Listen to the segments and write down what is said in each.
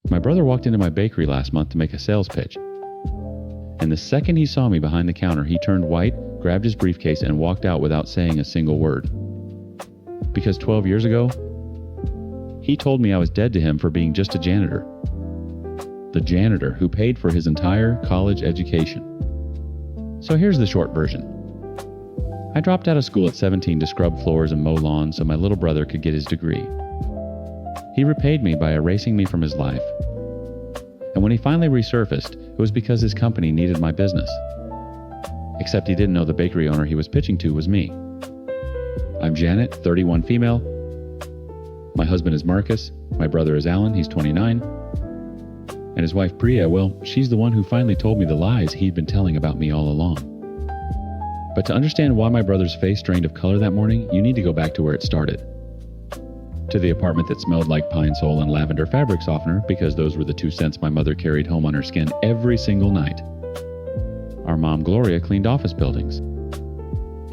My brother walked into my bakery last month to make a sales pitch. And the second he saw me behind the counter, he turned white, grabbed his briefcase, and walked out without saying a single word. Because 12 years ago, he told me I was dead to him for being just a janitor. The janitor who paid for his entire college education. So here's the short version. I dropped out of school at 17 to scrub floors and mow lawns so my little brother could get his degree. He repaid me by erasing me from his life. And when he finally resurfaced, it was because his company needed my business. Except he didn't know the bakery owner he was pitching to was me. I'm Janet, 31 female. My husband is Marcus. My brother is Alan, he's 29. And his wife Priya, well, she's the one who finally told me the lies he'd been telling about me all along. But to understand why my brother's face drained of color that morning, you need to go back to where it started. To the apartment that smelled like pine sol and lavender fabric softener, because those were the 2 scents my mother carried home on her skin every single night. Our mom, Gloria, cleaned office buildings.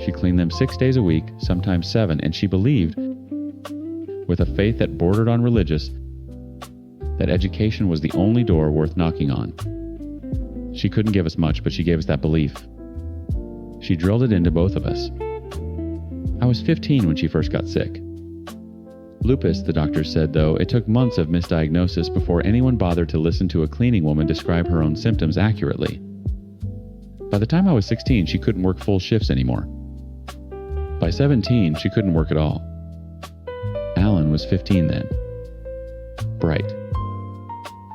She cleaned them 6 days a week, sometimes 7, and she believed, with a faith that bordered on religious, that education was the only door worth knocking on. She couldn't give us much, but she gave us that belief. She drilled it into both of us. I was 15 when she first got sick. Lupus, the doctors said, though, it took months of misdiagnosis before anyone bothered to listen to a cleaning woman describe her own symptoms accurately. By the time I was 16, she couldn't work full shifts anymore. By 17, she couldn't work at all. Alan was 15 then. Bright.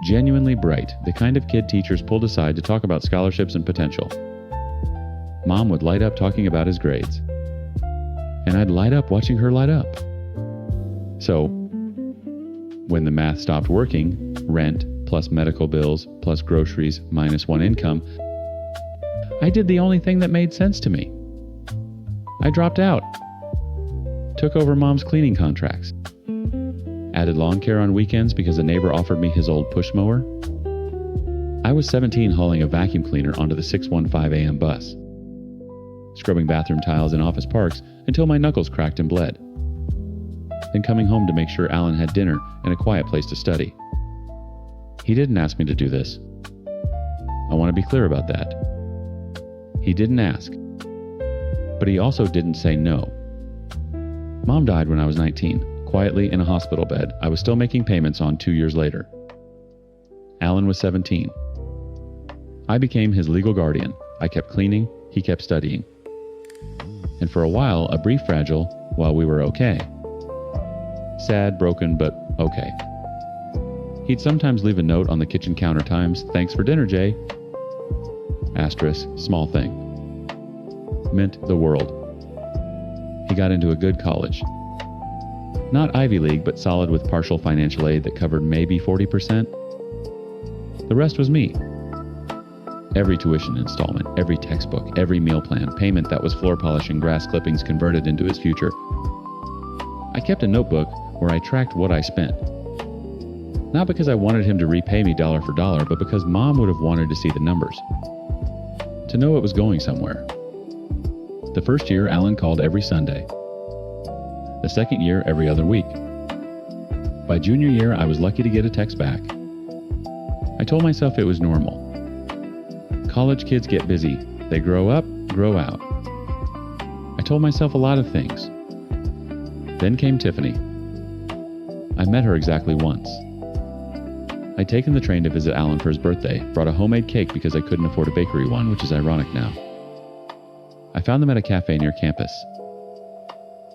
Genuinely bright, the kind of kid teachers pulled aside to talk about scholarships and potential. Mom would light up talking about his grades. And I'd light up watching her light up. So, when the math stopped working, rent plus medical bills plus groceries minus 1 income, I did the only thing that made sense to me. I dropped out. Took over Mom's cleaning contracts. Added lawn care on weekends because a neighbor offered me his old push mower. I was 17 hauling a vacuum cleaner onto the 6:15 a.m. bus. Scrubbing bathroom tiles in office parks until my knuckles cracked and bled. Then coming home to make sure Alan had dinner and a quiet place to study. He didn't ask me to do this. I want to be clear about that. He didn't ask. But he also didn't say no. Mom died when I was 19, quietly in a hospital bed I was still making payments on 2 years later. Alan was 17. I became his legal guardian. I kept cleaning, he kept studying. And for a while, a brief fragile, while we were okay. Sad, broken, but okay. He'd sometimes leave a note on the kitchen counter times, "Thanks for dinner, Jay." Asterisk, small thing. Meant the world. He got into a good college. Not Ivy League, but solid with partial financial aid that covered maybe 40%. The rest was me. Every tuition installment, every textbook, every meal plan, payment that was floor polish and grass clippings converted into his future. I kept a notebook where I tracked what I spent. Not because I wanted him to repay me dollar for dollar, but because Mom would have wanted to see the numbers. To know it was going somewhere. The first year, Alan called every Sunday. The second year, every other week. By junior year, I was lucky to get a text back. I told myself it was normal. College kids get busy. They grow up, grow out. I told myself a lot of things. Then came Tiffany. I met her exactly once. I'd taken the train to visit Alan for his birthday, brought a homemade cake because I couldn't afford a bakery one, which is ironic now. I found them at a cafe near campus.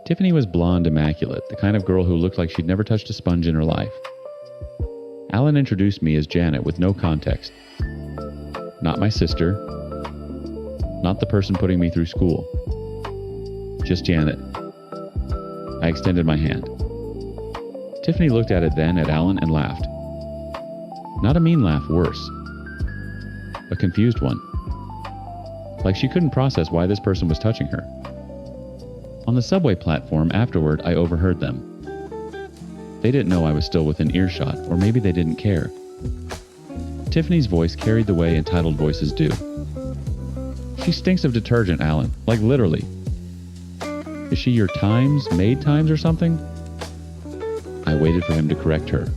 Tiffany was blonde immaculate, the kind of girl who looked like she'd never touched a sponge in her life. Alan introduced me as Janet with no context. Not my sister. Not the person putting me through school. Just Janet. I extended my hand. Tiffany looked at it then at Alan and laughed. Not a mean laugh, worse. A confused one. Like she couldn't process why this person was touching her. On the subway platform afterward, I overheard them. They didn't know I was still within earshot, or maybe they didn't care. Tiffany's voice carried the way entitled voices do. She stinks of detergent, Alan, like literally. Is she your Maid Times or something? I waited for him to correct her.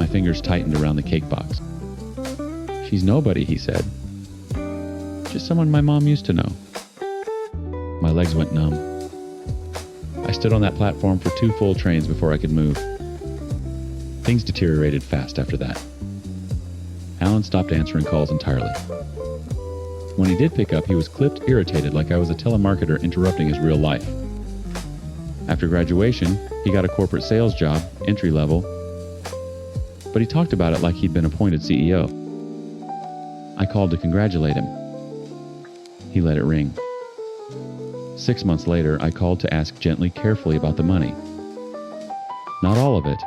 My My fingers tightened around the cake box. "She's nobody," he said. "Just someone my mom used to know." My legs went numb. I stood on that platform for 2 full trains before I could move. Things deteriorated fast after that. Alan stopped answering calls entirely. When he did pick up, he was clipped, irritated, like I was a telemarketer interrupting his real life. After graduation, he got a corporate sales job, entry level, but he talked about it like he'd been appointed CEO. I called to congratulate him. He let it ring. 6 months later, I called to ask gently, carefully about the money. Not all of it.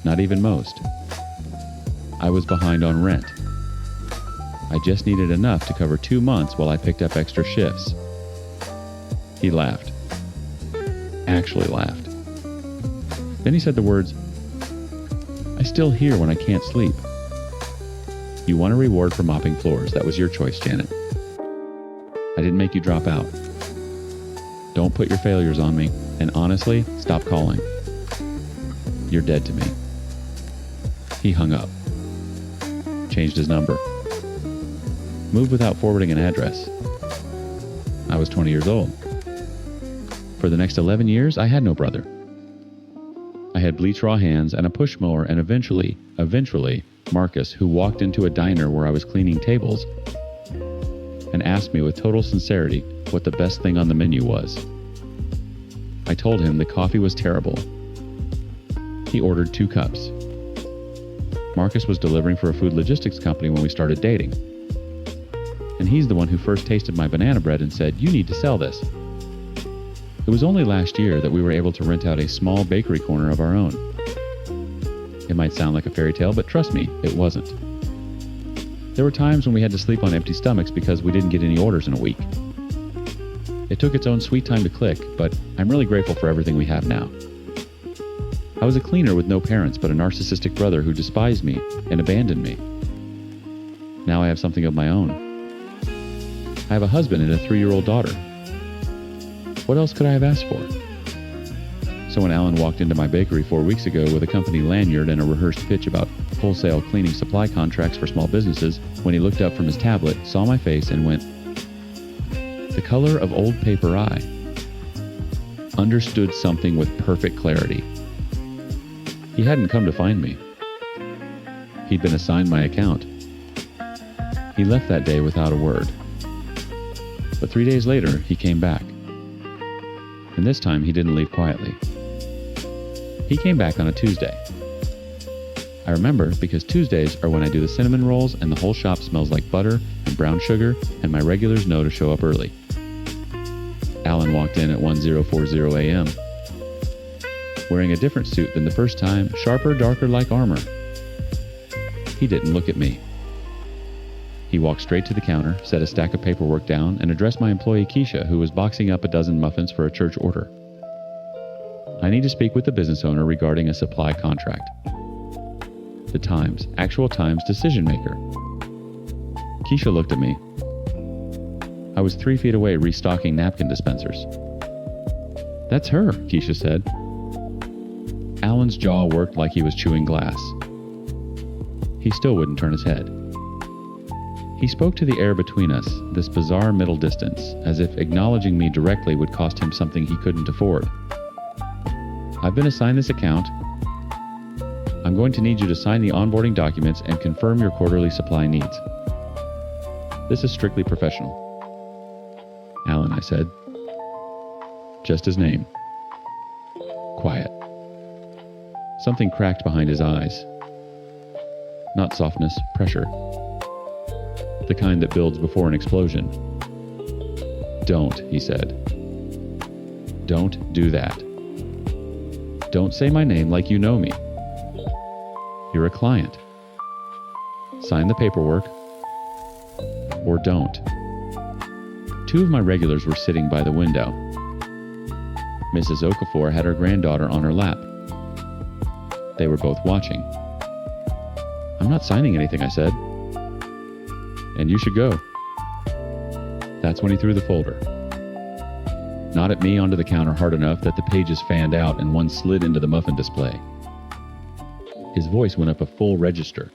Not even most. I was behind on rent. I just needed enough to cover 2 months while I picked up extra shifts. He laughed. Actually laughed. Then he said the words, "I still hear when I can't sleep." "You won a reward for mopping floors. That was your choice, Janet. I didn't make you drop out. Don't put your failures on me, and honestly, stop calling. You're dead to me." He hung up. Changed his number. Moved without forwarding an address. I was 20 years old. For the next 11 years, I had no brother. I had bleach raw hands and a push mower, and eventually, Marcus, who walked into a diner where I was cleaning tables and asked me with total sincerity what the best thing on the menu was. I told him the coffee was terrible. He ordered 2 cups. Marcus was delivering for a food logistics company when we started dating. And he's the one who first tasted my banana bread and said, "You need to sell this." It was only last year that we were able to rent out a small bakery corner of our own. It might sound like a fairy tale, but trust me, it wasn't. There were times when we had to sleep on empty stomachs because we didn't get any orders in a week. It took its own sweet time to click, but I'm really grateful for everything we have now. I was a cleaner with no parents but a narcissistic brother who despised me and abandoned me. Now I have something of my own. I have a husband and a 3-year-old daughter. What else could I have asked for? So when Alan walked into my bakery 4 weeks ago with a company lanyard and a rehearsed pitch about wholesale cleaning supply contracts for small businesses, when he looked up from his tablet, saw my face, and went, "The color of old paper I," understood something with perfect clarity. He hadn't come to find me. He'd been assigned my account. He left that day without a word. But 3 days later, he came back. And this time, he didn't leave quietly. He came back on a Tuesday. I remember because Tuesdays are when I do the cinnamon rolls and the whole shop smells like butter and brown sugar, and my regulars know to show up early. Alan walked in at 10:40 a.m. wearing a different suit than the first time, sharper, darker like armor. He didn't look at me. He walked straight to the counter, set a stack of paperwork down, and addressed my employee Keisha, who was boxing up a dozen muffins for a church order. "I need to speak with the business owner regarding a supply contract." The Times, actual Times decision maker. Keisha looked at me. I was 3 feet away restocking napkin dispensers. "That's her," Keisha said. Alan's jaw worked like he was chewing glass. He still wouldn't turn his head. He spoke to the air between us, this bizarre middle distance, as if acknowledging me directly would cost him something he couldn't afford. "I've been assigned this account. I'm going to need you to sign the onboarding documents and confirm your quarterly supply needs. This is strictly professional." "Alan," I said. Just his name. Quiet. Something cracked behind his eyes. Not softness, pressure. The kind that builds before an explosion. "Don't," he said. "Don't do that. Don't say my name like you know me. You're a client. Sign the paperwork, or don't." 2 of my regulars were sitting by the window. Mrs. Okafor had her granddaughter on her lap. They were both watching. "I'm not signing anything," I said. "And you should go." That's when he threw the folder. Not at me, onto the counter hard enough that the pages fanned out and one slid into the muffin display. His voice went up a full register.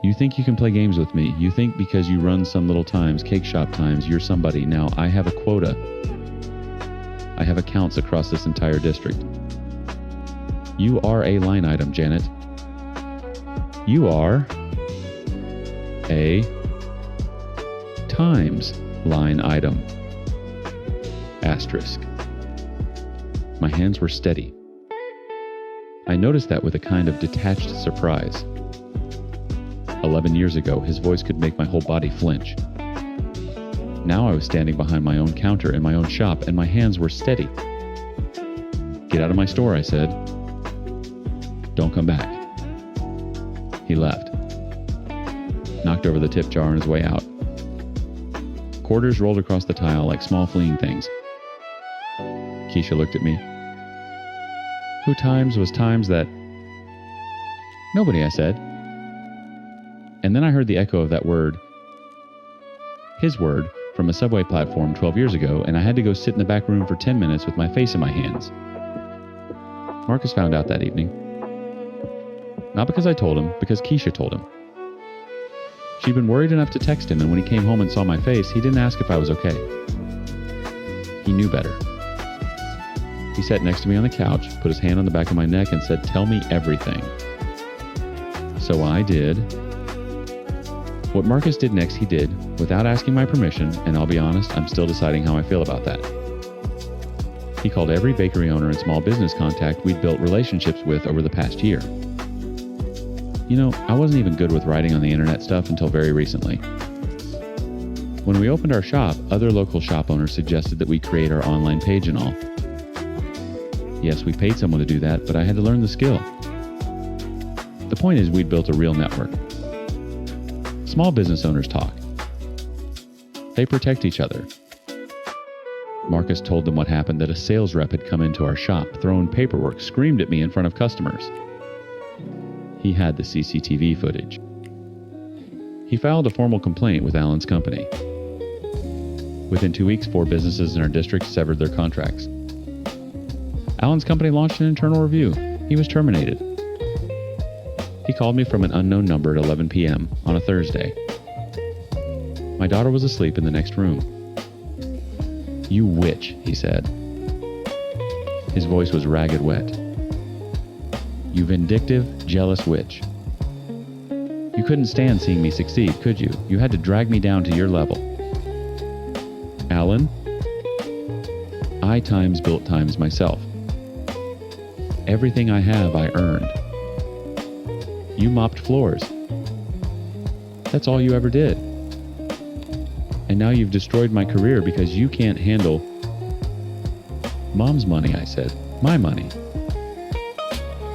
You think you can play games with me. You think because you run some little times, cake shop times, you're somebody. Now, I have a quota. I have accounts across this entire district. You are a line item, Janet. You are a times line item. Asterisk. My hands were steady. I noticed that with a kind of detached surprise. 11 years ago, his voice could make my whole body flinch. Now I was standing behind my own counter in my own shop, and my hands were steady. Get out of my store, I said. Don't come back. He left. Knocked over the tip jar on his way out. Quarters rolled across the tile like small fleeing things. Keisha looked at me. Who times was times that... Nobody, I said. And then I heard the echo of that word, his word, from a subway platform 12 years ago, and I had to go sit in the back room for 10 minutes with my face in my hands. Marcus found out that evening. Not because I told him, because Keisha told him. She'd been worried enough to text him, and when he came home and saw my face, he didn't ask if I was okay. He knew better. He sat next to me on the couch, put his hand on the back of my neck, and said, "Tell me everything." So I did. What Marcus did next, he did, without asking my permission, and I'll be honest, I'm still deciding how I feel about that. He called every bakery owner and small business contact we'd built relationships with over the past year. You know, I wasn't even good with writing on the internet stuff until very recently. When we opened our shop, other local shop owners suggested that we create our online page and all. Yes, we paid someone to do that, but I had to learn the skill. The point is, we'd built a real network. Small business owners talk. They protect each other. Marcus told them what happened, that a sales rep had come into our shop, thrown paperwork, screamed at me in front of customers. He had the CCTV footage. He filed a formal complaint with Alan's company. Within 2 weeks, 4 businesses in our district severed their contracts. Alan's company launched an internal review. He was terminated. He called me from an unknown number at 11 p.m. on a Thursday. My daughter was asleep in the next room. "You witch," he said. His voice was ragged wet. "You vindictive, jealous witch. You couldn't stand seeing me succeed, could you? You had to drag me down to your level." "Alan, I times built times myself. Everything I have, I earned. You mopped floors. That's all you ever did. And now you've destroyed my career because you can't handle..." "Mom's money," I said. "My money.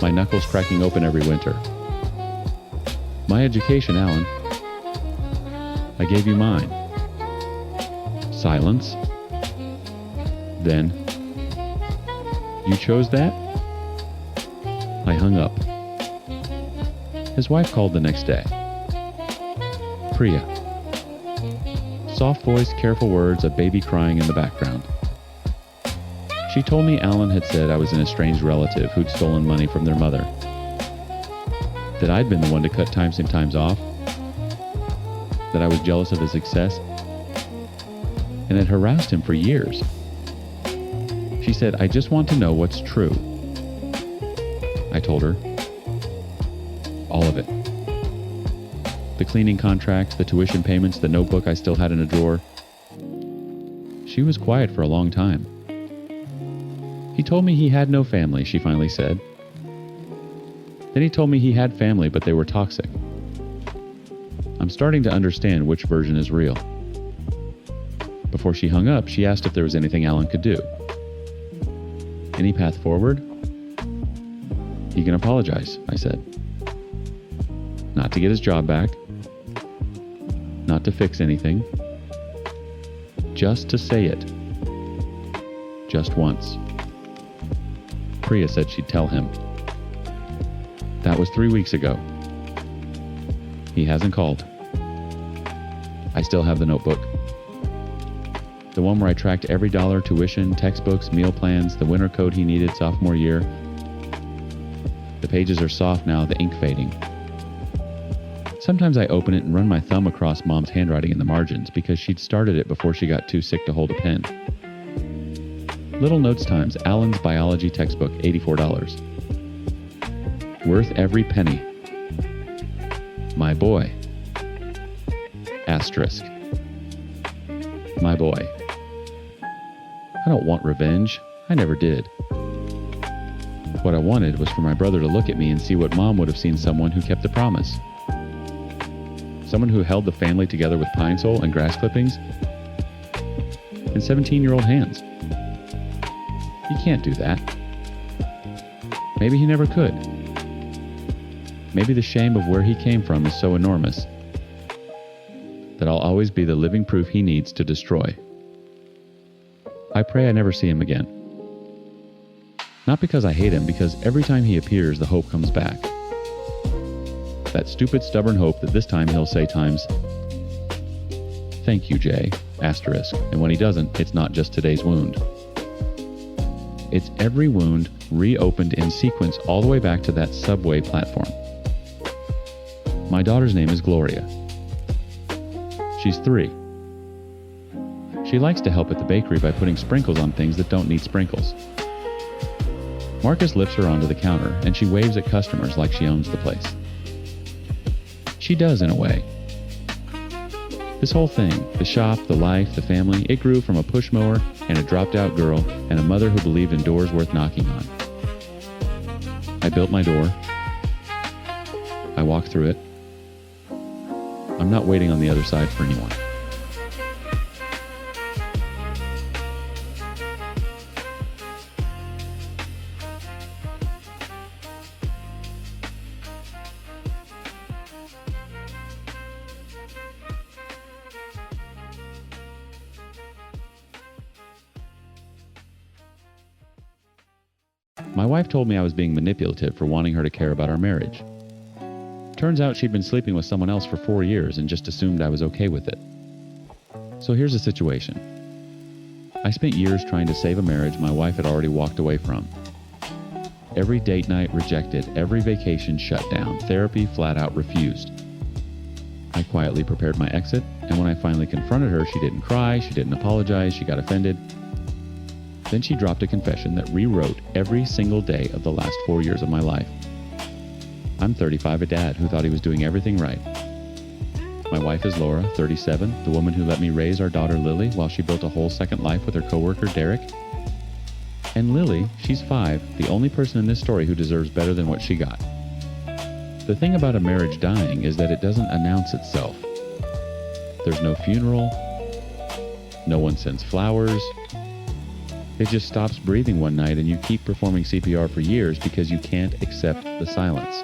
My knuckles cracking open every winter. My education, Alan. I gave you mine." Silence. Then, "You chose that?" I hung up. His wife called the next day. Priya. Soft voice, careful words, a baby crying in the background. She told me Alan had said I was an estranged relative who'd stolen money from their mother. That I'd been the one to cut times and times off. That I was jealous of his success. And had harassed him for years. She said, "I just want to know what's true." I told her. All of it. The cleaning contracts, the tuition payments, the notebook I still had in a drawer. She was quiet for a long time. He told me he had no family, she finally said. Then he told me he had family, but they were toxic. I'm starting to understand which version is real. Before she hung up, she asked if there was anything Alan could do. Any path forward? He can apologize, I said. Not to get his job back. Not to fix anything. Just to say it. Just once. Priya said she'd tell him. That was 3 weeks ago. He hasn't called. I still have the notebook. The one where I tracked every dollar, tuition, textbooks, meal plans, the winter coat he needed sophomore year. The pages are soft now, the ink fading. Sometimes I open it and run my thumb across Mom's handwriting in the margins because she'd started it before she got too sick to hold a pen. Little Notes Times, Allen's biology textbook, $84. Worth every penny. My boy. Asterisk. My boy. I don't want revenge. I never did. What I wanted was for my brother to look at me and see what Mom would have seen, someone who kept a promise. Someone who held the family together with pine sol and grass clippings in 17-year-old hands. He can't do that. Maybe he never could. Maybe the shame of where he came from is so enormous that I'll always be the living proof he needs to destroy. I pray I never see him again. Not because I hate him, because every time he appears, the hope comes back. That stupid, stubborn hope that this time he'll say times, "Thank you, Jay," asterisk. And when he doesn't, it's not just today's wound. It's every wound reopened in sequence all the way back to that subway platform. My daughter's name is Gloria. She's 3. She likes to help at the bakery by putting sprinkles on things that don't need sprinkles. Marcus lifts her onto the counter, and she waves at customers like she owns the place. She does, in a way. This whole thing, the shop, the life, the family, it grew from a push mower and a dropped-out girl and a mother who believed in doors worth knocking on. I built my door. I walked through it. I'm not waiting on the other side for anyone. My wife told me I was being manipulative for wanting her to care about our marriage. Turns out she'd been sleeping with someone else for 4 years and just assumed I was okay with it. So here's the situation. I spent years trying to save a marriage my wife had already walked away from. Every date night rejected, every vacation shut down, therapy flat out refused. I quietly prepared my exit, and when I finally confronted her, she didn't cry, she didn't apologize, she got offended. Then she dropped a confession that rewrote every single day of the last 4 years of my life. I'm 35, a dad who thought he was doing everything right. My wife is Laura, 37, the woman who let me raise our daughter Lily while she built a whole second life with her coworker Derek. And Lily, she's 5, the only person in this story who deserves better than what she got. The thing about a marriage dying is that it doesn't announce itself. There's no funeral. No one sends flowers. It just stops breathing one night and you keep performing CPR for years because you can't accept the silence.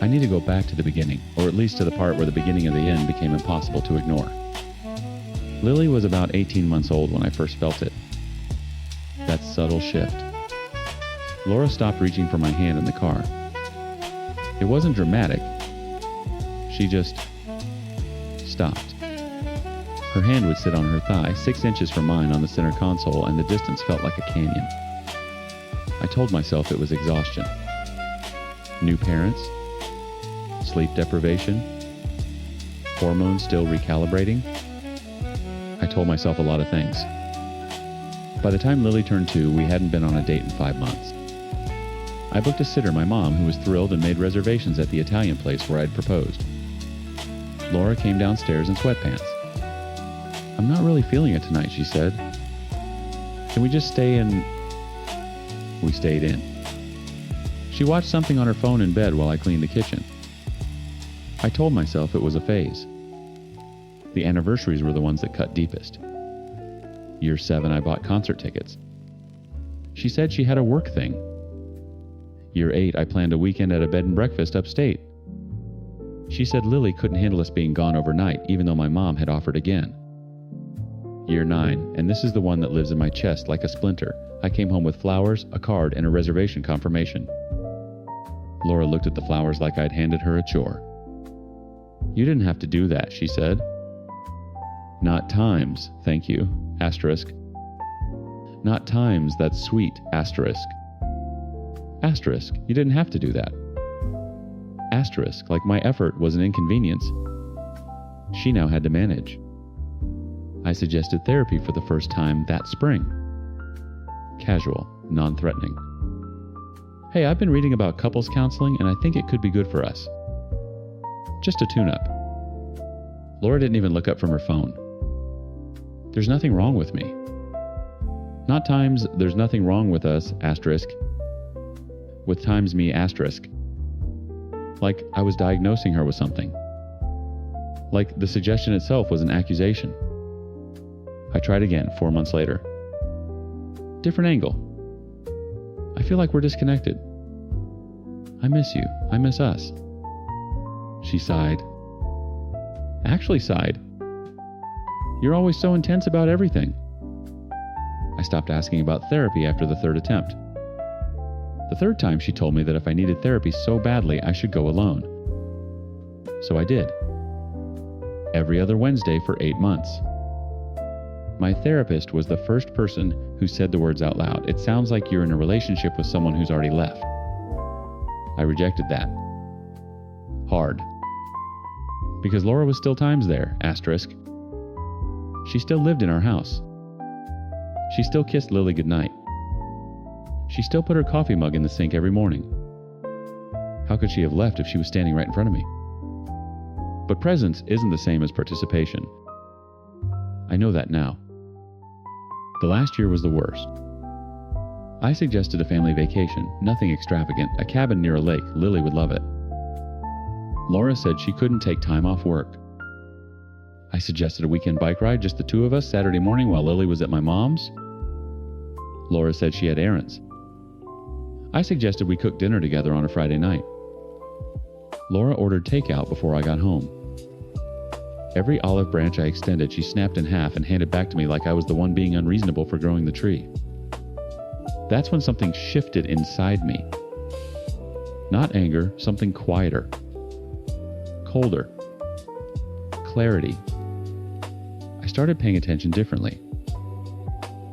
I need to go back to the beginning, or at least to the part where the beginning of the end became impossible to ignore. Lily was about 18 months old when I first felt it. That subtle shift. Laura stopped reaching for my hand in the car. It wasn't dramatic. She just stopped. Her hand would sit on her thigh, 6 inches from mine on the center console, and the distance felt like a canyon. I told myself it was exhaustion. New parents? Sleep deprivation? Hormones still recalibrating? I told myself a lot of things. By the time Lily turned 2, we hadn't been on a date in 5 months. I booked a sitter, my mom, who was thrilled and made reservations at the Italian place where I'd proposed. Laura came downstairs in sweatpants. "I'm not really feeling it tonight," she said. "Can we just stay in?" We stayed in. She watched something on her phone in bed while I cleaned the kitchen. I told myself it was a phase. The anniversaries were the ones that cut deepest. Year 7, I bought concert tickets. She said she had a work thing. Year 8, I planned a weekend at a bed and breakfast upstate. She said Lily couldn't handle us being gone overnight, even though my mom had offered again. Year 9, and this is the one that lives in my chest like a splinter, I came home with flowers, a card, and a reservation confirmation. Laura looked at the flowers like I'd handed her a chore. "You didn't have to do that," she said. "Not times, thank you, asterisk. Not times, that's sweet, asterisk. Asterisk, you didn't have to do that. Asterisk, like my effort was an inconvenience she now had to manage. I suggested therapy for the first time that spring. Casual, non-threatening. Hey, I've been reading about couples counseling and I think it could be good for us. Just a tune-up. Laura didn't even look up from her phone. There's nothing wrong with me. Not times there's nothing wrong with us, asterisk. With times me, asterisk. Like I was diagnosing her with something. Like the suggestion itself was an accusation. I tried again 4 months later. Different angle. I feel like we're disconnected. I miss you. I miss us. She sighed. Actually sighed. You're always so intense about everything. I stopped asking about therapy after the third attempt. The third time she told me that if I needed therapy so badly, I should go alone. So I did. Every other Wednesday for 8 months. My therapist was the first person who said the words out loud. It sounds like you're in a relationship with someone who's already left. I rejected that. Hard. Because Laura was still times there, asterisk. She still lived in our house. She still kissed Lily goodnight. She still put her coffee mug in the sink every morning. How could she have left if she was standing right in front of me? But presence isn't the same as participation. I know that now. The last year was the worst. I suggested a family vacation, nothing extravagant, a cabin near a lake. Lily would love it. Laura said she couldn't take time off work. I suggested a weekend bike ride, just the two of us, Saturday morning while Lily was at my mom's. Laura said she had errands. I suggested we cook dinner together on a Friday night. Laura ordered takeout before I got home. Every olive branch I extended, she snapped in half and handed back to me like I was the one being unreasonable for growing the tree. That's when something shifted inside me. Not anger, something quieter. Colder. Clarity. I started paying attention differently.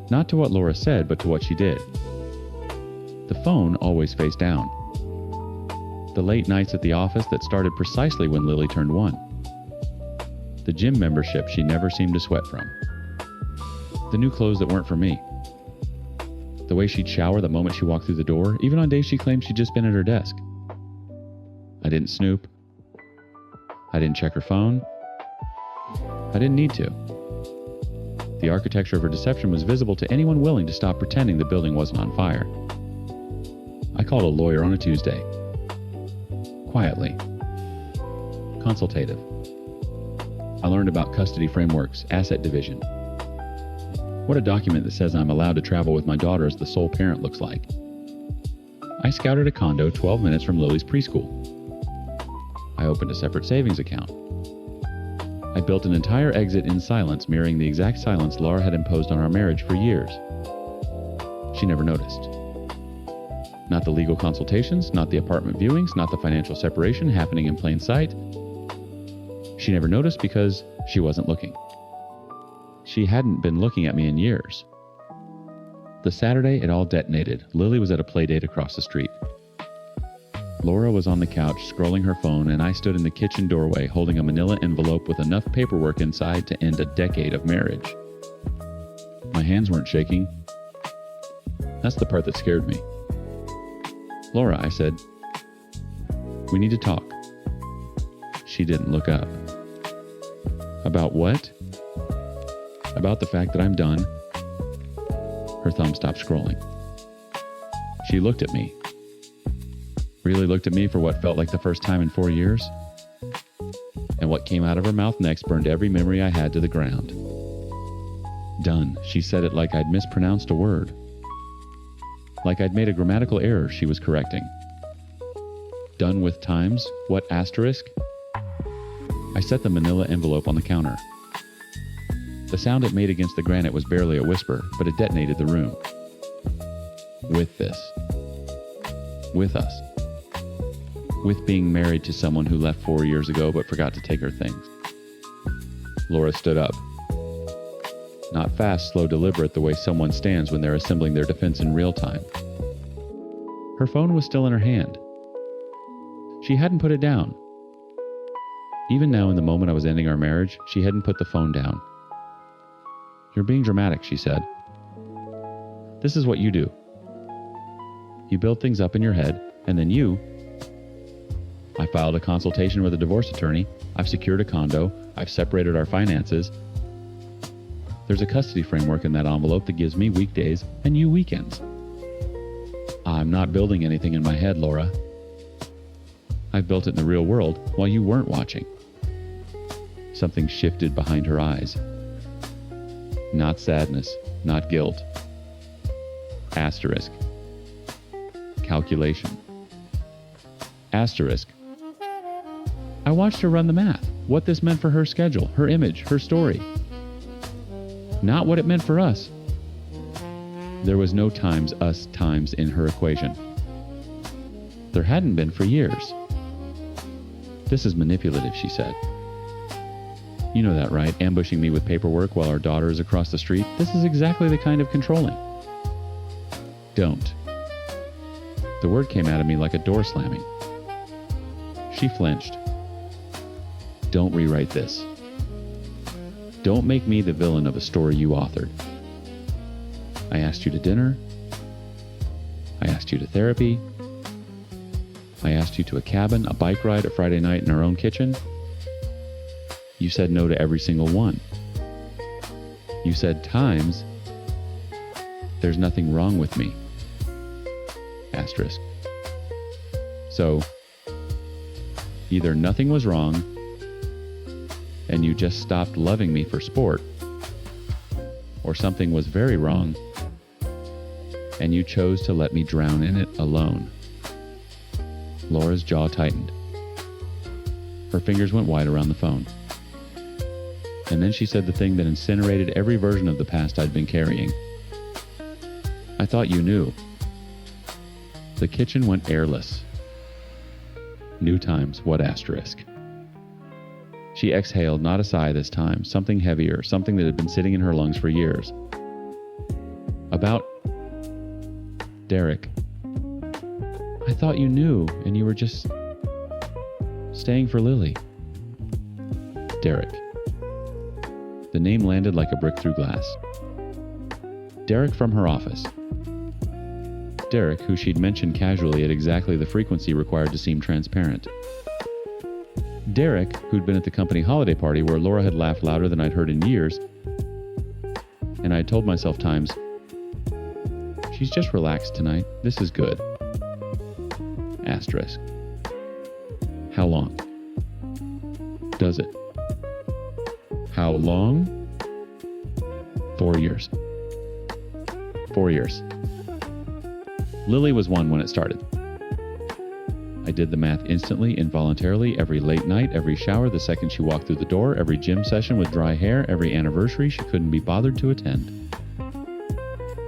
Not to what Laura said, but to what she did. The phone always faced down. The late nights at the office that started precisely when Lily turned 1. The gym membership she never seemed to sweat from. The new clothes that weren't for me. The way she'd shower the moment she walked through the door, even on days she claimed she'd just been at her desk. I didn't snoop. I didn't check her phone. I didn't need to. The architecture of her deception was visible to anyone willing to stop pretending the building wasn't on fire. I called a lawyer on a Tuesday. Quietly. Consultative. I learned about custody frameworks, asset division. What a document that says I'm allowed to travel with my daughter as the sole parent looks like. I scouted a condo 12 minutes from Lily's preschool. I opened a separate savings account. I built an entire exit in silence, mirroring the exact silence Laura had imposed on our marriage for years. She never noticed. Not the legal consultations, not the apartment viewings, not the financial separation happening in plain sight. She never noticed because she wasn't looking. She hadn't been looking at me in years. The Saturday it all detonated, Lily was at a play date across the street. Laura was on the couch scrolling her phone, and I stood in the kitchen doorway holding a manila envelope with enough paperwork inside to end a decade of marriage. My hands weren't shaking. That's the part that scared me. Laura, I said, we need to talk. She didn't look up. About what? About the fact that I'm done. Her thumb stopped scrolling. She looked at me. Really looked at me for what felt like the first time in 4 years. And what came out of her mouth next burned every memory I had to the ground. Done. She said it like I'd mispronounced a word. Like I'd made a grammatical error she was correcting. Done with times? What asterisk? I set the manila envelope on the counter. The sound it made against the granite was barely a whisper, but it detonated the room. With this. With us. With being married to someone who left 4 years ago but forgot to take her things. Laura stood up. Not fast, slow, deliberate the way someone stands when they're assembling their defense in real time. Her phone was still in her hand. She hadn't put it down. Even now, in the moment I was ending our marriage, she hadn't put the phone down. "You're being dramatic," she said. "This is what you do. You build things up in your head, and then I filed a consultation with a divorce attorney. I've secured a condo. I've separated our finances. There's a custody framework in that envelope that gives me weekdays and you weekends. I'm not building anything in my head, Laura. I've built it in the real world while you weren't watching." Something shifted behind her eyes. Not sadness, not guilt. Asterisk. Calculation. Asterisk. I watched her run the math, what this meant for her schedule, her image, her story. Not what it meant for us. There was no times us times in her equation. There hadn't been for years. "This is manipulative," she said. "You know that, right? Ambushing me with paperwork while our daughter is across the street. This is exactly the kind of controlling." "Don't." The word came out of me like a door slamming. She flinched. "Don't rewrite this. Don't make me the villain of a story you authored. I asked you to dinner. I asked you to therapy. I asked you to a cabin, a bike ride, a Friday night in our own kitchen. You said no to every single one. You said times, there's nothing wrong with me. Asterisk. So, either nothing was wrong and you just stopped loving me for sport, or something was very wrong and you chose to let me drown in it alone." Laura's jaw tightened. Her fingers went wide around the phone. And then she said the thing that incinerated every version of the past I'd been carrying. "I thought you knew." The kitchen went airless. New times, what asterisk? She exhaled, not a sigh this time, something heavier, something that had been sitting in her lungs for years. "About Derek. I thought you knew, and you were just staying for Lily." Derek. The name landed like a brick through glass. Derek from her office. Derek, who she'd mentioned casually at exactly the frequency required to seem transparent. Derek, who'd been at the company holiday party where Laura had laughed louder than I'd heard in years, and I'd told myself times, "She's just relaxed tonight. This is good." Asterisk. How long? Does it? How long? 4 years. 4 years. Lily was 1 when it started. I did the math instantly, involuntarily, every late night, every shower the second she walked through the door, every gym session with dry hair, every anniversary she couldn't be bothered to attend.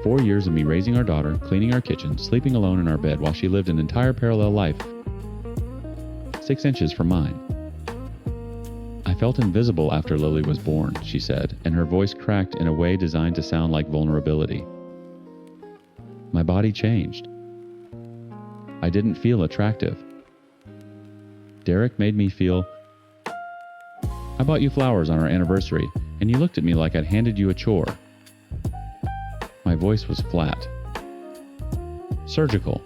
4 years of me raising our daughter, cleaning our kitchen, sleeping alone in our bed while she lived an entire parallel life. 6 inches from mine. "I felt invisible after Lily was born," she said, and her voice cracked in a way designed to sound like vulnerability. "My body changed. I didn't feel attractive. Derek made me feel... I bought you flowers on our anniversary, and you looked at me like I'd handed you a chore." My voice was flat. Surgical.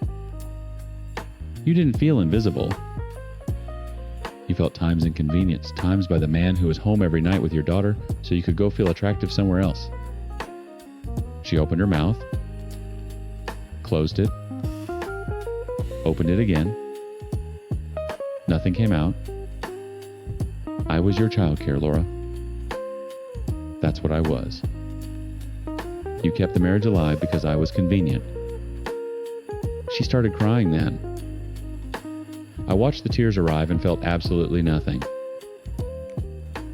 "You didn't feel invisible. You felt times inconvenience, times by the man who was home every night with your daughter so you could go feel attractive somewhere else." She opened her mouth, closed it, opened it again. Nothing came out. "I was your childcare, Laura. That's what I was. You kept the marriage alive because I was convenient." She started crying then. I watched the tears arrive and felt absolutely nothing.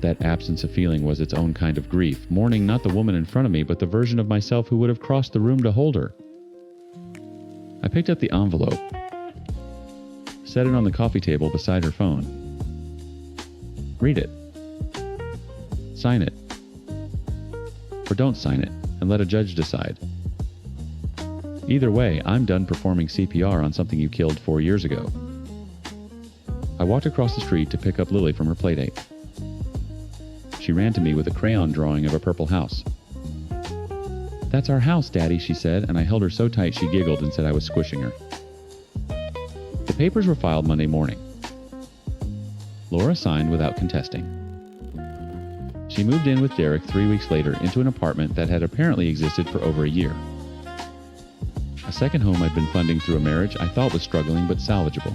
That absence of feeling was its own kind of grief, mourning not the woman in front of me, but the version of myself who would have crossed the room to hold her. I picked up the envelope, set it on the coffee table beside her phone. "Read it. Sign it. Or don't sign it, and let a judge decide." Either way, I'm done performing CPR on something you killed 4 years ago. I walked across the street to pick up Lily from her playdate. She ran to me with a crayon drawing of a purple house. "That's our house, Daddy," she said, and I held her so tight she giggled and said I was squishing her. The papers were filed Monday morning. Laura signed without contesting. She moved in with Derek 3 weeks later into an apartment that had apparently existed for over a year. A second home I'd been funding through a marriage I thought was struggling but salvageable.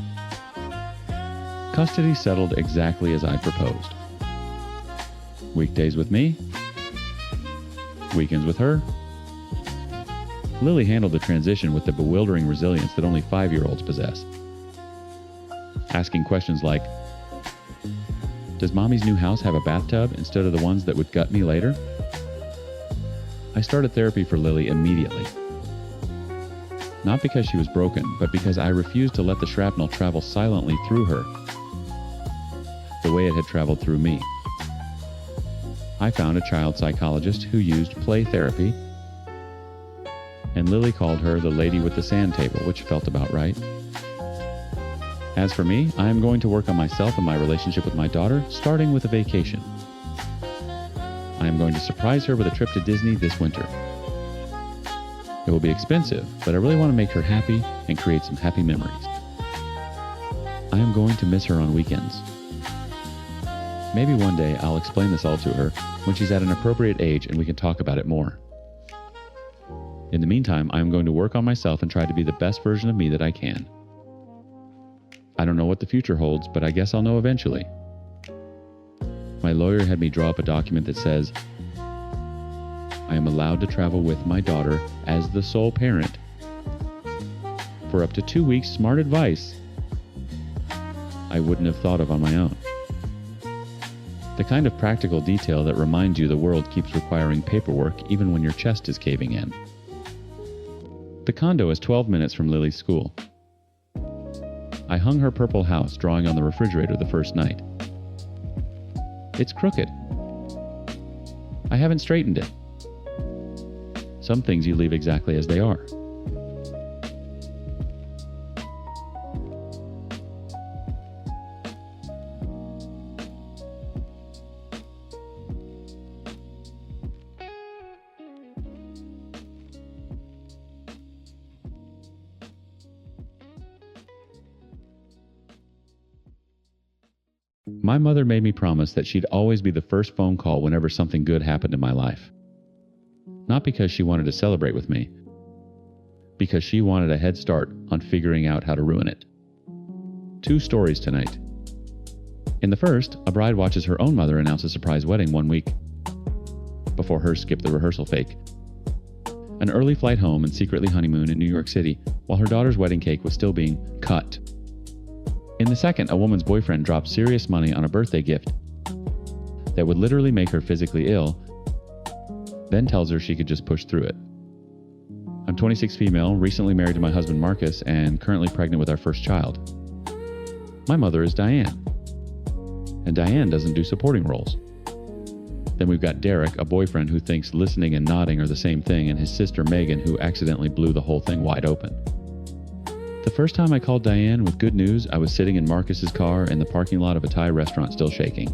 Custody settled exactly as I'd proposed. Weekdays with me, weekends with her. Lily handled the transition with the bewildering resilience that only 5-year-olds possess. Asking questions like, "Does Mommy's new house have a bathtub instead of the ones that would gut me later?" I started therapy for Lily immediately. Not because she was broken, but because I refused to let the shrapnel travel silently through her, the way it had traveled through me. I found a child psychologist who used play therapy, and Lily called her the lady with the sand table, which felt about right. As for me, I am going to work on myself and my relationship with my daughter, starting with a vacation. I am going to surprise her with a trip to Disney this winter. It will be expensive, but I really want to make her happy and create some happy memories. I am going to miss her on weekends. Maybe one day I'll explain this all to her when she's at an appropriate age and we can talk about it more. In the meantime, I am going to work on myself and try to be the best version of me that I can. I don't know what the future holds, but I guess I'll know eventually. My lawyer had me draw up a document that says, I am allowed to travel with my daughter as the sole parent for up to 2 weeks. Smart advice I wouldn't have thought of on my own. The kind of practical detail that reminds you the world keeps requiring paperwork even when your chest is caving in. The condo is 12 minutes from Lily's school. I hung her purple house drawing on the refrigerator the first night. It's crooked. I haven't straightened it. Some things you leave exactly as they are. My mother made me promise that she'd always be the first phone call whenever something good happened in my life. Not because she wanted to celebrate with me, because she wanted a head start on figuring out how to ruin it. 2 stories tonight. In the first, a bride watches her own mother announce a surprise wedding 1 week before hers skip the rehearsal fake. An early flight home and secretly honeymoon in New York City while her daughter's wedding cake was still being cut. In the second, a woman's boyfriend drops serious money on a birthday gift that would literally make her physically ill, then tells her she could just push through it. I'm 26 female, recently married to my husband Marcus, and currently pregnant with our first child. My mother is Diane, and Diane doesn't do supporting roles. Then we've got Derek, a boyfriend who thinks listening and nodding are the same thing, and his sister Megan, who accidentally blew the whole thing wide open. The first time I called Diane with good news, I was sitting in Marcus's car in the parking lot of a Thai restaurant still shaking.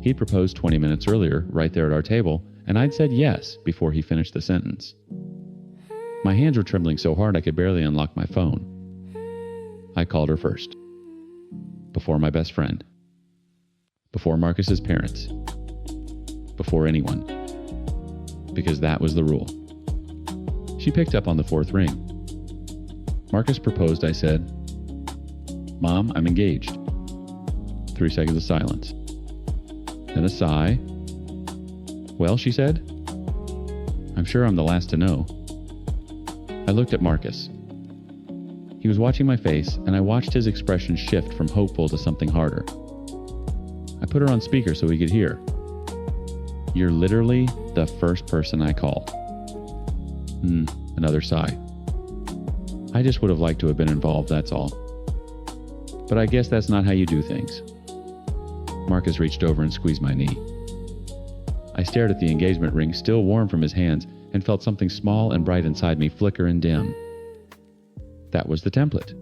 He'd proposed 20 minutes earlier, right there at our table, and I'd said yes before he finished the sentence. My hands were trembling so hard I could barely unlock my phone. I called her first. Before my best friend. Before Marcus's parents. Before anyone. Because that was the rule. She picked up on the 4th ring. Marcus proposed, I said, "Mom, I'm engaged." 3 seconds of silence. Then a sigh. "Well," she said, "I'm sure I'm the last to know." I looked at Marcus. He was watching my face, and I watched his expression shift from hopeful to something harder. I put her on speaker so he could hear. "You're literally the first person I call." Another sigh. I just would have liked to have been involved, that's all. But I guess that's not how you do things. Marcus reached over and squeezed my knee. I stared at the engagement ring, still warm from his hands, and felt something small and bright inside me flicker and dim. That was the template.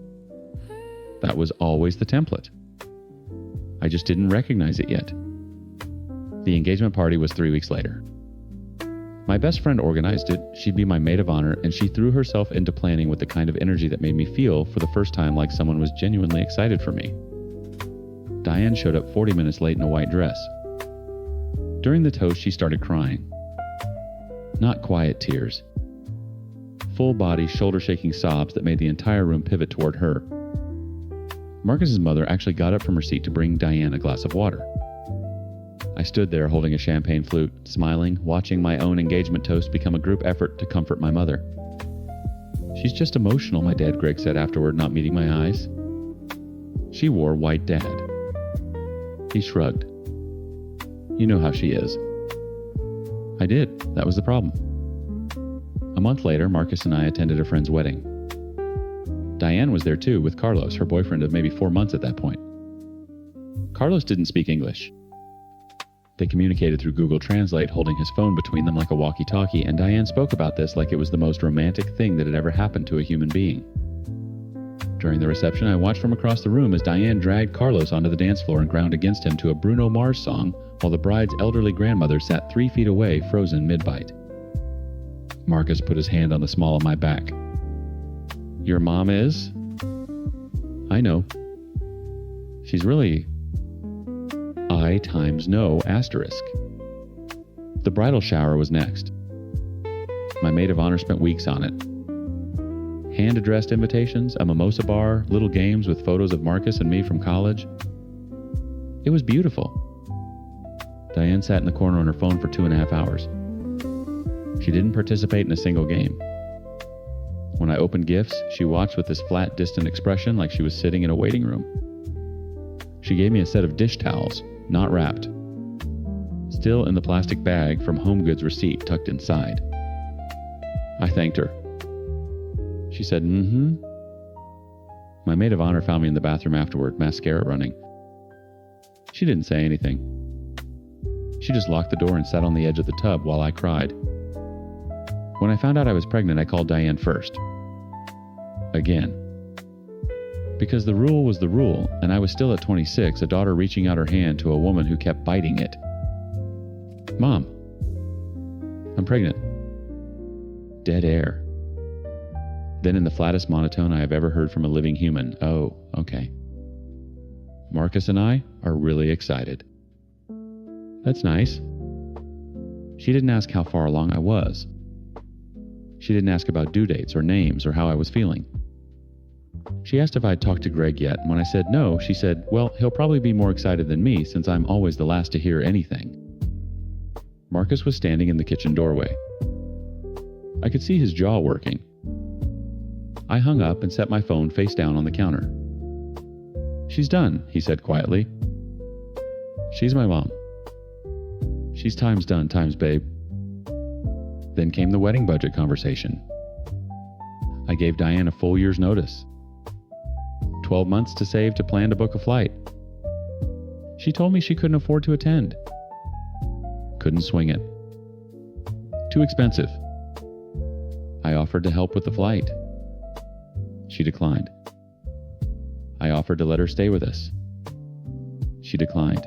That was always the template. I just didn't recognize it yet. The engagement party was 3 weeks later. My best friend organized it. She'd be my maid of honor, and she threw herself into planning with the kind of energy that made me feel, for the first time, like someone was genuinely excited for me. Diane showed up 40 minutes late in a white dress. During the toast, she started crying. Not quiet tears. Full body, shoulder-shaking sobs that made the entire room pivot toward her. Marcus's mother actually got up from her seat to bring Diane a glass of water. I stood there holding a champagne flute, smiling, watching my own engagement toast become a group effort to comfort my mother. She's just emotional, my dad Greg said afterward, not meeting my eyes. She wore white dad. He shrugged. You know how she is. I did. That was the problem. A month later, Marcus and I attended a friend's wedding. Diane was there too, with Carlos, her boyfriend of maybe 4 months at that point. Carlos didn't speak English. They communicated through Google Translate, holding his phone between them like a walkie-talkie, and Diane spoke about this like it was the most romantic thing that had ever happened to a human being. During the reception, I watched from across the room as Diane dragged Carlos onto the dance floor and ground against him to a Bruno Mars song, while the bride's elderly grandmother sat 3 feet away, frozen mid-bite. Marcus put his hand on the small of my back. Your mom is? I know. She's really... I times no asterisk. The bridal shower was next. My maid of honor spent weeks on it. Hand-addressed invitations, a mimosa bar, little games with photos of Marcus and me from college. It was beautiful. Diane sat in the corner on her phone for 2.5 hours. She didn't participate in a single game. When I opened gifts, she watched with this flat, distant expression like she was sitting in a waiting room. She gave me a set of dish towels, not wrapped, still in the plastic bag from Home Goods receipt tucked inside. I thanked her. She said, mm-hmm. My maid of honor found me in the bathroom afterward, mascara running. She didn't say anything. She just locked the door and sat on the edge of the tub while I cried. When I found out I was pregnant, I called Diane first. Again. Because the rule was the rule, and I was still at 26, a daughter reaching out her hand to a woman who kept biting it. Mom, I'm pregnant. Dead air. Then in the flattest monotone I have ever heard from a living human, oh, okay. Marcus and I are really excited. That's nice. She didn't ask how far along I was. She didn't ask about due dates or names or how I was feeling. She asked if I'd talked to Greg yet, and when I said no, she said, well, he'll probably be more excited than me since I'm always the last to hear anything. Marcus was standing in the kitchen doorway. I could see his jaw working. I hung up and set my phone face down on the counter. She's done, he said quietly. She's my mom. She's times done, times babe. Then came the wedding budget conversation. I gave Diane a full year's notice. 12 months to save to plan to book a flight. She told me she couldn't afford to attend. Couldn't swing it. Too expensive. I offered to help with the flight. She declined. I offered to let her stay with us. She declined.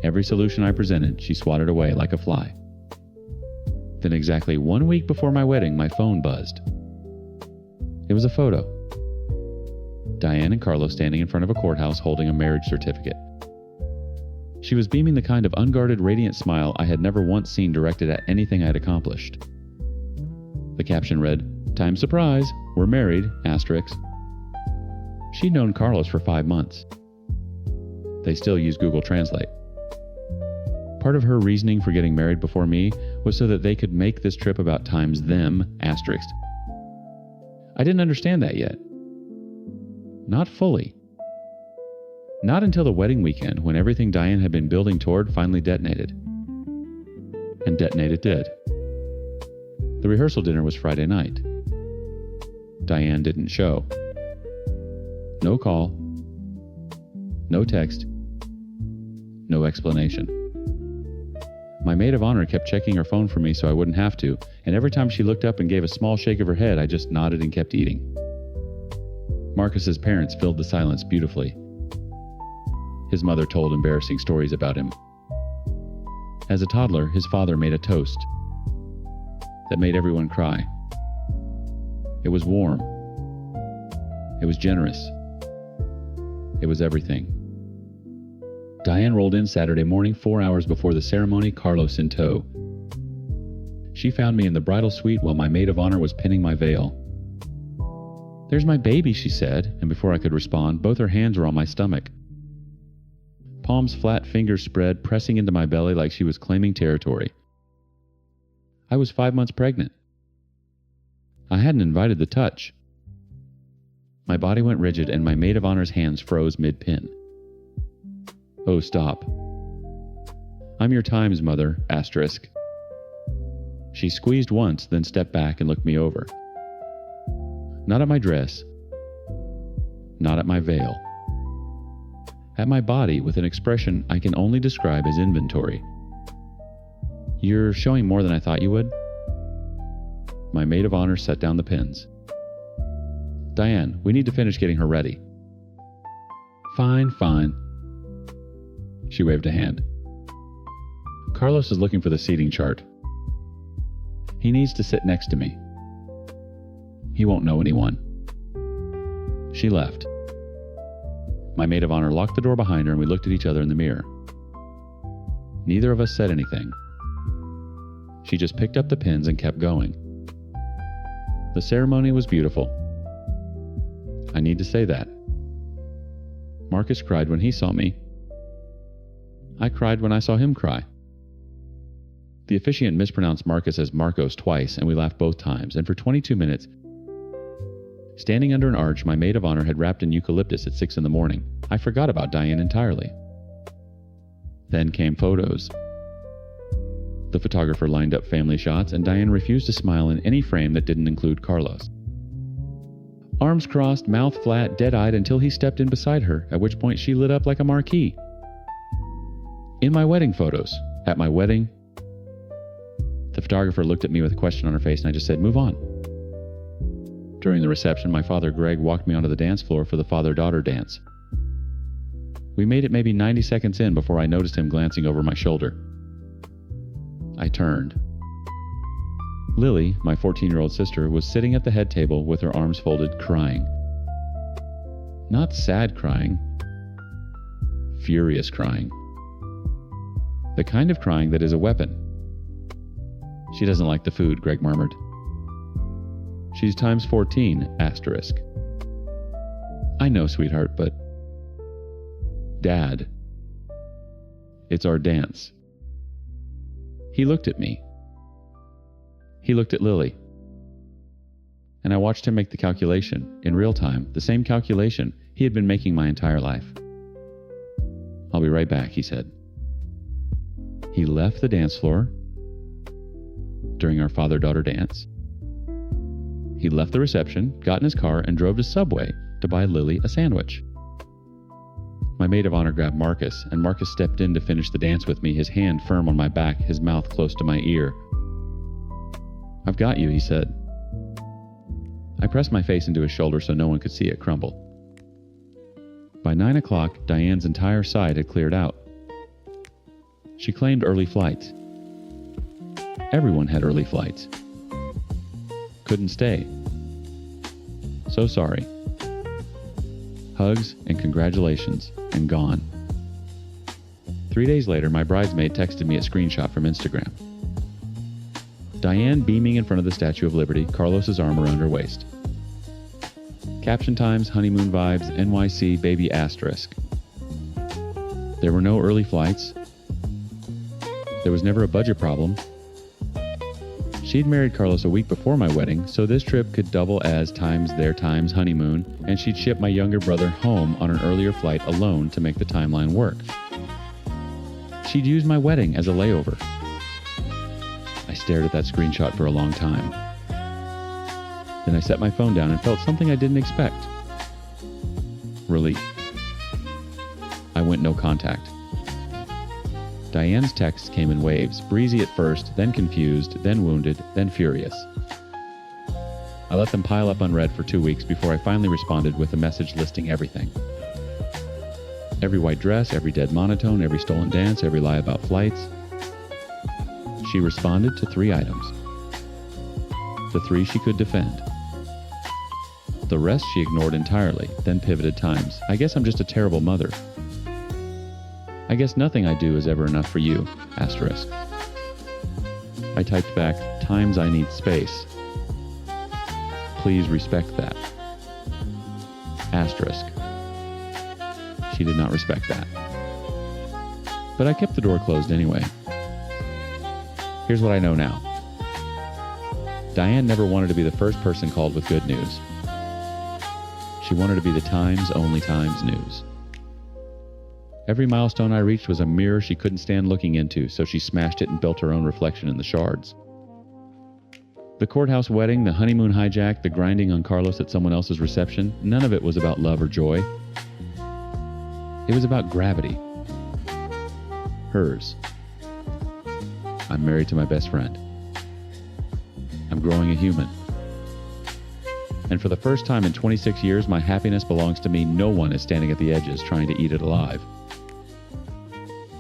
Every solution I presented, she swatted away like a fly. Then exactly 1 week before my wedding, my phone buzzed. It was a photo. Diane and Carlos standing in front of a courthouse holding a marriage certificate. She was beaming the kind of unguarded, radiant smile I had never once seen directed at anything I had accomplished. The caption read, "Time surprise, we're married, asterisk." She'd known Carlos for 5 months. They still use Google Translate. Part of her reasoning for getting married before me was so that they could make this trip about times them, asterisk. I didn't understand that yet. Not fully. Not until the wedding weekend, when everything Diane had been building toward finally detonated. And detonate it did. The rehearsal dinner was Friday night. Diane didn't show. No call. No text. No explanation. My maid of honor kept checking her phone for me so I wouldn't have to, and every time she looked up and gave a small shake of her head, I just nodded and kept eating. Marcus's parents filled the silence beautifully. His mother told embarrassing stories about him. As a toddler, his father made a toast that made everyone cry. It was warm. It was generous. It was everything. Diane rolled in Saturday morning, 4 hours before the ceremony, Carlos in tow. She found me in the bridal suite while my maid of honor was pinning my veil. "There's my baby," she said, and before I could respond, both her hands were on my stomach. Palms flat, fingers spread, pressing into my belly like she was claiming territory. I was 5 months pregnant. I hadn't invited the touch. My body went rigid and my maid of honor's hands froze mid-pin. "Oh, stop. I'm your times, mother, asterisk." She squeezed once, then stepped back and looked me over. Not at my dress. Not at my veil. At my body with an expression I can only describe as inventory. "You're showing more than I thought you would." My maid of honor set down the pins. "Diane, we need to finish getting her ready." Fine. She waved a hand. "Carlos is looking for the seating chart. He needs to sit next to me. He won't know anyone." She left. My maid of honor locked the door behind her and we looked at each other in the mirror. Neither of us said anything. She just picked up the pins and kept going. The ceremony was beautiful. I need to say that. Marcus cried when he saw me. I cried when I saw him cry. The officiant mispronounced Marcus as Marcos twice, and we laughed both times, and for 22 minutes, standing under an arch my maid of honor had wrapped in eucalyptus at 6 a.m, I forgot about Diane entirely. Then came photos. The photographer lined up family shots, and Diane refused to smile in any frame that didn't include Carlos. Arms crossed, mouth flat, dead-eyed until he stepped in beside her, at which point she lit up like a marquee. In my wedding photos, at my wedding. The photographer looked at me with a question on her face, and I just said, "Move on." During the reception, my father Greg walked me onto the dance floor for the father-daughter dance. We made it maybe 90 seconds in before I noticed him glancing over my shoulder. I turned. Lily, my 14-year-old sister, was sitting at the head table with her arms folded, crying. Not sad crying. Furious crying. The kind of crying that is a weapon. "She doesn't like the food," Greg murmured. "She's times 14, asterisk." "I know, sweetheart, but..." "Dad. It's our dance." He looked at me. He looked at Lily. And I watched him make the calculation, in real time, the same calculation he had been making my entire life. "I'll be right back," he said. He left the dance floor during our father-daughter dance. He left the reception, got in his car, and drove to Subway to buy Lily a sandwich. My maid of honor grabbed Marcus, and Marcus stepped in to finish the dance with me, his hand firm on my back, his mouth close to my ear. "I've got you," he said. I pressed my face into his shoulder so no one could see it crumble. By 9 o'clock, Diane's entire side had cleared out. She claimed early flights. Everyone had early flights. Couldn't stay. So sorry. Hugs and congratulations, and gone. 3 days later, my bridesmaid texted me a screenshot from Instagram. Diane beaming in front of the Statue of Liberty, Carlos's arm around her waist. Caption times, honeymoon vibes, NYC baby asterisk. There were no early flights. There was never a budget problem. She'd married Carlos a week before my wedding, so this trip could double as times their times honeymoon, and she'd ship my younger brother home on an earlier flight alone to make the timeline work. She'd use my wedding as a layover. I stared at that screenshot for a long time. Then I set my phone down and felt something I didn't expect. Relief. I went no contact. Diane's texts came in waves, breezy at first, then confused, then wounded, then furious. I let them pile up unread for 2 weeks before I finally responded with a message listing everything. Every white dress, every dead monotone, every stolen dance, every lie about flights. She responded to 3 items. The 3 she could defend. The rest she ignored entirely, then pivoted times. I guess I'm just a terrible mother. I guess nothing I do is ever enough for you, asterisk. I typed back, times I need space. Please respect that. Asterisk. She did not respect that. But I kept the door closed anyway. Here's what I know now. Diane never wanted to be the first person called with good news. She wanted to be the Times, only Times news. Every milestone I reached was a mirror she couldn't stand looking into, so she smashed it and built her own reflection in the shards. The courthouse wedding, the honeymoon hijack, the grinding on Carlos at someone else's reception, none of it was about love or joy. It was about gravity. Hers. I'm married to my best friend. I'm growing a human. And for the first time in 26 years, my happiness belongs to me. No one is standing at the edges trying to eat it alive.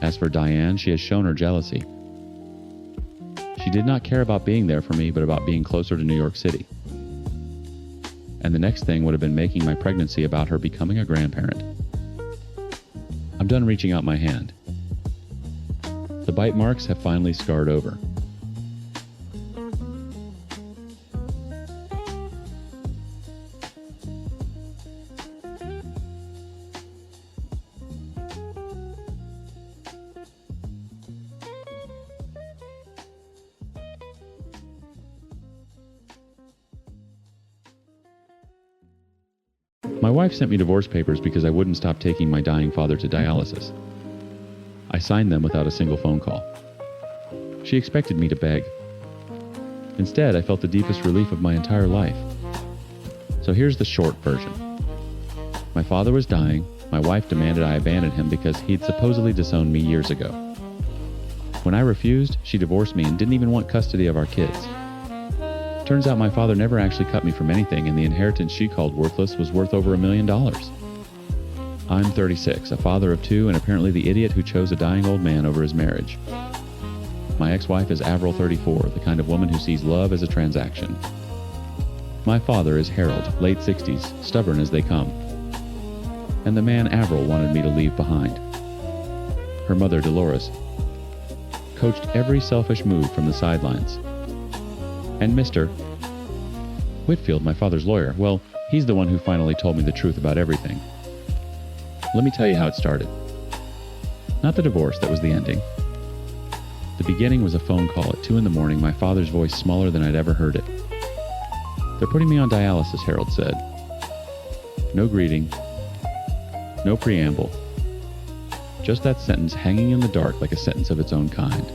As for Diane, she has shown her jealousy. She did not care about being there for me, but about being closer to New York City. And the next thing would have been making my pregnancy about her becoming a grandparent. I'm done reaching out my hand. The bite marks have finally scarred over. My wife sent me divorce papers because I wouldn't stop taking my dying father to dialysis. I signed them without a single phone call. She expected me to beg. Instead, I felt the deepest relief of my entire life. So here's the short version. My father was dying. My wife demanded I abandon him because he'd supposedly disowned me years ago. When I refused, she divorced me and didn't even want custody of our kids. Turns out my father never actually cut me from anything, and the inheritance she called worthless was worth over $1 million. I'm 36, a father of 2, and apparently the idiot who chose a dying old man over his marriage. My ex-wife is Avril, 34, the kind of woman who sees love as a transaction. My father is Harold, late 60s, stubborn as they come. And the man Avril wanted me to leave behind. Her mother, Dolores, coached every selfish move from the sidelines. And Mr. Whitfield, my father's lawyer, well, he's the one who finally told me the truth about everything. Let me tell you how it started. Not the divorce, that was the ending. The beginning was a phone call at 2 a.m, my father's voice smaller than I'd ever heard it. They're putting me on dialysis, Harold said. No greeting. No preamble. Just that sentence hanging in the dark like a sentence of its own kind.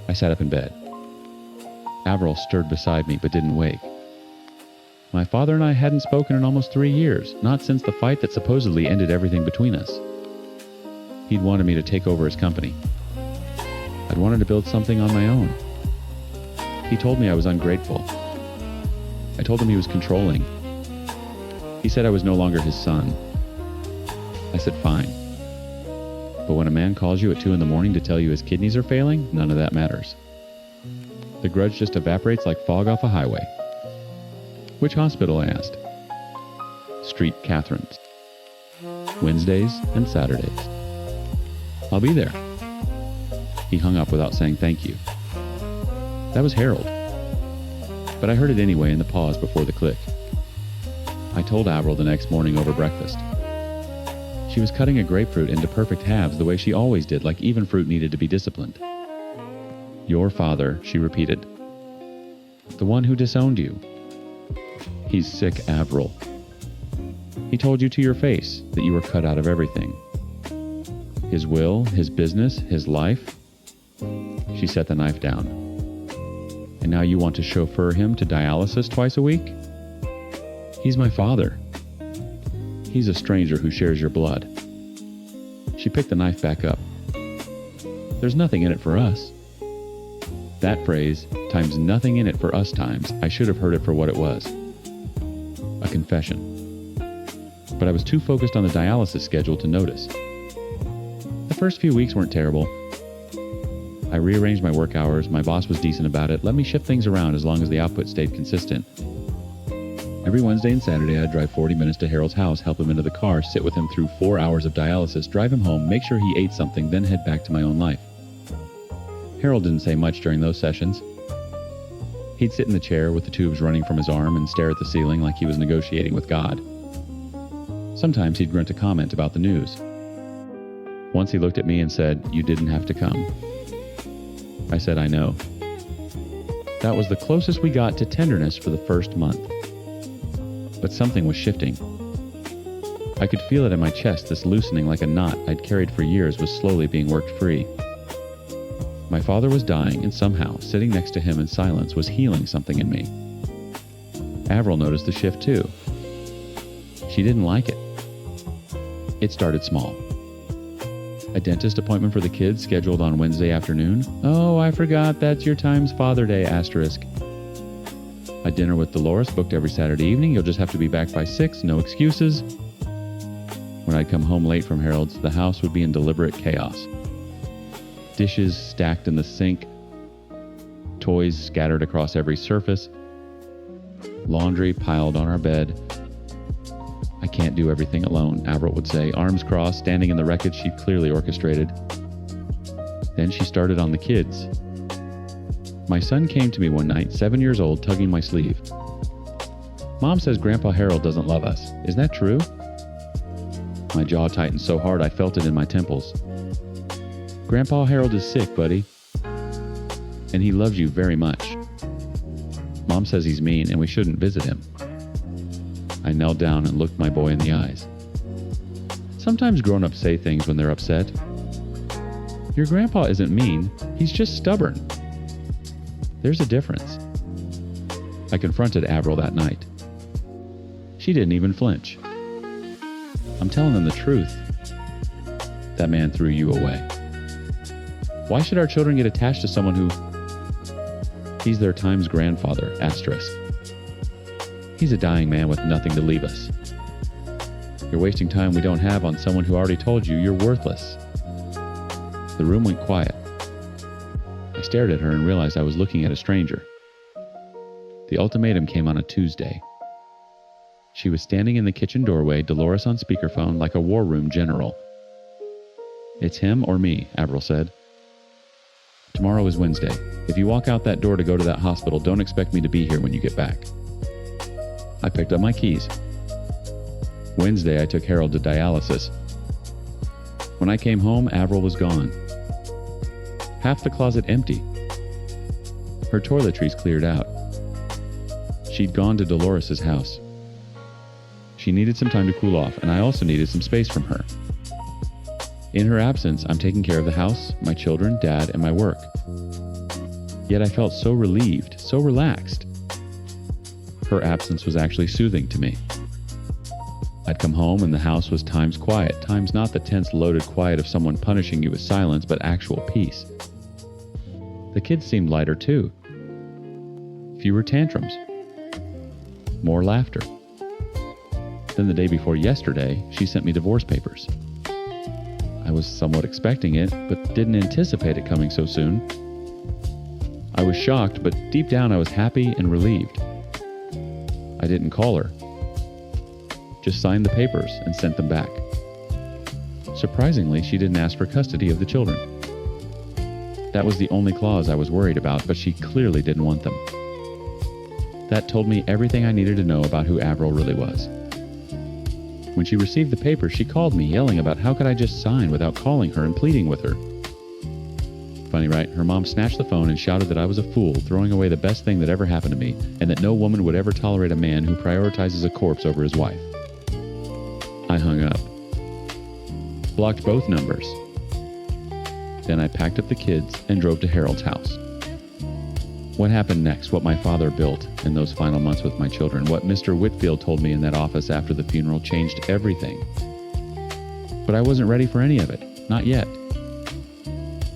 I sat up in bed. Avril stirred beside me but didn't wake. My father and I hadn't spoken in almost 3 years, not since the fight that supposedly ended everything between us. He'd wanted me to take over his company. I'd wanted to build something on my own. He told me I was ungrateful. I told him he was controlling. He said I was no longer his son. I said fine. But when a man calls you at 2 a.m. to tell you his kidneys are failing, none of that matters. The grudge just evaporates like fog off a highway. Which hospital, I asked. Street Catherine's. Wednesdays and Saturdays. I'll be there. He hung up without saying thank you. That was Harold. But I heard it anyway in the pause before the click. I told Avril the next morning over breakfast. She was cutting a grapefruit into perfect halves the way she always did, like even fruit needed to be disciplined. Your father, she repeated. The one who disowned you. He's sick, Avril. He told you to your face that you were cut out of everything. His will, his business, his life. She set the knife down. And now you want to chauffeur him to dialysis twice a week? He's my father. He's a stranger who shares your blood. She picked the knife back up. There's nothing in it for us. That phrase, times nothing in it for us times, I should have heard it for what it was. A confession. But I was too focused on the dialysis schedule to notice. The first few weeks weren't terrible. I rearranged my work hours, my boss was decent about it, let me shift things around as long as the output stayed consistent. Every Wednesday and Saturday I'd drive 40 minutes to Harold's house, help him into the car, sit with him through 4 hours of dialysis, drive him home, make sure he ate something, then head back to my own life. Harold didn't say much during those sessions. He'd sit in the chair with the tubes running from his arm and stare at the ceiling like he was negotiating with God. Sometimes he'd grunt a comment about the news. Once he looked at me and said, "You didn't have to come." I said, "I know." That was the closest we got to tenderness for the first month. But something was shifting. I could feel it in my chest, this loosening like a knot I'd carried for years was slowly being worked free. My father was dying, and somehow, sitting next to him in silence was healing something in me. Avril noticed the shift too. She didn't like it. It started small. A dentist appointment for the kids scheduled on Wednesday afternoon. Oh, I forgot, that's your time's Father Day, asterisk. A dinner with Dolores booked every Saturday evening. You'll just have to be back by 6, no excuses. When I'd come home late from Harold's, the house would be in deliberate chaos. Dishes stacked in the sink, toys scattered across every surface, laundry piled on our bed. "I can't do everything alone," Avril would say, arms crossed, standing in the wreckage she'd clearly orchestrated. Then she started on the kids. My son came to me one night, 7 years old, tugging my sleeve. "Mom says Grandpa Harold doesn't love us. Is that true?" My jaw tightened so hard I felt it in my temples. "Grandpa Harold is sick, buddy. And he loves you very much. Mom says he's mean and we shouldn't visit him." I knelt down and looked my boy in the eyes. Sometimes grown-ups say things when they're upset. Your grandpa isn't mean, he's just stubborn. There's a difference. I confronted Avril that night. She didn't even flinch. I'm telling them the truth. That man threw you away. Why should our children get attached to someone who... He's their time's grandfather, asterisk. He's a dying man with nothing to leave us. You're wasting time we don't have on someone who already told you you're worthless. The room went quiet. I stared at her and realized I was looking at a stranger. The ultimatum came on a Tuesday. She was standing in the kitchen doorway, Dolores on speakerphone like a war room general. It's him or me, Avril said. Tomorrow is Wednesday. If you walk out that door to go to that hospital, don't expect me to be here when you get back. I picked up my keys. Wednesday, I took Harold to dialysis. When I came home, Avril was gone. Half the closet empty. Her toiletries cleared out. She'd gone to Dolores' house. She needed some time to cool off, and I also needed some space from her. In her absence, I'm taking care of the house, my children, Dad, and my work. Yet I felt so relieved, so relaxed. Her absence was actually soothing to me. I'd come home and the house was times quiet, times not the tense, loaded quiet of someone punishing you with silence, but actual peace. The kids seemed lighter too. Fewer tantrums. More laughter. Then the day before yesterday, she sent me divorce papers. I was somewhat expecting it, but didn't anticipate it coming so soon. I was shocked, but deep down I was happy and relieved. I didn't call her. Just signed the papers and sent them back. Surprisingly, she didn't ask for custody of the children. That was the only clause I was worried about, but she clearly didn't want them. That told me everything I needed to know about who Avril really was. When she received the papers, she called me, yelling about how could I just sign without calling her and pleading with her. Funny, right? Her mom snatched the phone and shouted that I was a fool, throwing away the best thing that ever happened to me, and that no woman would ever tolerate a man who prioritizes a corpse over his wife. I hung up. Blocked both numbers. Then I packed up the kids and drove to Harold's house. What happened next, what my father built in those final months with my children, what Mr. Whitfield told me in that office after the funeral changed everything. But I wasn't ready for any of it, not yet.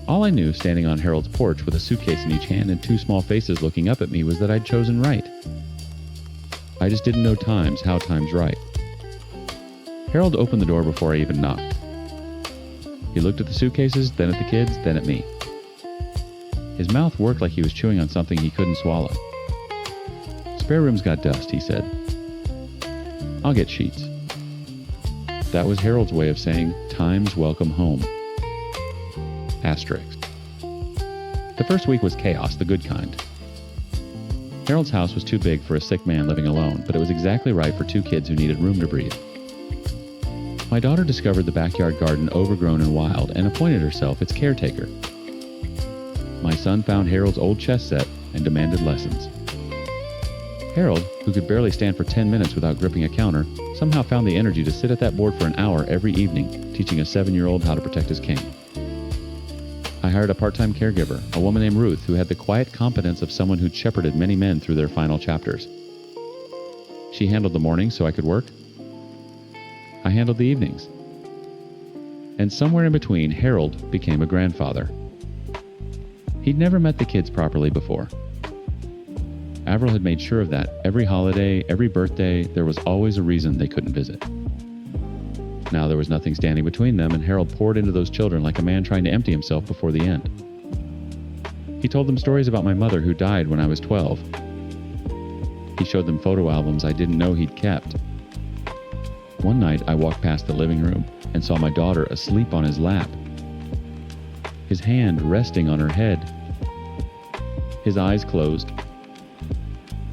All I knew, standing on Harold's porch with a suitcase in each hand and two small faces looking up at me, was that I'd chosen right. I just didn't know how time's right. Harold opened the door before I even knocked. He looked at the suitcases, then at the kids, then at me. His mouth worked like he was chewing on something he couldn't swallow. "Spare room's got dust," he said. "I'll get sheets." That was Harold's way of saying, "Time's welcome home." Asterisk. The first week was chaos, the good kind. Harold's house was too big for a sick man living alone, but it was exactly right for two kids who needed room to breathe. My daughter discovered the backyard garden overgrown and wild and appointed herself its caretaker. My son found Harold's old chess set and demanded lessons. Harold, who could barely stand for 10 minutes without gripping a counter, somehow found the energy to sit at that board for an hour every evening, teaching a 7-year-old how to protect his king. I hired a part-time caregiver, a woman named Ruth, who had the quiet competence of someone who'd shepherded many men through their final chapters. She handled the mornings so I could work. I handled the evenings. And somewhere in between, Harold became a grandfather. He'd never met the kids properly before. Avril had made sure of that. Every holiday, every birthday, there was always a reason they couldn't visit. Now there was nothing standing between them, and Harold poured into those children like a man trying to empty himself before the end. He told them stories about my mother who died when I was 12. He showed them photo albums I didn't know he'd kept. One night I walked past the living room and saw my daughter asleep on his lap, his hand resting on her head, his eyes closed,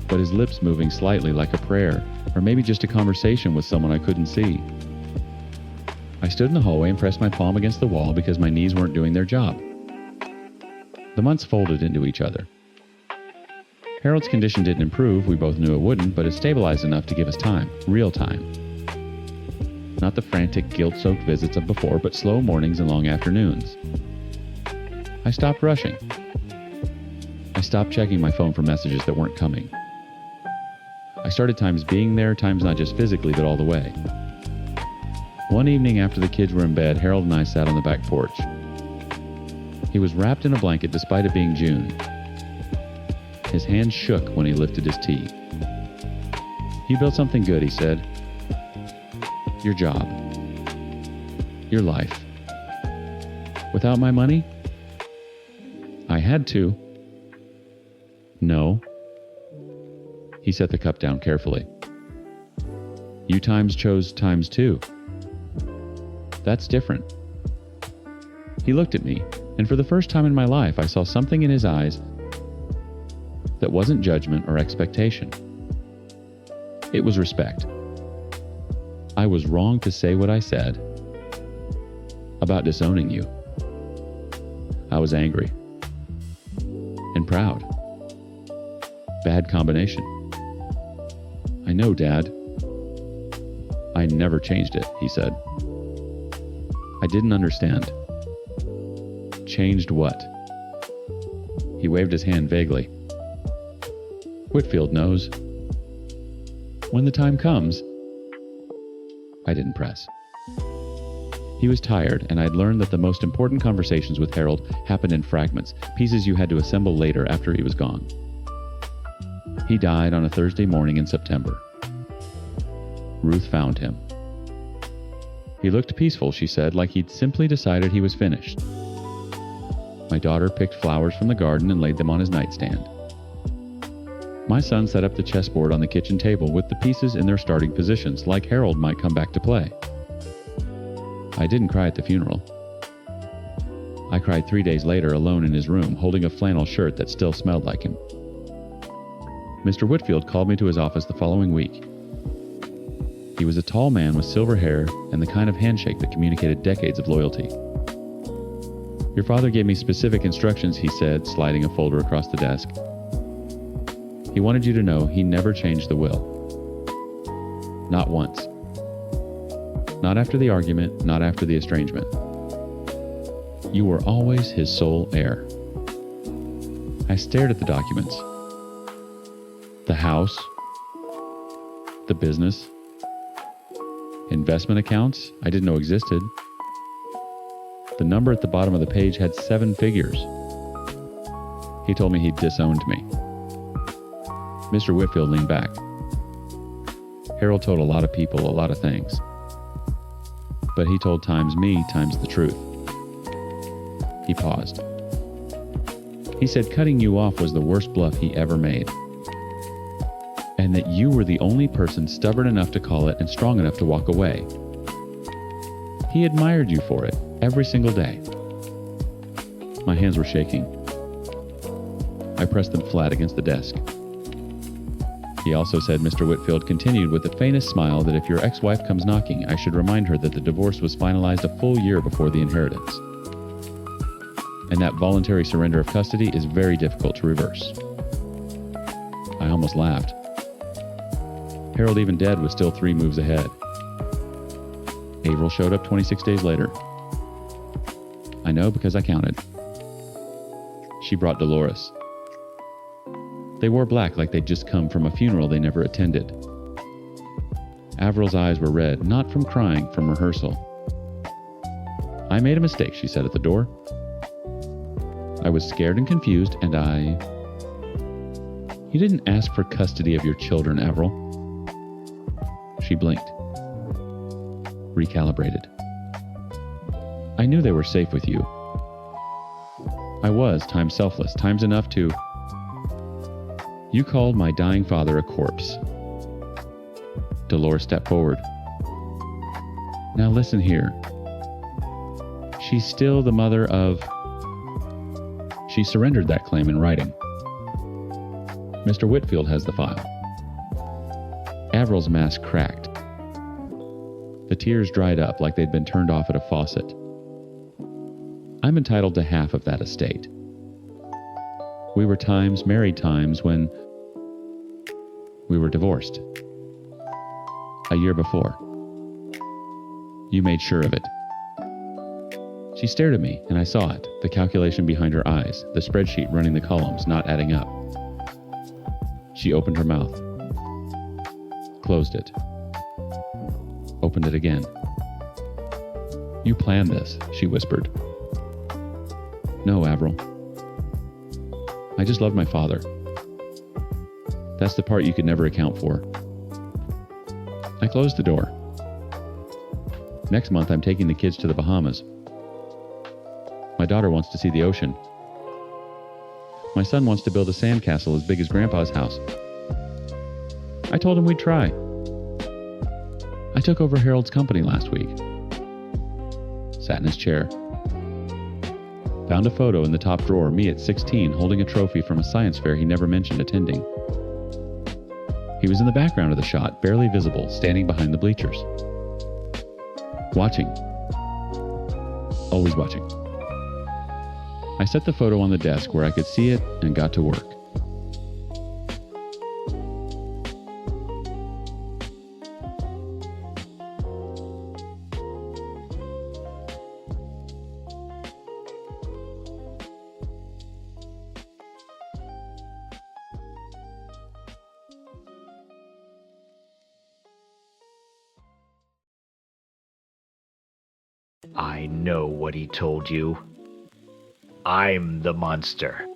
but his lips moving slightly like a prayer, or maybe just a conversation with someone I couldn't see. I stood in the hallway and pressed my palm against the wall because my knees weren't doing their job. The months folded into each other. Harold's condition didn't improve, we both knew it wouldn't, but it stabilized enough to give us time, real time. Not the frantic, guilt-soaked visits of before, but slow mornings and long afternoons. I stopped rushing. I stopped checking my phone for messages that weren't coming. I started times being there, times not just physically, but all the way. One evening after the kids were in bed, Harold and I sat on the back porch. He was wrapped in a blanket despite it being June. His hand shook when he lifted his tea. "You built something good," he said. "Your job. Your life. Without my money? I had to." "No." He set the cup down carefully. "You times chose times too. That's different." He looked at me, and for the first time in my life, I saw something in his eyes that wasn't judgment or expectation. It was respect. I was wrong to say what I said about disowning you. I was angry and proud. Bad combination. "I know, Dad. I never changed it," he said. I didn't understand. Changed what? He waved his hand vaguely. "Whitfield knows. When the time comes." I didn't press. He was tired, and I'd learned that the most important conversations with Harold happened in fragments, pieces you had to assemble later after he was gone. He died on a Thursday morning in September. Ruth found him. He looked peaceful, she said, like he'd simply decided he was finished. My daughter picked flowers from the garden and laid them on his nightstand. My son set up the chessboard on the kitchen table with the pieces in their starting positions, like Harold might come back to play. I didn't cry at the funeral. I cried 3 days later alone in his room, holding a flannel shirt that still smelled like him. Mr. Whitfield called me to his office the following week. He was a tall man with silver hair and the kind of handshake that communicated decades of loyalty. "Your father gave me specific instructions," he said, sliding a folder across the desk. "He wanted you to know he never changed the will. Not once. Not after the argument, not after the estrangement. You were always his sole heir." I stared at the documents. The house, the business, investment accounts I didn't know existed, The number at the bottom of the page had 7 figures. He told me he'd disowned me. Mr. Whitfield leaned back. Harold told a lot of people a lot of things. But he told times me times the truth. He paused. He said cutting you off was the worst bluff he ever made. And that you were the only person stubborn enough to call it and strong enough to walk away. He admired you for it every single day. My hands were shaking. I pressed them flat against the desk. He also said Mr. Whitfield continued with the faintest smile that if your ex-wife comes knocking, I should remind her that the divorce was finalized a full year before the inheritance. And that voluntary surrender of custody is very difficult to reverse. I almost laughed. Harold, even dead, was still 3 moves ahead. Averill showed up 26 days later. I know because I counted. She brought Dolores. They wore black like they'd just come from a funeral they never attended. Averill's eyes were red, not from crying, from rehearsal. I made a mistake, she said at the door. I was scared and confused, and You didn't ask for custody of your children, Averill. She blinked. Recalibrated. I knew they were safe with you. I was, times selfless, times enough to... You called my dying father a corpse. Dolores stepped forward. Now listen here. She's still the mother of... She surrendered that claim in writing. Mr. Whitfield has the file. Averill's mask cracked. The tears dried up like they'd been turned off at a faucet. I'm entitled to half of that estate. We were married times when we were divorced. A year before. You made sure of it. She stared at me, and I saw it, the calculation behind her eyes, the spreadsheet running the columns, not adding up. She opened her mouth. Closed it. Opened it again. You planned this, she whispered. No, Averill. I just loved my father. That's the part you could never account for. I closed the door. Next month, I'm taking the kids to the Bahamas. My daughter wants to see the ocean. My son wants to build a sandcastle as big as Grandpa's house. I told him we'd try. I took over Harold's company last week. Sat in his chair. Found a photo in the top drawer, me at 16 holding a trophy from a science fair he never mentioned attending. He was in the background of the shot, barely visible, standing behind the bleachers. Watching. Always watching. I set the photo on the desk where I could see it and got to work. I know what he told you. I'm the monster.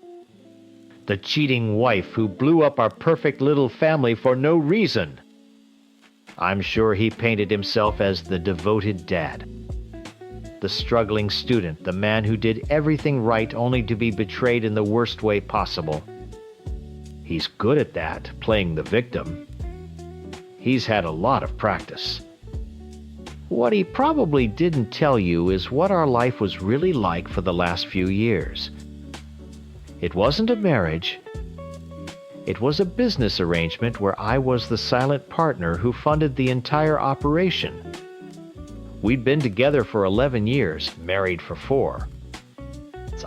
The cheating wife who blew up our perfect little family for no reason. I'm sure he painted himself as the devoted dad. The struggling student, the man who did everything right only to be betrayed in the worst way possible. He's good at that, playing the victim. He's had a lot of practice. What he probably didn't tell you is what our life was really like for the last few years. It wasn't a marriage. It was a business arrangement where I was the silent partner who funded the entire operation. We'd been together for 11 years, married for 4.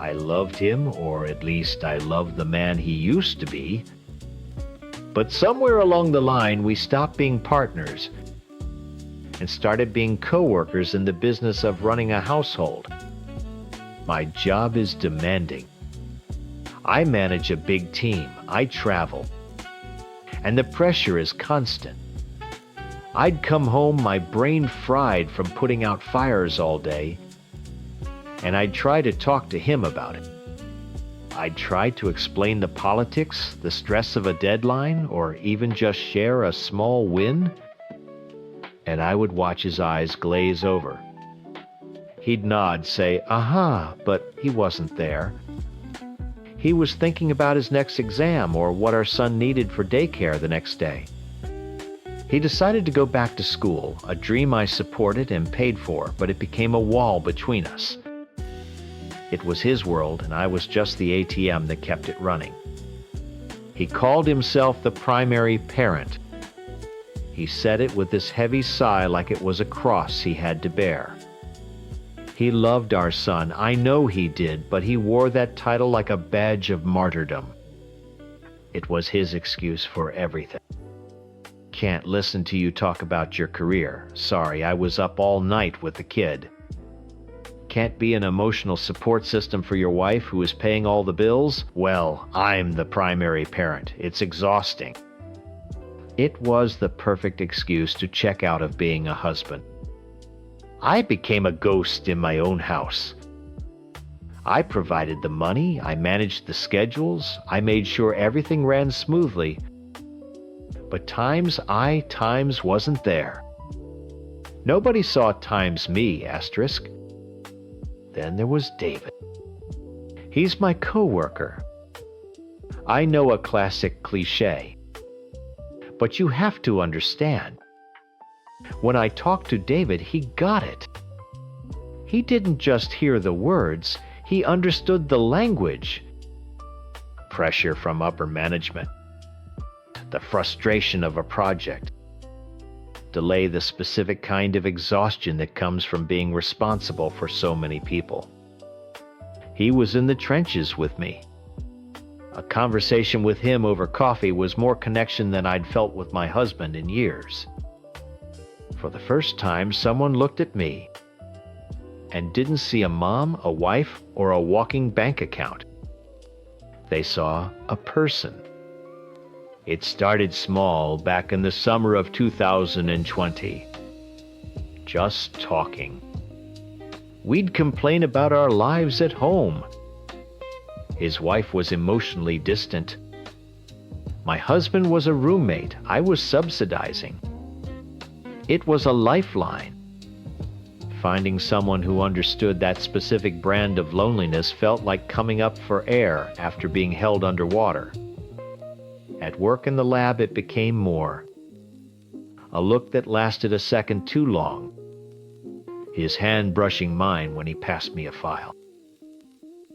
I loved him, or at least I loved the man he used to be. But somewhere along the line, we stopped being partners and started being co-workers in the business of running a household. My job is demanding. I manage a big team. I travel. And the pressure is constant. I'd come home my brain fried from putting out fires all day, and I'd try to talk to him about it. I'd try to explain the politics, the stress of a deadline, or even just share a small win, and I would watch his eyes glaze over. He'd nod, say, "Aha," but he wasn't there. He was thinking about his next exam or what our son needed for daycare the next day. He decided to go back to school, a dream I supported and paid for, but it became a wall between us. It was his world, and I was just the ATM that kept it running. He called himself the primary parent. He said it with this heavy sigh like it was a cross he had to bear. He loved our son, I know he did, but he wore that title like a badge of martyrdom. It was his excuse for everything. Can't listen to you talk about your career. Sorry, I was up all night with the kid. Can't be an emotional support system for your wife who is paying all the bills? Well, I'm the primary parent. It's exhausting. It was the perfect excuse to check out of being a husband. I became a ghost in my own house. I provided the money, I managed the schedules, I made sure everything ran smoothly. But times wasn't there. Nobody saw times me, asterisk. Then there was David. He's my coworker. I know a classic cliche, but you have to understand. When I talked to David, he got it. He didn't just hear the words, he understood the language. Pressure from upper management, the frustration of a project, delay, the specific kind of exhaustion that comes from being responsible for so many people. He was in the trenches with me. A conversation with him over coffee was more connection than I'd felt with my husband in years. For the first time, someone looked at me and didn't see a mom, a wife, or a walking bank account. They saw a person. It started small back in the summer of 2020. Just talking. We'd complain about our lives at home. His wife was emotionally distant. My husband was a roommate. I was subsidizing. It was a lifeline. Finding someone who understood that specific brand of loneliness felt like coming up for air after being held underwater. At work in the lab, it became more. A look that lasted a second too long. His hand brushing mine when he passed me a file.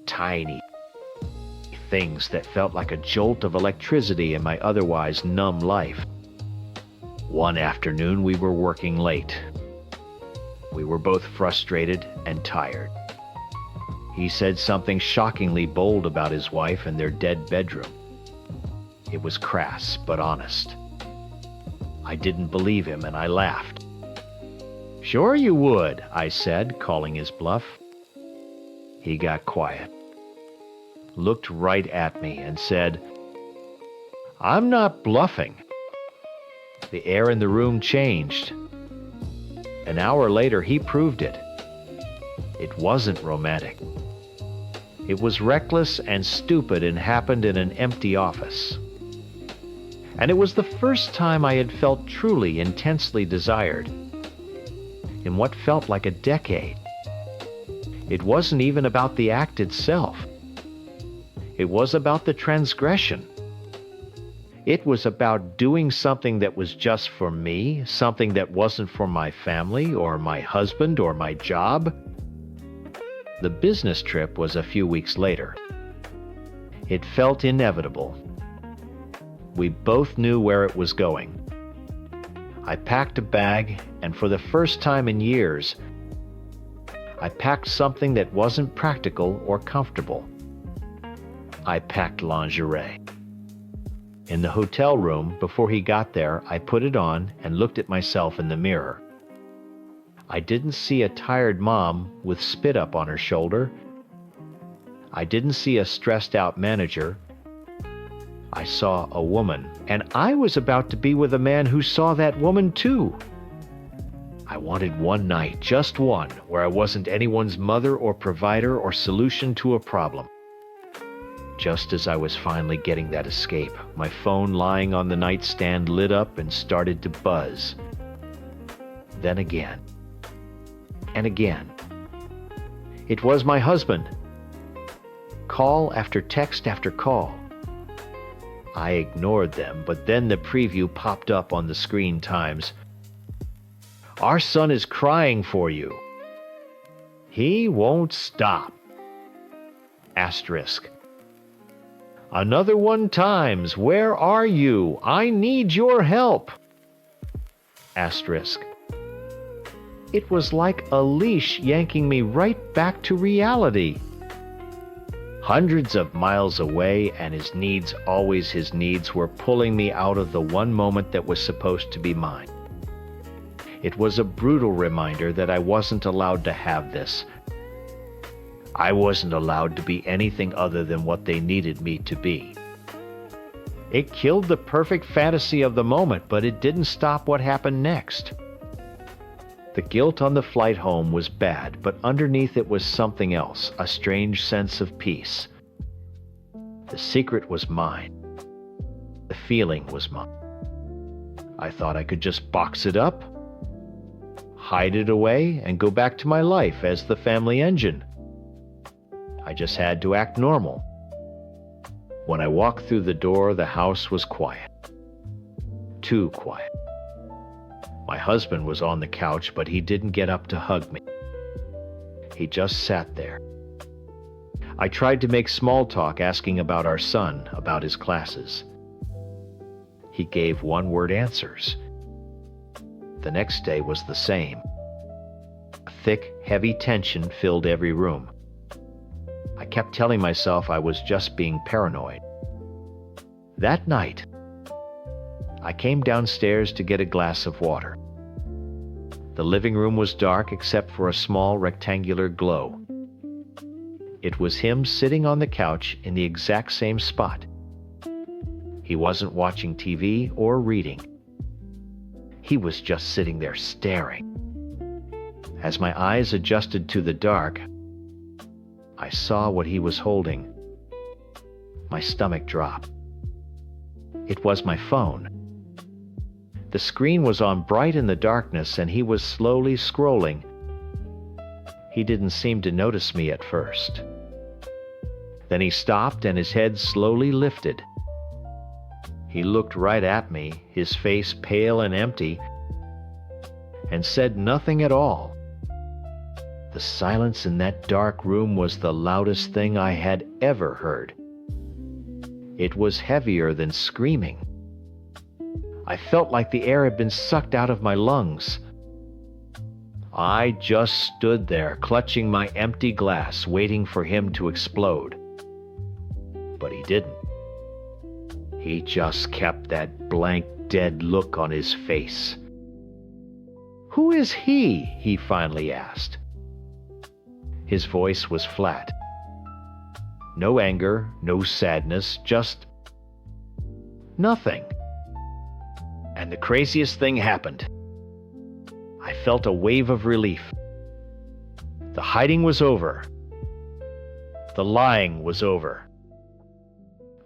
Tiny things that felt like a jolt of electricity in my otherwise numb life. One afternoon, we were working late. We were both frustrated and tired. He said something shockingly bold about his wife and their dead bedroom. It was crass, but honest. I didn't believe him, and I laughed. "Sure you would," I said, calling his bluff. He got quiet, looked right at me, and said, "I'm not bluffing." The air in the room changed. An hour later, he proved it. It wasn't romantic. It was reckless and stupid and happened in an empty office. And it was the first time I had felt truly, intensely desired. In what felt like a decade. It wasn't even about the act itself. It was about the transgression. It was about doing something that was just for me, something that wasn't for my family or my husband or my job. The business trip was a few weeks later. It felt inevitable. We both knew where it was going. I packed a bag, and for the first time in years, I packed something that wasn't practical or comfortable. I packed lingerie. In the hotel room, before he got there, I put it on and looked at myself in the mirror. I didn't see a tired mom with spit up on her shoulder. I didn't see a stressed out manager. I saw a woman, and I was about to be with a man who saw that woman too. I wanted one night, just one, where I wasn't anyone's mother or provider or solution to a problem. Just as I was finally getting that escape, my phone lying on the nightstand lit up and started to buzz. Then again. And again. It was my husband. Call after text after call. I ignored them, but then the preview popped up on the screen times. Our son is crying for you. He won't stop. Asterisk. Another one times. Where are you? I need your help. Asterisk. It was like a leash yanking me right back to reality. Hundreds of miles away, and his needs, always his needs, were pulling me out of the one moment that was supposed to be mine. It was a brutal reminder that I wasn't allowed to have this. I wasn't allowed to be anything other than what they needed me to be. It killed the perfect fantasy of the moment, but it didn't stop what happened next. The guilt on the flight home was bad, but underneath it was something else, a strange sense of peace. The secret was mine. The feeling was mine. I thought I could just box it up, hide it away, and go back to my life as the family engine. I just had to act normal. When I walked through the door, the house was quiet. Too quiet. My husband was on the couch, but he didn't get up to hug me. He just sat there. I tried to make small talk, asking about our son, about his classes. He gave one-word answers. The next day was the same. A thick, heavy tension filled every room. I kept telling myself I was just being paranoid. That night, I came downstairs to get a glass of water. The living room was dark except for a small rectangular glow. It was him sitting on the couch in the exact same spot. He wasn't watching TV or reading. He was just sitting there staring. As my eyes adjusted to the dark, I saw what he was holding. My stomach dropped. It was my phone. The screen was on bright in the darkness, and he was slowly scrolling. He didn't seem to notice me at first. Then he stopped and his head slowly lifted. He looked right at me, his face pale and empty, and said nothing at all. The silence in that dark room was the loudest thing I had ever heard. It was heavier than screaming. I felt like the air had been sucked out of my lungs. I just stood there, clutching my empty glass, waiting for him to explode. But he didn't. He just kept that blank, dead look on his face. "Who is he?" he finally asked. His voice was flat. No anger, no sadness, just nothing. And the craziest thing happened. I felt a wave of relief. The hiding was over. The lying was over.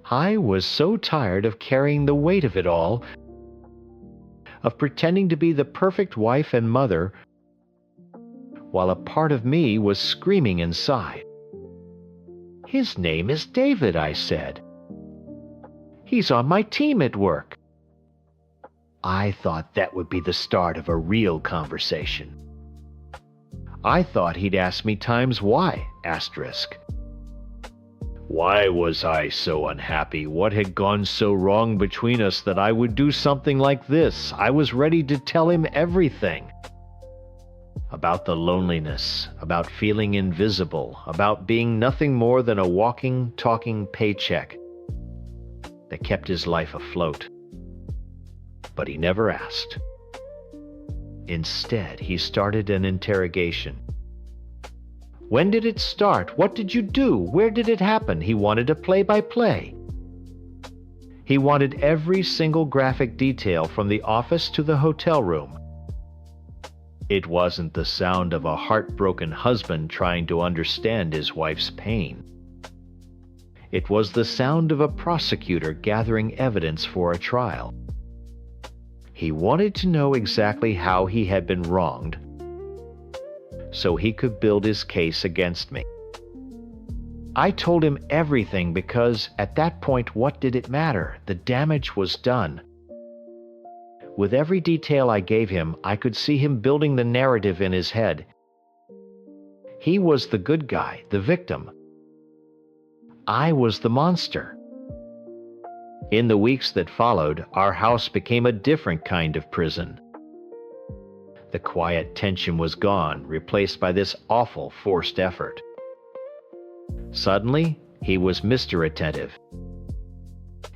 I was so tired of carrying the weight of it all, of pretending to be the perfect wife and mother, while a part of me was screaming inside. "His name is David," I said. "He's on my team at work." I thought that would be the start of a real conversation. I thought he'd ask me times why, asterisk. Why was I so unhappy? What had gone so wrong between us that I would do something like this? I was ready to tell him everything. About the loneliness, about feeling invisible, about being nothing more than a walking, talking paycheck that kept his life afloat. But he never asked. Instead, he started an interrogation. When did it start? What did you do? Where did it happen? He wanted a play-by-play. He wanted every single graphic detail from the office to the hotel room. It wasn't the sound of a heartbroken husband trying to understand his wife's pain. It was the sound of a prosecutor gathering evidence for a trial. He wanted to know exactly how he had been wronged, so he could build his case against me. I told him everything because, at that point, what did it matter? The damage was done. With every detail I gave him, I could see him building the narrative in his head. He was the good guy, the victim. I was the monster. In the weeks that followed, our house became a different kind of prison. The quiet tension was gone, replaced by this awful forced effort. Suddenly, he was Mr. Attentive.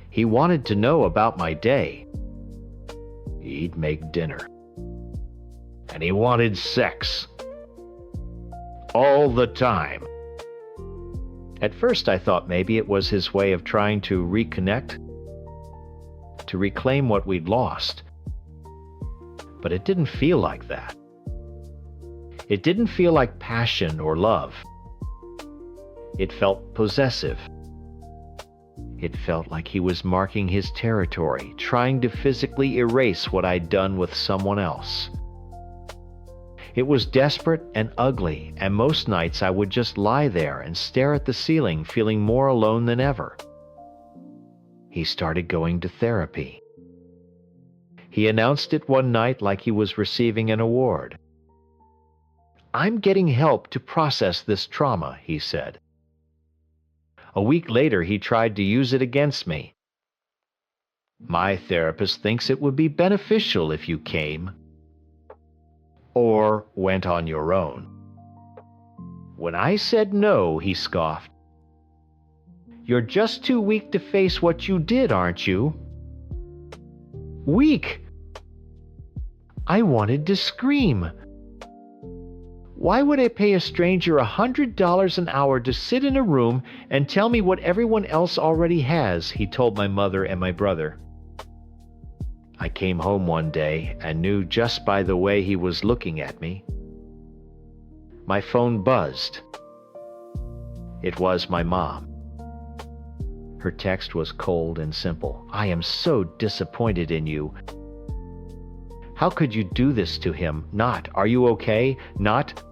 He wanted to know about my day. He'd make dinner. And he wanted sex. All the time. At first I thought maybe it was his way of trying to reconnect, to reclaim what we'd lost. But it didn't feel like that. It didn't feel like passion or love. It felt possessive. It felt like he was marking his territory, trying to physically erase what I'd done with someone else. It was desperate and ugly, and most nights I would just lie there and stare at the ceiling, feeling more alone than ever. He started going to therapy. He announced it one night like he was receiving an award. "I'm getting help to process this trauma," he said. A week later, he tried to use it against me. "My therapist thinks it would be beneficial if you came, or went on your own." When I said no, he scoffed. "You're just too weak to face what you did, aren't you?" Weak! I wanted to scream. Why would I pay a stranger $100 an hour to sit in a room and tell me what everyone else already has? He told my mother and my brother. I came home one day and knew just by the way he was looking at me. My phone buzzed. It was my mom. Her text was cold and simple. "I am so disappointed in you. How could you do this to him? Not, 'Are you okay?' Not,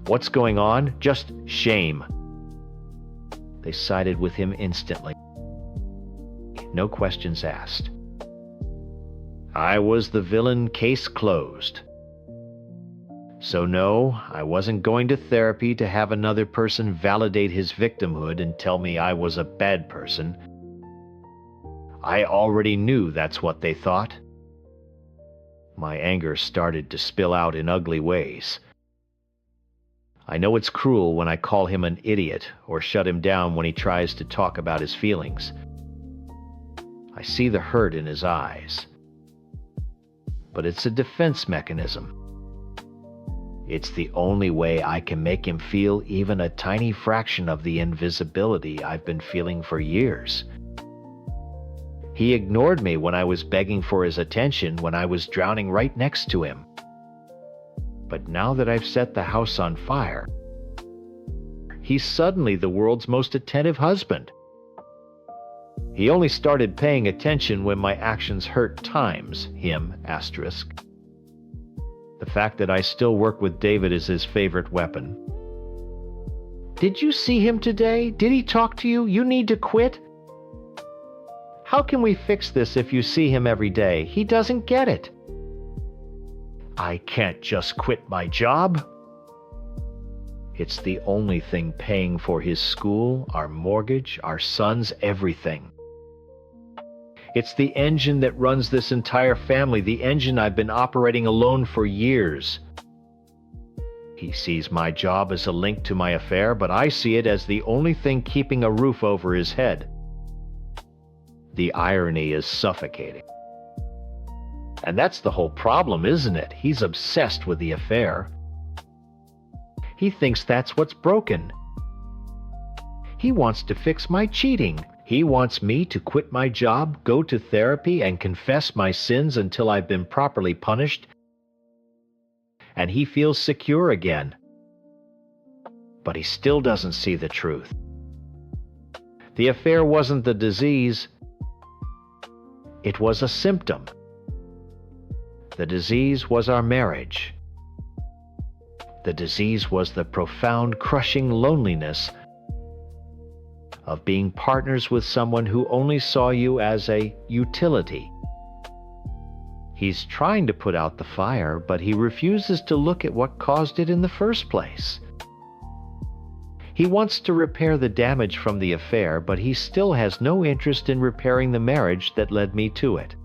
'What's going on?' Just shame." They sided with him instantly. No questions asked. I was the villain, case closed. So no, I wasn't going to therapy to have another person validate his victimhood and tell me I was a bad person. I already knew that's what they thought. My anger started to spill out in ugly ways. I know it's cruel when I call him an idiot or shut him down when he tries to talk about his feelings. I see the hurt in his eyes. But it's a defense mechanism. It's the only way I can make him feel even a tiny fraction of the invisibility I've been feeling for years. He ignored me when I was begging for his attention when I was drowning right next to him. But now that I've set the house on fire, he's suddenly the world's most attentive husband. He only started paying attention when my actions hurt times him, asterisk. The fact that I still work with David is his favorite weapon. "Did you see him today? Did he talk to you? You need to quit." How can we fix this if you see him every day? He doesn't get it. I can't just quit my job. It's the only thing paying for his school, our mortgage, our son's everything. It's the engine that runs this entire family, the engine I've been operating alone for years. He sees my job as a link to my affair, but I see it as the only thing keeping a roof over his head. The irony is suffocating. And that's the whole problem, isn't it? He's obsessed with the affair. He thinks that's what's broken. He wants to fix my cheating. He wants me to quit my job, go to therapy, and confess my sins until I've been properly punished. and he feels secure again. But he still doesn't see the truth. The affair wasn't the disease. It was a symptom. The disease was our marriage. The disease was the profound, crushing loneliness of being partners with someone who only saw you as a utility. He's trying to put out the fire, but he refuses to look at what caused it in the first place. He wants to repair the damage from the affair, but he still has no interest in repairing the marriage that led me to it.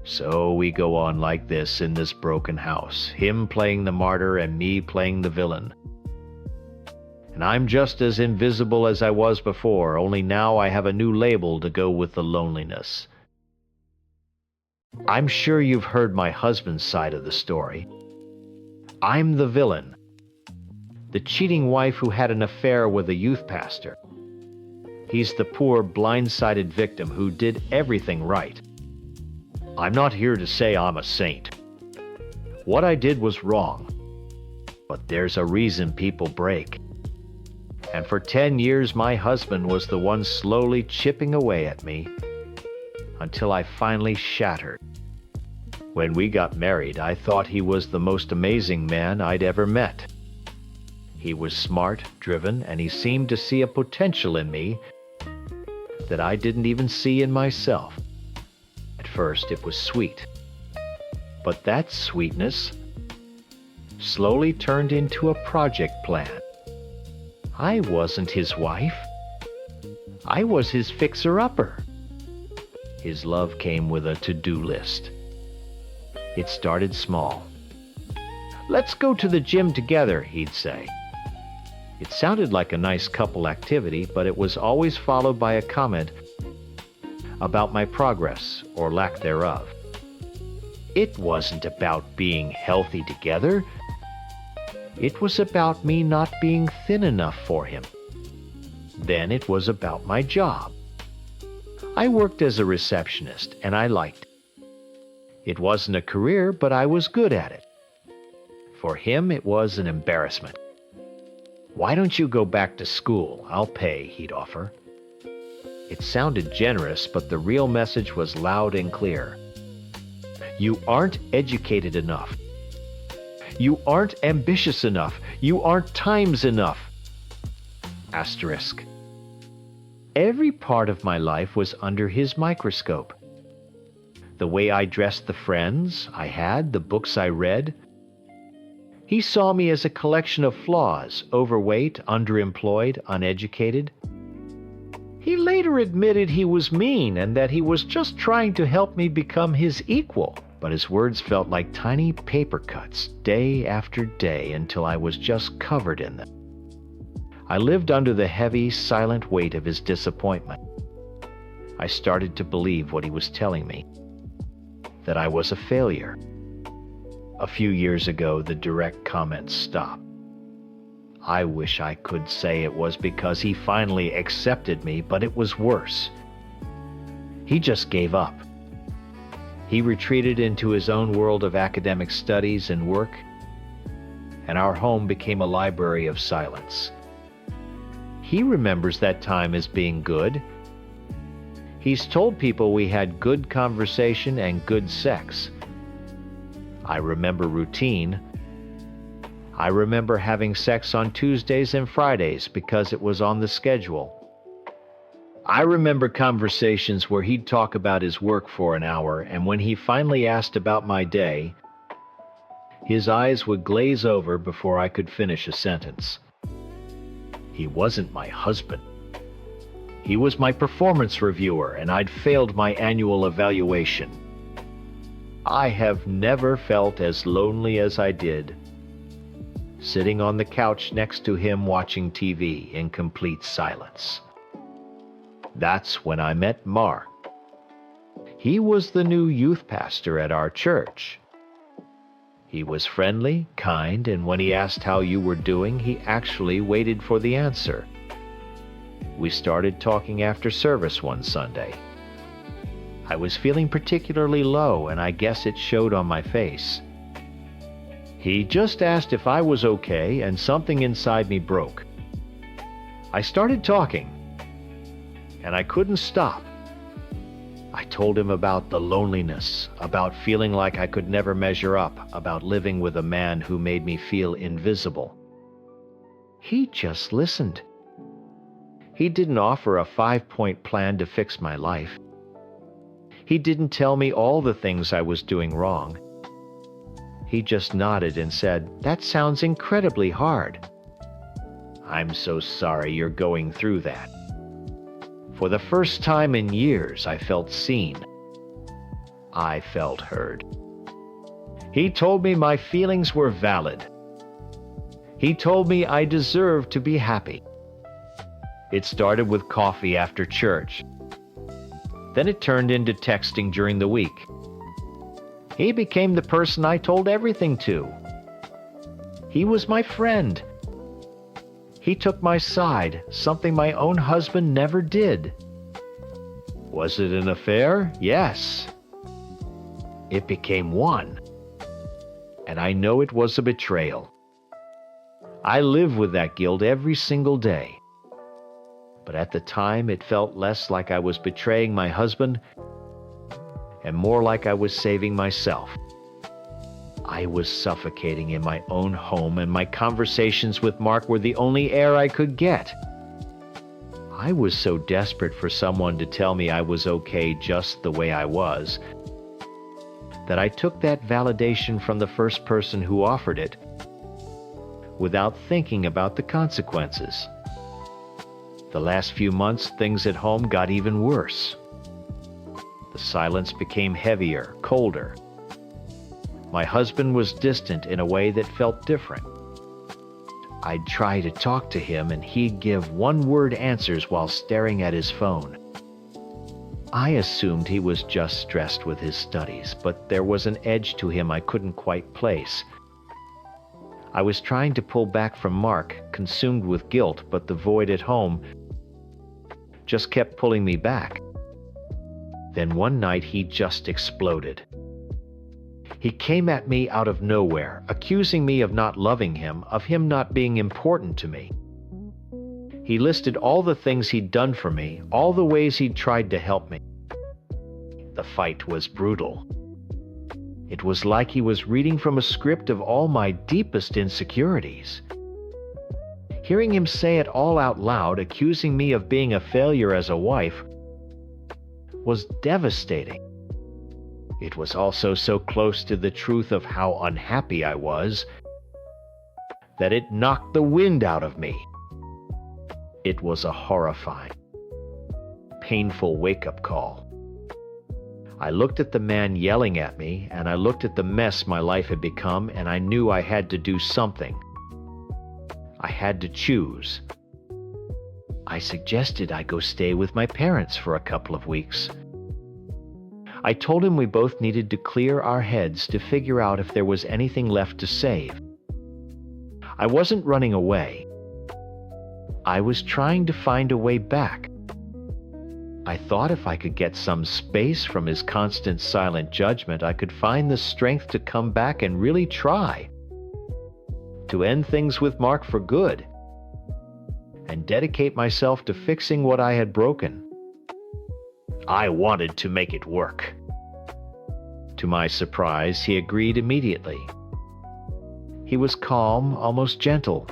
So we go on like this in this broken house, him playing the martyr and me playing the villain. And I'm just as invisible as I was before, only now I have a new label to go with the loneliness. I'm sure you've heard my husband's side of the story. I'm the villain. The cheating wife who had an affair with a youth pastor. He's the poor, blindsided victim who did everything right. I'm not here to say I'm a saint. What I did was wrong. But there's a reason people break. And for 10 years, my husband was the one slowly chipping away at me until I finally shattered. When we got married, I thought he was the most amazing man I'd ever met. He was smart, driven, and he seemed to see a potential in me that I didn't even see in myself. At first, it was sweet. But that sweetness slowly turned into a project plan. I wasn't his wife. I was his fixer-upper. His love came with a to-do list. It started small. "Let's go to the gym together," he'd say. It sounded like a nice couple activity, but it was always followed by a comment about my progress or lack thereof. It wasn't about being healthy together. It was about me not being thin enough for him. Then it was about my job. I worked as a receptionist, and I liked it. It wasn't a career, but I was good at it. For him, it was an embarrassment. "Why don't you go back to school? I'll pay," he'd offer. It sounded generous, but the real message was loud and clear. You aren't educated enough. You aren't ambitious enough. You aren't times enough. Asterisk. Every part of my life was under his microscope. The way I dressed the friends I had, the books I read. He saw me as a collection of flaws, overweight, underemployed, uneducated. He later admitted he was mean and that he was just trying to help me become his equal. But his words felt like tiny paper cuts day after day until I was just covered in them. I lived under the heavy, silent weight of his disappointment. I started to believe what he was telling me, that I was a failure. A few years ago, the direct comments stopped. I wish I could say it was because he finally accepted me, but it was worse. He just gave up. He retreated into his own world of academic studies and work, and our home became a library of silence. He remembers that time as being good. He's told people we had good conversation and good sex. I remember routine. I remember having sex on Tuesdays and Fridays because it was on the schedule. I remember conversations where he'd talk about his work for an hour, and when he finally asked about my day, his eyes would glaze over before I could finish a sentence. He wasn't my husband. He was my performance reviewer, and I'd failed my annual evaluation. I have never felt as lonely as I did, sitting on the couch next to him watching TV in complete silence. That's when I met Mark. He was the new youth pastor at our church. He was friendly, kind, and when he asked how you were doing, he actually waited for the answer. We started talking after service one Sunday. I was feeling particularly low, and I guess it showed on my face. He just asked if I was okay, and something inside me broke. I started talking, and I couldn't stop. I told him about the loneliness, about feeling like I could never measure up, about living with a man who made me feel invisible. He just listened. He didn't offer a 5-point plan to fix my life. He didn't tell me all the things I was doing wrong. He just nodded and said, "That sounds incredibly hard. I'm so sorry you're going through that." For the first time in years, I felt seen. I felt heard. He told me my feelings were valid. He told me I deserved to be happy. It started with coffee after church. Then it turned into texting during the week. He became the person I told everything to. He was my friend. He took my side, something my own husband never did. Was it an affair? Yes. It became one. And I know it was a betrayal. I live with that guilt every single day. But at the time, it felt less like I was betraying my husband and more like I was saving myself. I was suffocating in my own home, and my conversations with Mark were the only air I could get. I was so desperate for someone to tell me I was okay just the way I was, that I took that validation from the first person who offered it, without thinking about the consequences. The last few months, things at home got even worse. The silence became heavier, colder. My husband was distant in a way that felt different. I'd try to talk to him, and he'd give one-word answers while staring at his phone. I assumed he was just stressed with his studies, but there was an edge to him I couldn't quite place. I was trying to pull back from Mark, consumed with guilt, but the void at home just kept pulling me back. Then one night he just exploded. He came at me out of nowhere, accusing me of not loving him, of him not being important to me. He listed all the things he'd done for me, all the ways he'd tried to help me. The fight was brutal. It was like he was reading from a script of all my deepest insecurities. Hearing him say it all out loud, accusing me of being a failure as a wife, was devastating. It was also so close to the truth of how unhappy I was that it knocked the wind out of me. It was a horrifying, painful wake-up call. I looked at the man yelling at me, and I looked at the mess my life had become, and I knew I had to do something. I had to choose. I suggested I go stay with my parents for a couple of weeks. I told him we both needed to clear our heads to figure out if there was anything left to save. I wasn't running away. I was trying to find a way back. I thought if I could get some space from his constant silent judgment, I could find the strength to come back and really try. To end things with Mark for good. And dedicate myself to fixing what I had broken. I wanted to make it work. To my surprise, he agreed immediately. He was calm, almost gentle.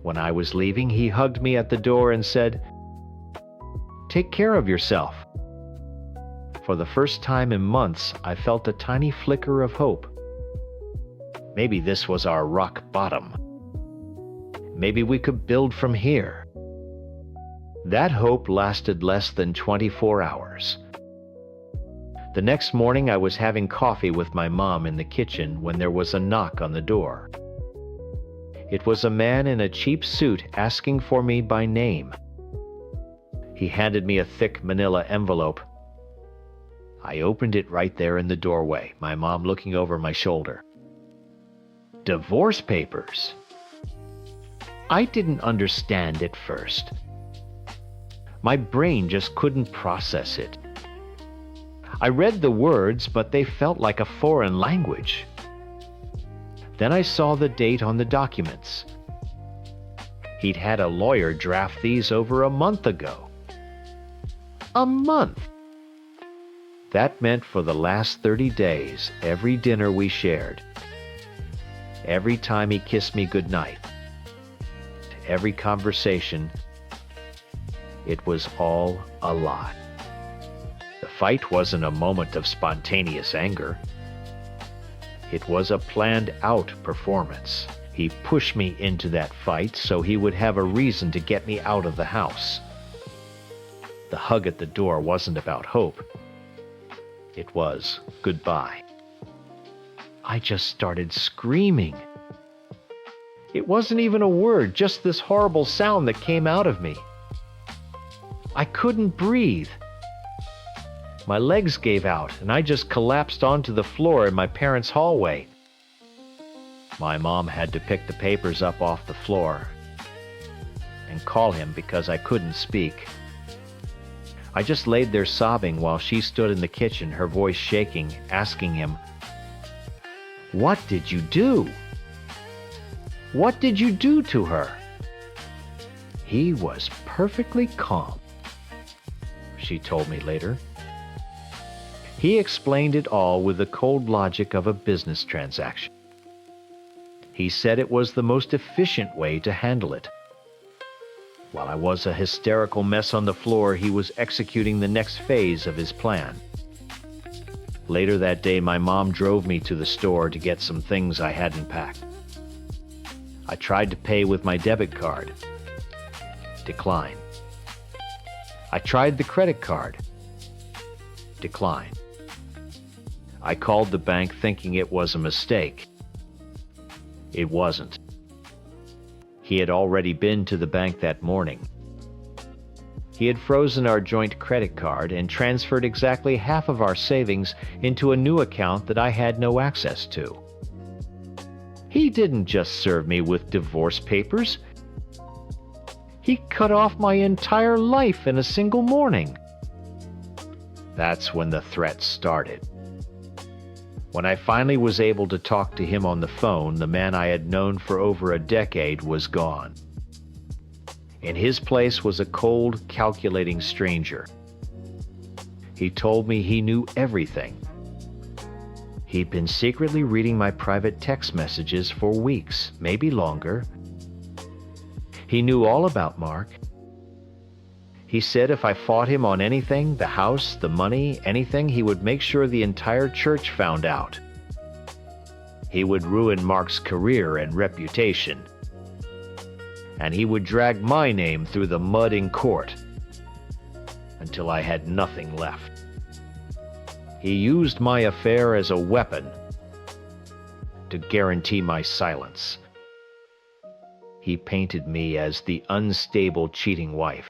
When I was leaving, he hugged me at the door and said, "Take care of yourself." For the first time in months, I felt a tiny flicker of hope. Maybe this was our rock bottom. Maybe we could build from here. That hope lasted less than 24 hours. The next morning, I was having coffee with my mom in the kitchen when there was a knock on the door. It was a man in a cheap suit asking for me by name. He handed me a thick manila envelope. I opened it right there in the doorway, my mom looking over my shoulder. Divorce papers. I didn't understand at first. My brain just couldn't process it. I read the words, but they felt like a foreign language. Then I saw the date on the documents. He'd had a lawyer draft these over a month ago. A month! That meant for the last 30 days, every dinner we shared, every time he kissed me goodnight, every conversation, it was all a lie. The fight wasn't a moment of spontaneous anger. It was a planned-out performance. He pushed me into that fight so he would have a reason to get me out of the house. The hug at the door wasn't about hope. It was goodbye. I just started screaming. It wasn't even a word, just this horrible sound that came out of me. I couldn't breathe. My legs gave out, and I just collapsed onto the floor in my parents' hallway. My mom had to pick the papers up off the floor and call him because I couldn't speak. I just laid there sobbing while she stood in the kitchen, her voice shaking, asking him, "What did you do? What did you do to her?" He was perfectly calm, she told me later. He explained it all with the cold logic of a business transaction. He said it was the most efficient way to handle it. While I was a hysterical mess on the floor, he was executing the next phase of his plan. Later that day, my mom drove me to the store to get some things I hadn't packed. I tried to pay with my debit card. Decline. I tried the credit card. Decline. I called the bank thinking it was a mistake. It wasn't. He had already been to the bank that morning. He had frozen our joint credit card and transferred exactly half of our savings into a new account that I had no access to. He didn't just serve me with divorce papers. He cut off my entire life in a single morning. That's when the threat started. When I finally was able to talk to him on the phone, the man I had known for over a decade was gone. In his place was a cold, calculating stranger. He told me he knew everything. He'd been secretly reading my private text messages for weeks, maybe longer. He knew all about Mark. He said if I fought him on anything, the house, the money, anything, he would make sure the entire church found out. He would ruin Mark's career and reputation. And he would drag my name through the mud in court until I had nothing left. He used my affair as a weapon to guarantee my silence. He painted me as the unstable, cheating wife,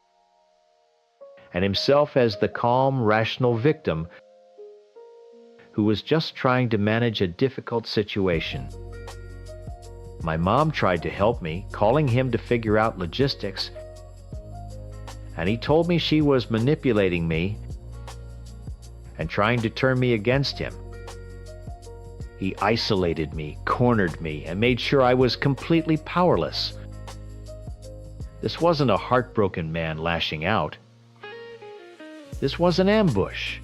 and himself as the calm, rational victim who was just trying to manage a difficult situation. My mom tried to help me, calling him to figure out logistics, and he told me she was manipulating me and trying to turn me against him. He isolated me, cornered me, and made sure I was completely powerless. This wasn't a heartbroken man lashing out. This was an ambush.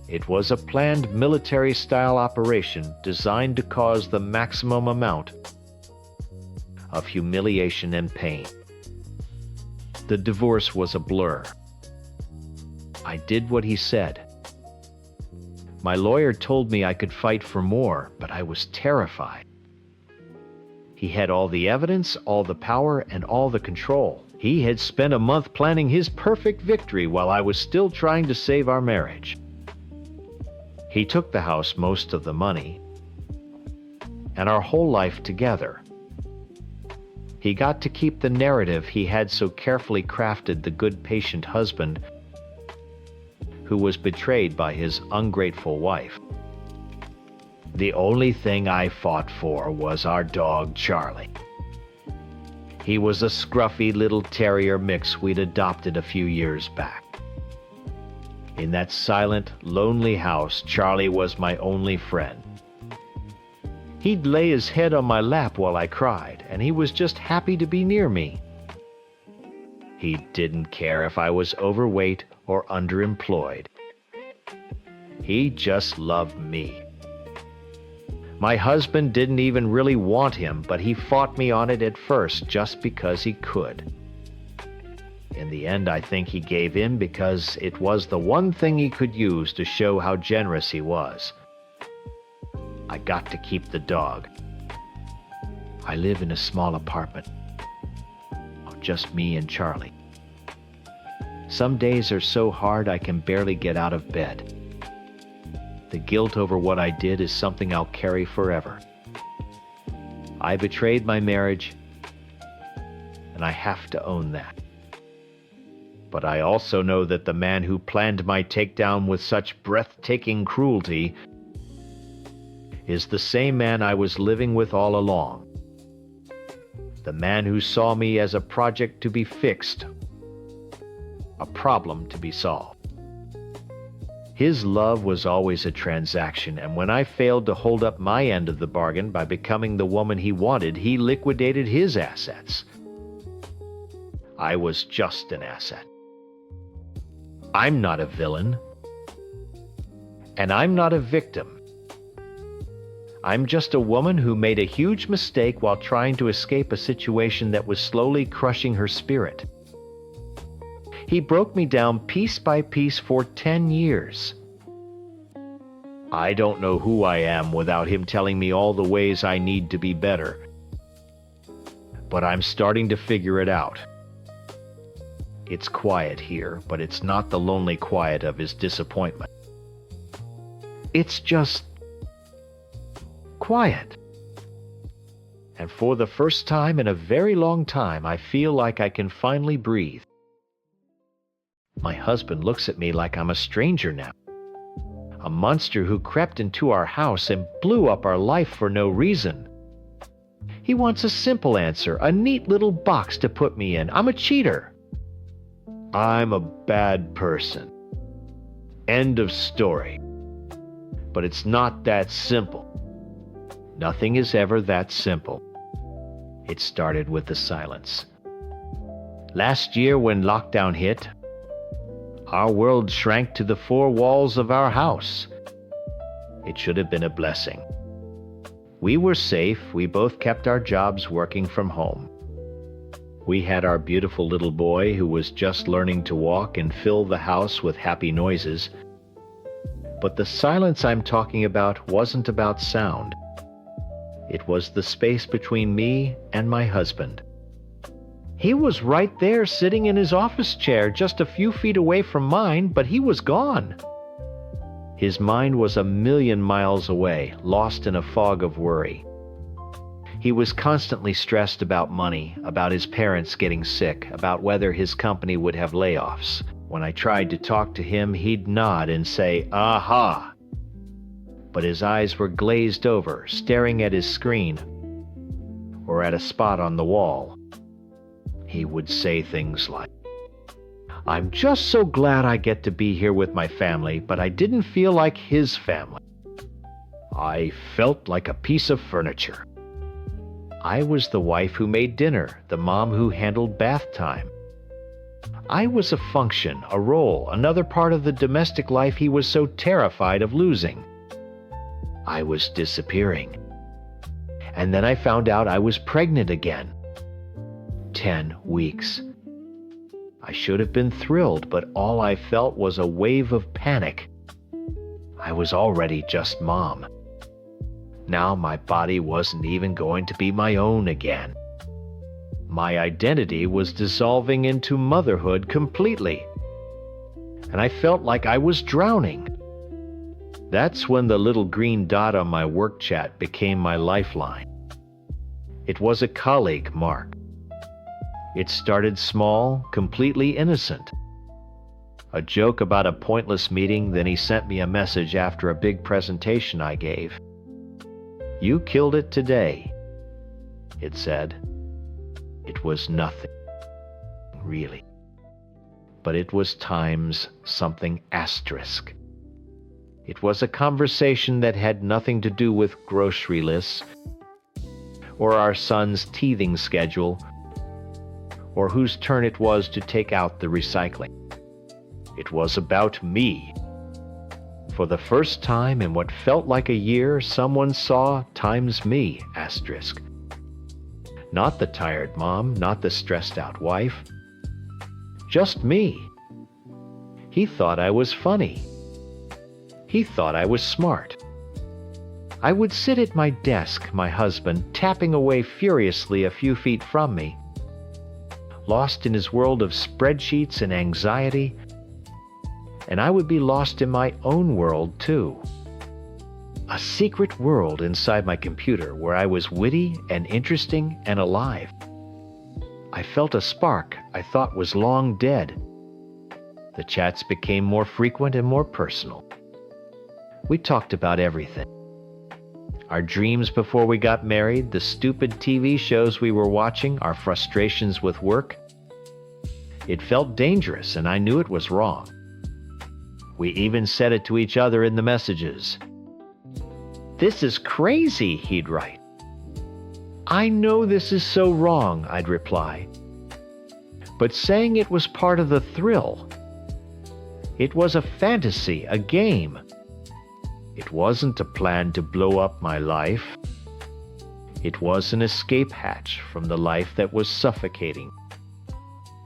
It was a planned military-style operation designed to cause the maximum amount of humiliation and pain. The divorce was a blur. I did what he said. My lawyer told me I could fight for more, but I was terrified. He had all the evidence, all the power, and all the control. He had spent a month planning his perfect victory while I was still trying to save our marriage. He took the house, most of the money, and our whole life together. He got to keep the narrative he had so carefully crafted, the good, patient husband who was betrayed by his ungrateful wife. The only thing I fought for was our dog, Charlie. He was a scruffy little terrier mix we'd adopted a few years back. In that silent, lonely house, Charlie was my only friend. He'd lay his head on my lap while I cried, and he was just happy to be near me. He didn't care if I was overweight or underemployed. He just loved me. My husband didn't even really want him, but he fought me on it at first just because he could. In the end, I think he gave in because it was the one thing he could use to show how generous he was. I got to keep the dog. I live in a small apartment. Just me and Charlie. Some days are so hard I can barely get out of bed. The guilt over what I did is something I'll carry forever. I betrayed my marriage, and I have to own that. But I also know that the man who planned my takedown with such breathtaking cruelty is the same man I was living with all along. The man who saw me as a project to be fixed, a problem to be solved. His love was always a transaction, and when I failed to hold up my end of the bargain by becoming the woman he wanted, he liquidated his assets. I was just an asset. I'm not a villain, and I'm not a victim. I'm just a woman who made a huge mistake while trying to escape a situation that was slowly crushing her spirit. He broke me down piece by piece for 10 years. I don't know who I am without him telling me all the ways I need to be better. But I'm starting to figure it out. It's quiet here, but it's not the lonely quiet of his disappointment. It's just quiet. And for the first time in a very long time, I feel like I can finally breathe. My husband looks at me like I'm a stranger now. A monster who crept into our house and blew up our life for no reason. He wants a simple answer, a neat little box to put me in. I'm a cheater. I'm a bad person. End of story. But it's not that simple. Nothing is ever that simple. It started with the silence. Last year when lockdown hit, our world shrank to the four walls of our house. It should have been a blessing. We were safe. We both kept our jobs working from home. We had our beautiful little boy who was just learning to walk and fill the house with happy noises. But the silence I'm talking about wasn't about sound. It was the space between me and my husband. He was right there sitting in his office chair just a few feet away from mine, but he was gone. His mind was 1,000,000 miles away, lost in a fog of worry. He was constantly stressed about money, about his parents getting sick, about whether his company would have layoffs. When I tried to talk to him, he'd nod and say, "Aha!" But his eyes were glazed over, staring at his screen or at a spot on the wall. He would say things like, "I'm just so glad I get to be here with my family, but I didn't feel like his family. I felt like a piece of furniture." I was the wife who made dinner, the mom who handled bath time. I was a function, a role, another part of the domestic life he was so terrified of losing. I was disappearing. And then I found out I was pregnant again. 10 weeks. I should have been thrilled, but all I felt was a wave of panic. I was already just mom. Now my body wasn't even going to be my own again. My identity was dissolving into motherhood completely. And I felt like I was drowning. That's when the little green dot on my work chat became my lifeline. It was a colleague, Mark. It started small, completely innocent. A joke about a pointless meeting, then he sent me a message after a big presentation I gave. "You killed it today," it said. It was nothing, really. But it was times something asterisk. It was a conversation that had nothing to do with grocery lists, or our son's teething schedule, or whose turn it was to take out the recycling. It was about me. For the first time in what felt like a year, someone saw times me, asterisk. Not the tired mom, not the stressed out wife. Just me. He thought I was funny. He thought I was smart. I would sit at my desk, my husband tapping away furiously a few feet from me, lost in his world of spreadsheets and anxiety, and I would be lost in my own world too. A secret world inside my computer where I was witty and interesting and alive. I felt a spark I thought was long dead. The chats became more frequent and more personal. We talked about everything. Our dreams before we got married, the stupid TV shows we were watching, our frustrations with work. It felt dangerous, and I knew it was wrong. We even said it to each other in the messages. "This is crazy," he'd write. "I know this is so wrong," I'd reply. But saying it was part of the thrill. It was a fantasy, a game. It wasn't a plan to blow up my life. It was an escape hatch from the life that was suffocating.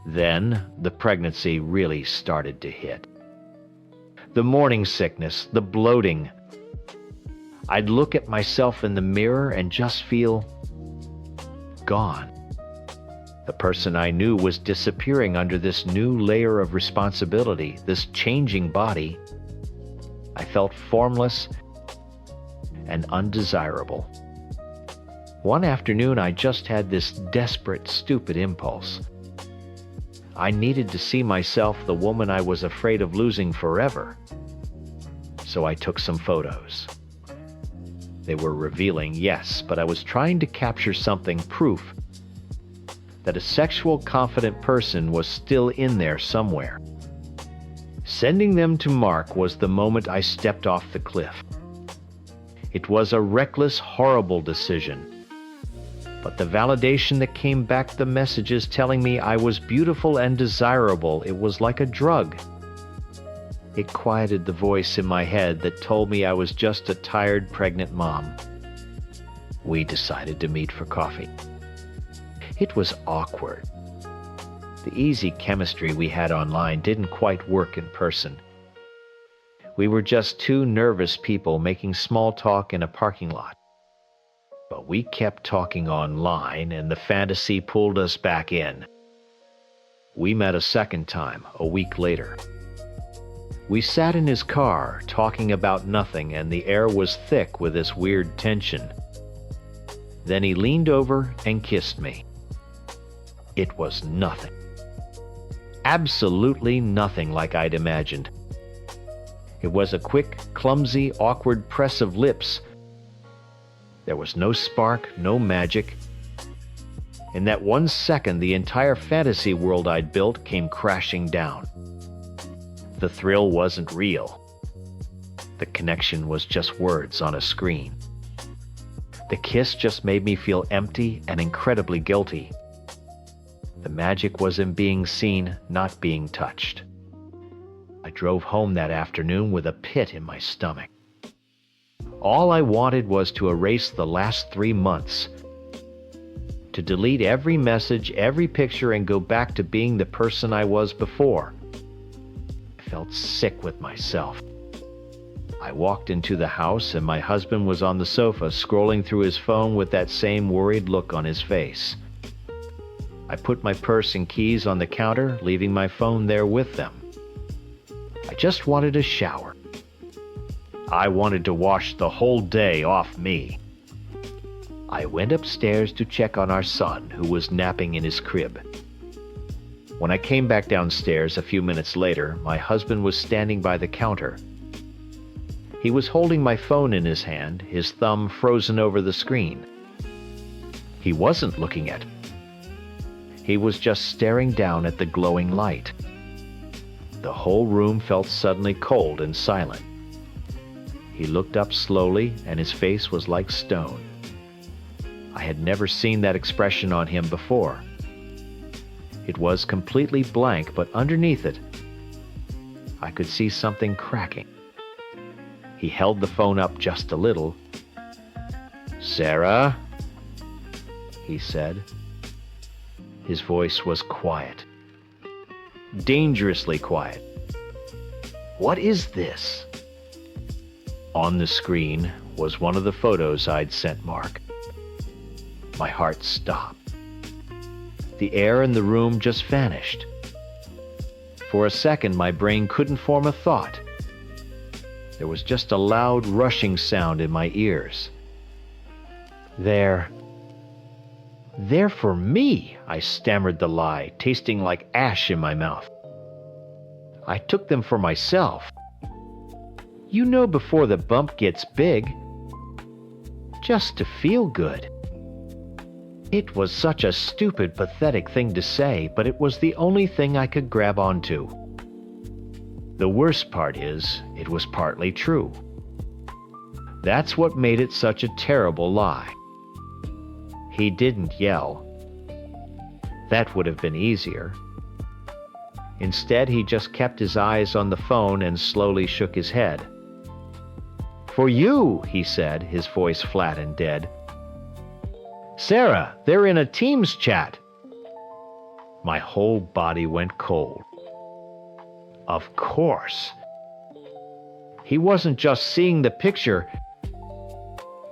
Then the pregnancy really started to hit. The morning sickness, the bloating. I'd look at myself in the mirror and just feel gone. The person I knew was disappearing under this new layer of responsibility, this changing body. I felt formless and undesirable. One afternoon, I just had this desperate, stupid impulse. I needed to see myself the woman I was afraid of losing forever. So I took some photos. They were revealing, yes, but I was trying to capture something, proof that a sexual confident person was still in there somewhere. Sending them to Mark was the moment I stepped off the cliff. It was a reckless, horrible decision. But the validation that came back, the messages telling me I was beautiful and desirable, it was like a drug. It quieted the voice in my head that told me I was just a tired, pregnant mom. We decided to meet for coffee. It was awkward. The easy chemistry we had online didn't quite work in person. We were just two nervous people making small talk in a parking lot. But we kept talking online, and the fantasy pulled us back in. We met a second time, a week later. We sat in his car, talking about nothing, and the air was thick with this weird tension. Then he leaned over and kissed me. It was nothing. Absolutely nothing like I'd imagined. It was a quick, clumsy, awkward press of lips. There was no spark, no magic. In that 1 second, the entire fantasy world I'd built came crashing down. The thrill wasn't real. The connection was just words on a screen. The kiss just made me feel empty and incredibly guilty. The magic was in being seen, not being touched. I drove home that afternoon with a pit in my stomach. All I wanted was to erase the last 3 months, to delete every message, every picture, and go back to being the person I was before. I felt sick with myself. I walked into the house and my husband was on the sofa scrolling through his phone with that same worried look on his face. I put my purse and keys on the counter, leaving my phone there with them. I just wanted a shower. I wanted to wash the whole day off me. I went upstairs to check on our son, who was napping in his crib. When I came back downstairs a few minutes later, my husband was standing by the counter. He was holding my phone in his hand, his thumb frozen over the screen. He wasn't looking at me. He was just staring down at the glowing light. The whole room felt suddenly cold and silent. He looked up slowly, and his face was like stone. I had never seen that expression on him before. It was completely blank, but underneath it, I could see something cracking. He held the phone up just a little. "Sarah?" he said. His voice was quiet. Dangerously quiet. "What is this?" On the screen was one of the photos I'd sent Mark. My heart stopped. The air in the room just vanished. For a second, my brain couldn't form a thought. There was just a loud rushing sound in my ears. They're for me, I stammered the lie, tasting like ash in my mouth. I took them for myself. You know, before the bump gets big, just to feel good. It was such a stupid, pathetic thing to say, but it was the only thing I could grab onto. The worst part is, it was partly true. That's what made it such a terrible lie. He didn't yell. That would have been easier. Instead, he just kept his eyes on the phone and slowly shook his head. "For you," he said, his voice flat and dead. "Sarah, they're in a Teams chat." My whole body went cold. Of course. He wasn't just seeing the picture.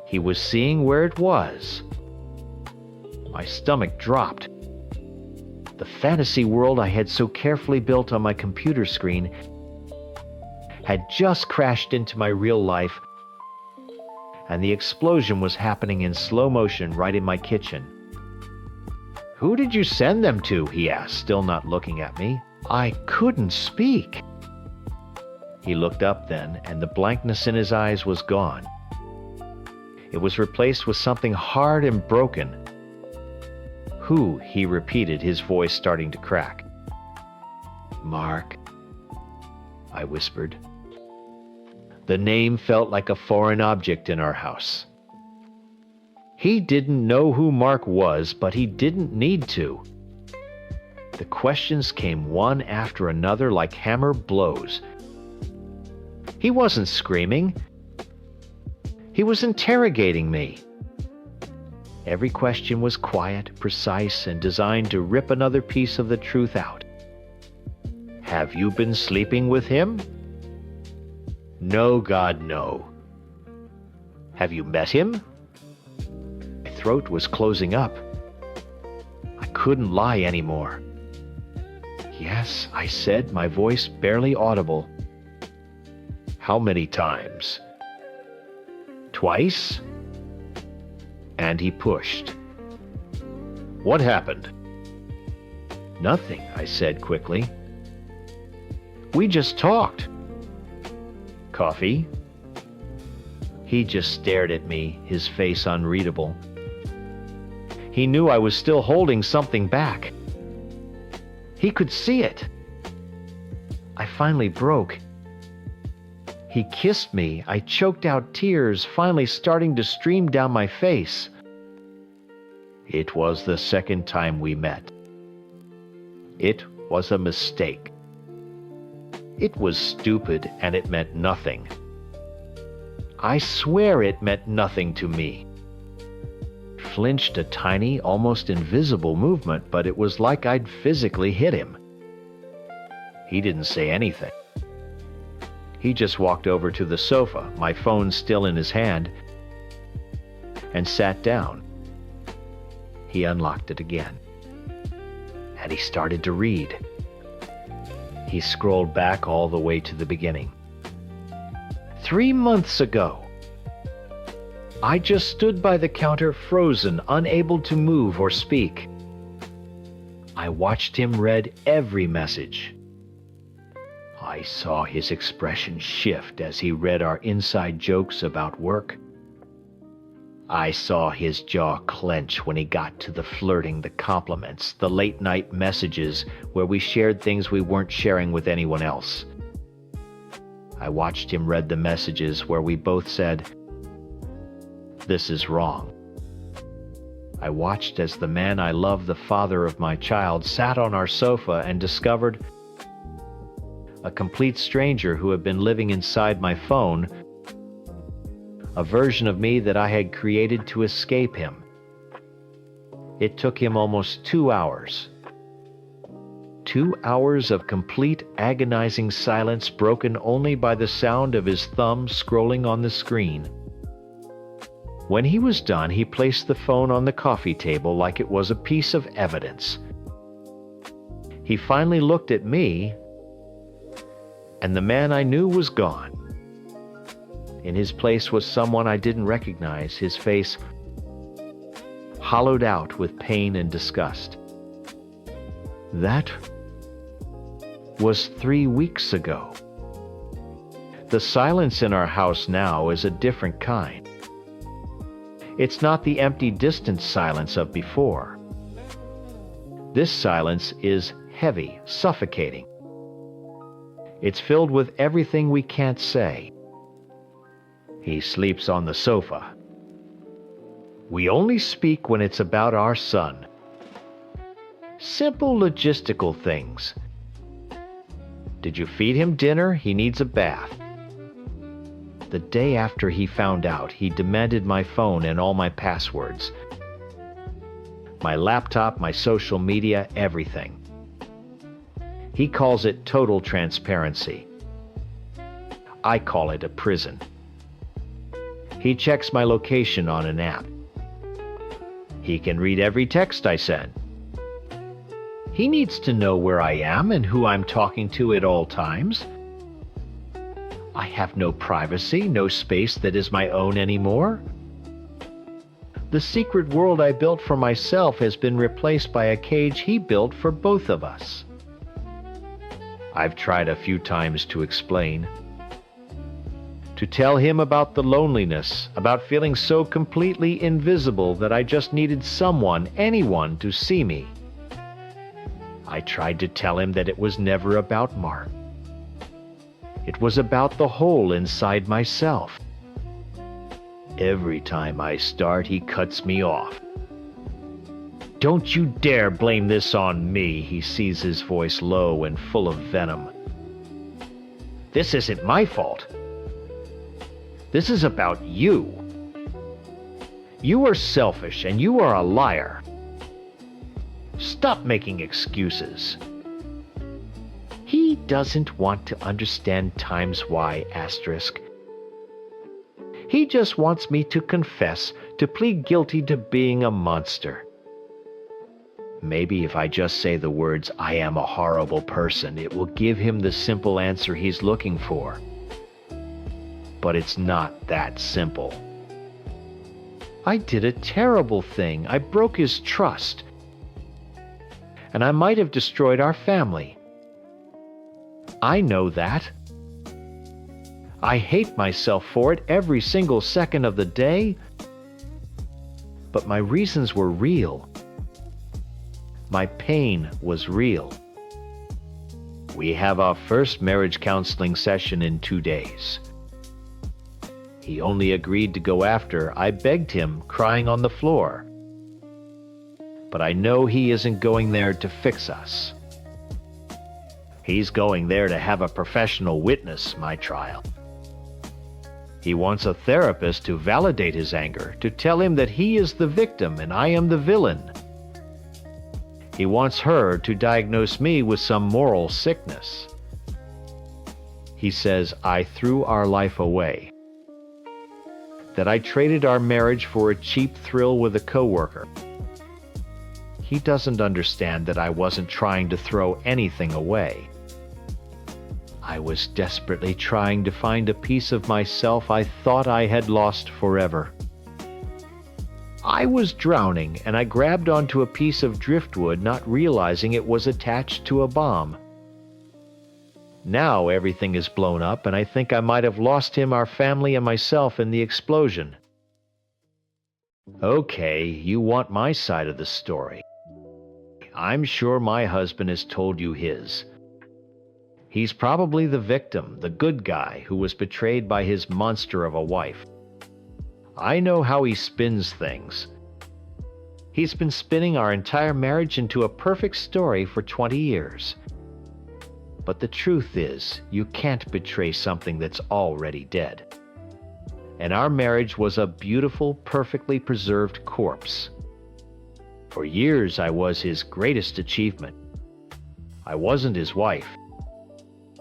He was seeing where it was. My stomach dropped. The fantasy world I had so carefully built on my computer screen had just crashed into my real life, and the explosion was happening in slow motion right in my kitchen. "Who did you send them to?" he asked, still not looking at me. I couldn't speak. He looked up then, and the blankness in his eyes was gone. It was replaced with something hard and broken. "Who?" he repeated, his voice starting to crack. "Mark," I whispered. The name felt like a foreign object in our house. He didn't know who Mark was, but he didn't need to. The questions came one after another like hammer blows. He wasn't screaming. He was interrogating me. Every question was quiet, precise, and designed to rip another piece of the truth out. "Have you been sleeping with him?" "No, God, no." "Have you met him?" My throat was closing up. I couldn't lie anymore. "Yes," I said, my voice barely audible. "How many times?" "Twice." And he pushed. "What happened?" "Nothing," I said quickly. "We just talked." "Coffee?" He just stared at me, his face unreadable. He knew I was still holding something back. He could see it. I finally broke. He kissed me. I choked out tears, finally starting to stream down my face. It was the second time we met. It was a mistake. It was stupid, and it meant nothing. I swear it meant nothing to me. Flinched a tiny, almost invisible movement, but it was like I'd physically hit him. He didn't say anything. He just walked over to the sofa, my phone still in his hand, and sat down. He unlocked it again, and he started to read. He scrolled back all the way to the beginning. 3 months ago. I just stood by the counter, frozen, unable to move or speak. I watched him read every message. I saw his expression shift as he read our inside jokes about work. I saw his jaw clench when he got to the flirting, the compliments, the late-night messages where we shared things we weren't sharing with anyone else. I watched him read the messages where we both said, "This is wrong." I watched as the man I love, the father of my child, sat on our sofa and discovered a complete stranger who had been living inside my phone, a version of me that I had created to escape him. It took him almost 2 hours. 2 hours of complete agonizing silence, broken only by the sound of his thumb scrolling on the screen. When he was done, he placed the phone on the coffee table like it was a piece of evidence. He finally looked at me, and the man I knew was gone. In his place was someone I didn't recognize, his face hollowed out with pain and disgust. That was 3 weeks ago. The silence in our house now is a different kind. It's not the empty, distant silence of before. This silence is heavy, suffocating. It's filled with everything we can't say. He sleeps on the sofa. We only speak when it's about our son. Simple logistical things. Did you feed him dinner? He needs a bath. The day after he found out, he demanded my phone and all my passwords. My laptop, my social media, everything. He calls it total transparency. I call it a prison. He checks my location on an app. He can read every text I send. He needs to know where I am and who I'm talking to at all times. I have no privacy, no space that is my own anymore. The secret world I built for myself has been replaced by a cage he built for both of us. I've tried a few times to explain. To tell him about the loneliness, about feeling so completely invisible that I just needed someone, anyone, to see me. I tried to tell him that it was never about Mark. It was about the hole inside myself. Every time I start, he cuts me off. "Don't you dare blame this on me," he sees, his voice low and full of venom. "This isn't my fault. This is about you. You are selfish and you are a liar. Stop making excuses." He doesn't want to understand times why asterisk. He just wants me to confess, to plead guilty to being a monster. Maybe if I just say the words, "I am a horrible person," it will give him the simple answer he's looking for. But it's not that simple. I did a terrible thing. I broke his trust. And I might have destroyed our family. I know that. I hate myself for it every single second of the day. But my reasons were real. My pain was real. We have our first marriage counseling session in 2 days. He only agreed to go after I begged him, crying on the floor. But I know he isn't going there to fix us. He's going there to have a professional witness my trial. He wants a therapist to validate his anger, to tell him that he is the victim and I am the villain. He wants her to diagnose me with some moral sickness. He says I threw our life away, that I traded our marriage for a cheap thrill with a coworker. He doesn't understand that I wasn't trying to throw anything away. I was desperately trying to find a piece of myself I thought I had lost forever. I was drowning, and I grabbed onto a piece of driftwood, not realizing it was attached to a bomb. Now everything is blown up, and I think I might have lost him, our family, and myself in the explosion. Okay, you want my side of the story. I'm sure my husband has told you his. He's probably the victim, the good guy who was betrayed by his monster of a wife. I know how he spins things. He's been spinning our entire marriage into a perfect story for 20 years. But the truth is, you can't betray something that's already dead. And our marriage was a beautiful, perfectly preserved corpse. For years, I was his greatest achievement. I wasn't his wife.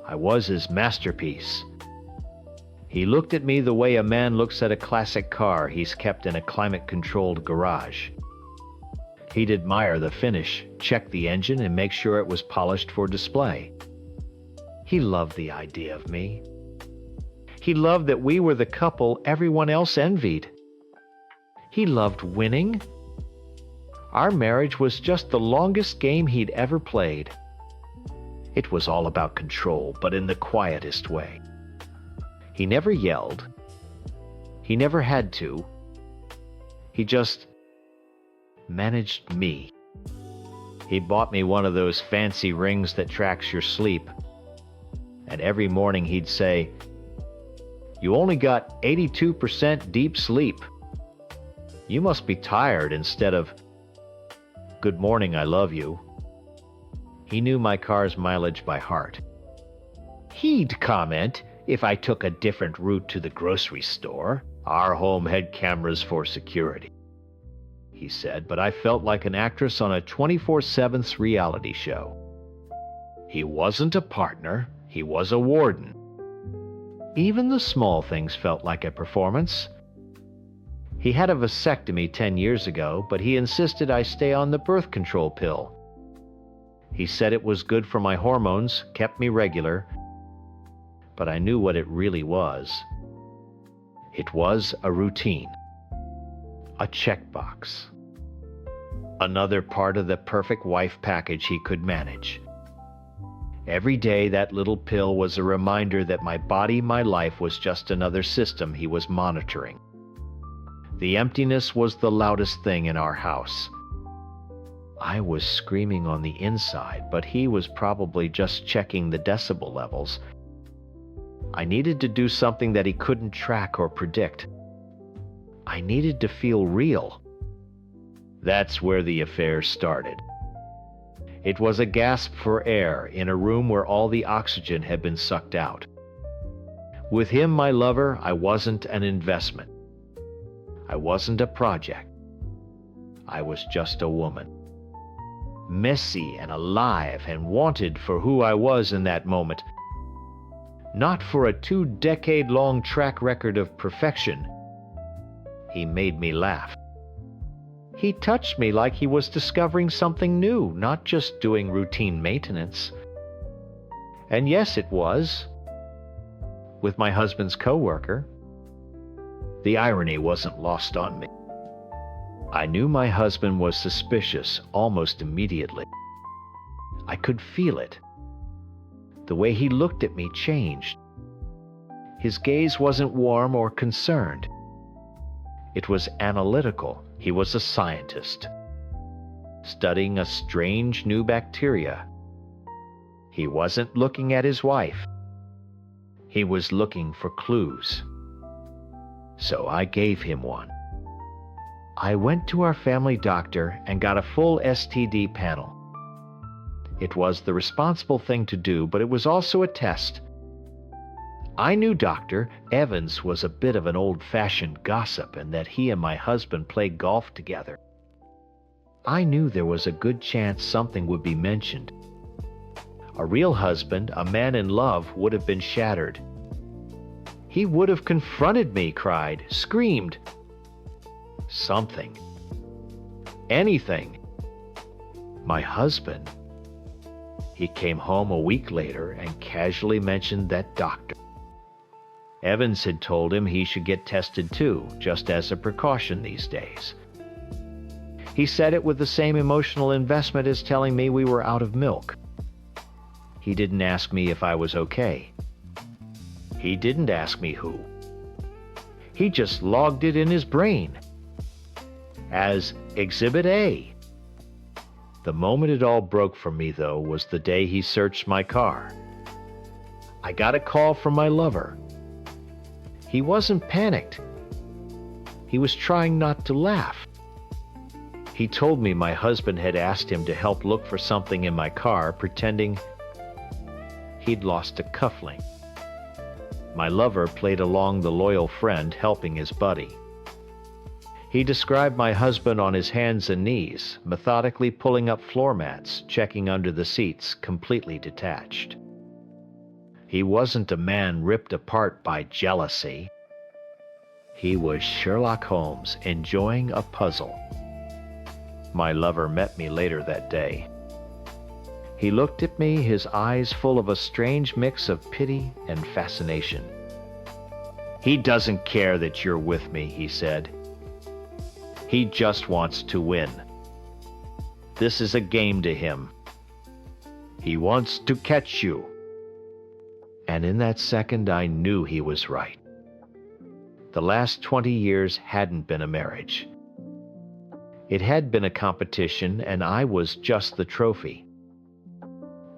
I was his masterpiece. He looked at me the way a man looks at a classic car he's kept in a climate-controlled garage. He'd admire the finish, check the engine, and make sure it was polished for display. He loved the idea of me. He loved that we were the couple everyone else envied. He loved winning. Our marriage was just the longest game he'd ever played. It was all about control, but in the quietest way. He never yelled. He never had to. He just managed me. He bought me one of those fancy rings that tracks your sleep. And every morning he'd say, "You only got 82% deep sleep. You must be tired," instead of, "Good morning, I love you." He knew my car's mileage by heart. He'd comment if I took a different route to the grocery store. "Our home had cameras for security," he said, but I felt like an actress on a 24/7 reality show. He wasn't a partner, he was a warden. Even the small things felt like a performance. He had a vasectomy 10 years ago, but he insisted I stay on the birth control pill. He said it was good for my hormones, kept me regular, but I knew what it really was. It was a routine, a checkbox, another part of the perfect wife package he could manage. Every day that little pill was a reminder that my body, my life was just another system he was monitoring. The emptiness was the loudest thing in our house. I was screaming on the inside, but he was probably just checking the decibel levels. I needed to do something that he couldn't track or predict. I needed to feel real. That's where the affair started. It was a gasp for air in a room where all the oxygen had been sucked out. With him, my lover, I wasn't an investment. I wasn't a project. I was just a woman. Messy and alive and wanted for who I was in that moment. Not for a 2-decade-long track record of perfection. He made me laugh. He touched me like he was discovering something new, not just doing routine maintenance. And yes, it was. With my husband's coworker. The irony wasn't lost on me. I knew my husband was suspicious almost immediately. I could feel it. The way he looked at me changed. His gaze wasn't warm or concerned. It was analytical. He was a scientist, studying a strange new bacteria. He wasn't looking at his wife. He was looking for clues. So I gave him one. I went to our family doctor and got a full STD panel. It was the responsible thing to do, but it was also a test. I knew Dr. Evans was a bit of an old-fashioned gossip and that he and my husband played golf together. I knew there was a good chance something would be mentioned. A real husband, a man in love, would have been shattered. He would have confronted me, cried, screamed. Something. Anything. My husband. He came home a week later and casually mentioned that doctor. Evans had told him he should get tested too, just as a precaution these days. He said it with the same emotional investment as telling me we were out of milk. He didn't ask me if I was okay. He didn't ask me who. He just logged it in his brain as Exhibit A. The moment it all broke for me, though, was the day he searched my car. I got a call from my lover. He wasn't panicked. He was trying not to laugh. He told me my husband had asked him to help look for something in my car, pretending he'd lost a cufflink. My lover played along the loyal friend, helping his buddy. He described my husband on his hands and knees, methodically pulling up floor mats, checking under the seats, completely detached. He wasn't a man ripped apart by jealousy. He was Sherlock Holmes enjoying a puzzle. My lover met me later that day. He looked at me, his eyes full of a strange mix of pity and fascination. "He doesn't care that you're with me," he said. "He just wants to win. This is a game to him. He wants to catch you." And in that second, I knew he was right. The last 20 years hadn't been a marriage. It had been a competition, and I was just the trophy.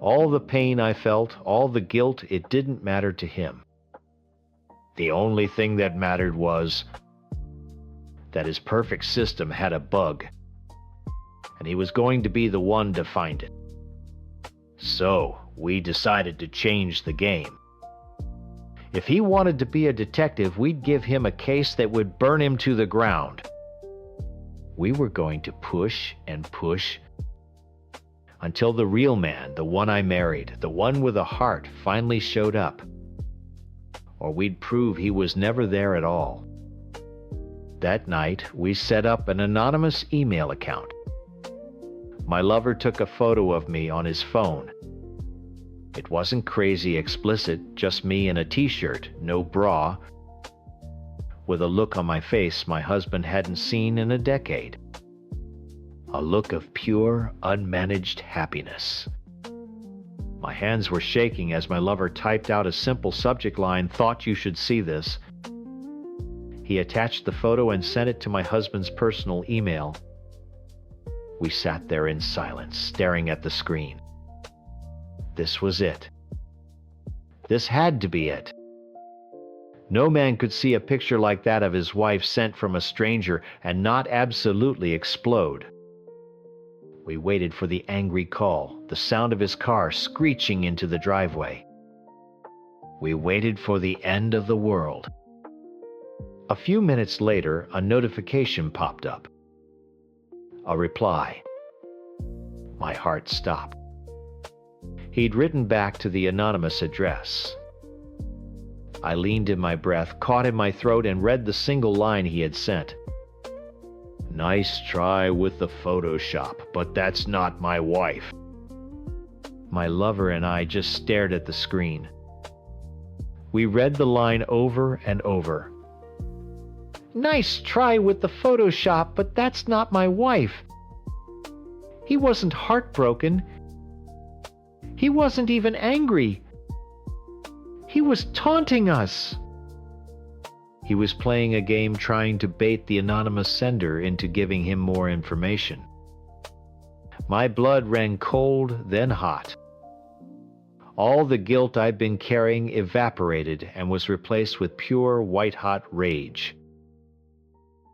All the pain I felt, all the guilt, it didn't matter to him. The only thing that mattered was that his perfect system had a bug, and he was going to be the one to find it. So we decided to change the game. If he wanted to be a detective, we'd give him a case that would burn him to the ground. We were going to push and push until the real man, the one I married, the one with a heart, finally showed up. Or we'd prove he was never there at all. That night, we set up an anonymous email account. My lover took a photo of me on his phone. It wasn't crazy explicit, just me in a t-shirt, no bra, with a look on my face my husband hadn't seen in a decade. A look of pure, unmanaged happiness. My hands were shaking as my lover typed out a simple subject line, "Thought you should see this." He attached the photo and sent it to my husband's personal email. We sat there in silence, staring at the screen. This was it. This had to be it. No man could see a picture like that of his wife sent from a stranger and not absolutely explode. We waited for the angry call, the sound of his car screeching into the driveway. We waited for the end of the world. A few minutes later, a notification popped up. A reply. My heart stopped. He'd written back to the anonymous address. I leaned in my breath, caught in my throat, and read the single line he had sent. "Nice try with the Photoshop, but that's not my wife." My lover and I just stared at the screen. We read the line over and over. "Nice try with the Photoshop, but that's not my wife." He wasn't heartbroken. He wasn't even angry. He was taunting us. He was playing a game trying to bait the anonymous sender into giving him more information. My blood ran cold, then hot. All the guilt I'd been carrying evaporated and was replaced with pure white-hot rage.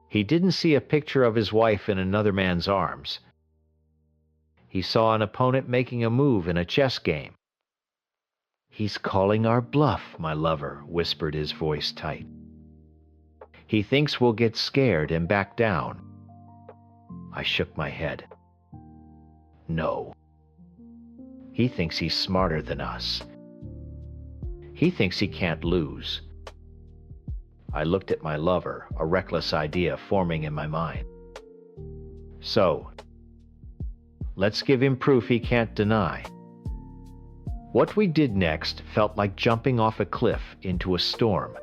He didn't see a picture of his wife in another man's arms. He saw an opponent making a move in a chess game. "He's calling our bluff," my lover whispered, his voice tight. "He thinks we'll get scared and back down." I shook my head. No. He thinks he's smarter than us. He thinks he can't lose. I looked at my lover, a reckless idea forming in my mind. So, let's give him proof he can't deny. What we did next felt like jumping off a cliff into a storm.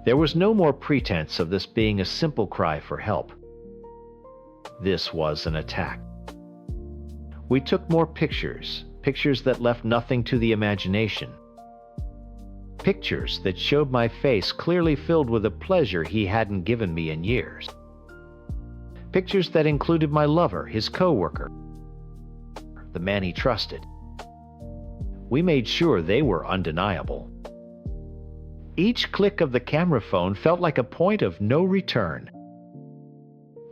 There was no more pretense of this being a simple cry for help. This was an attack. We took more pictures, pictures that left nothing to the imagination. Pictures that showed my face clearly filled with a pleasure he hadn't given me in years. Pictures that included my lover, his co-worker, the man he trusted. we made sure they were undeniable. Each click of the camera phone felt like a point of no return.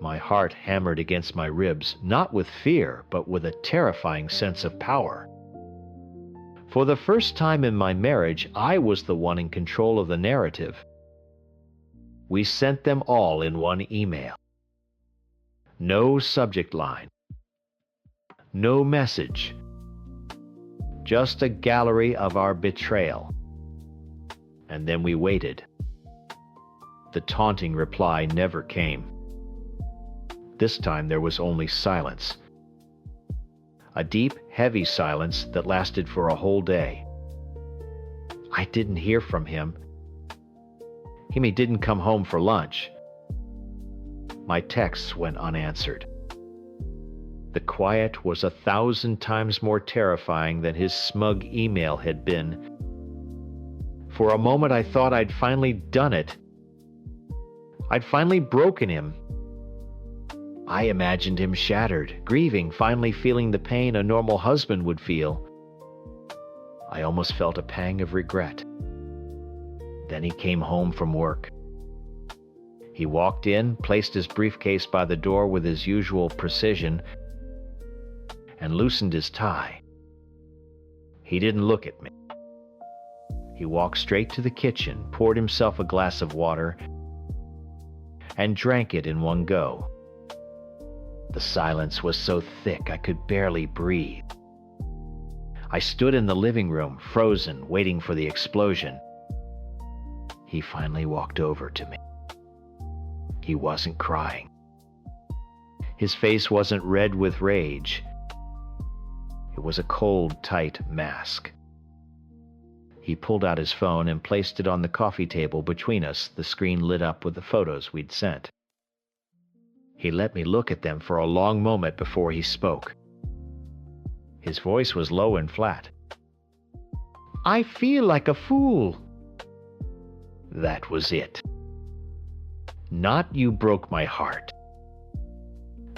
My heart hammered against my ribs, not with fear, but with a terrifying sense of power. For the first time in my marriage, I was the one in control of the narrative. We sent them all in one email. No subject line. No message. Just a gallery of our betrayal. And then we waited. The taunting reply never came. This time there was only silence. A deep, heavy silence that lasted for a whole day. I didn't hear from him. He didn't come home for lunch. My texts went unanswered. The quiet was 1,000 times more terrifying than his smug email had been. For a moment I thought I'd finally done it. I'd finally broken him. I imagined him shattered, grieving, finally feeling the pain a normal husband would feel. I almost felt a pang of regret. Then he came home from work. He walked in, placed his briefcase by the door with his usual precision, and loosened his tie. He didn't look at me. He walked straight to the kitchen, poured himself a glass of water, and drank it in one go. The silence was so thick I could barely breathe. I stood in the living room, frozen, waiting for the explosion. He finally walked over to me. He wasn't crying. His face wasn't red with rage. It was a cold, tight mask. He pulled out his phone and placed it on the coffee table between us, the screen lit up with the photos we'd sent. He let me look at them for a long moment before he spoke. His voice was low and flat. "I feel like a fool." That was it. Not "you broke my heart."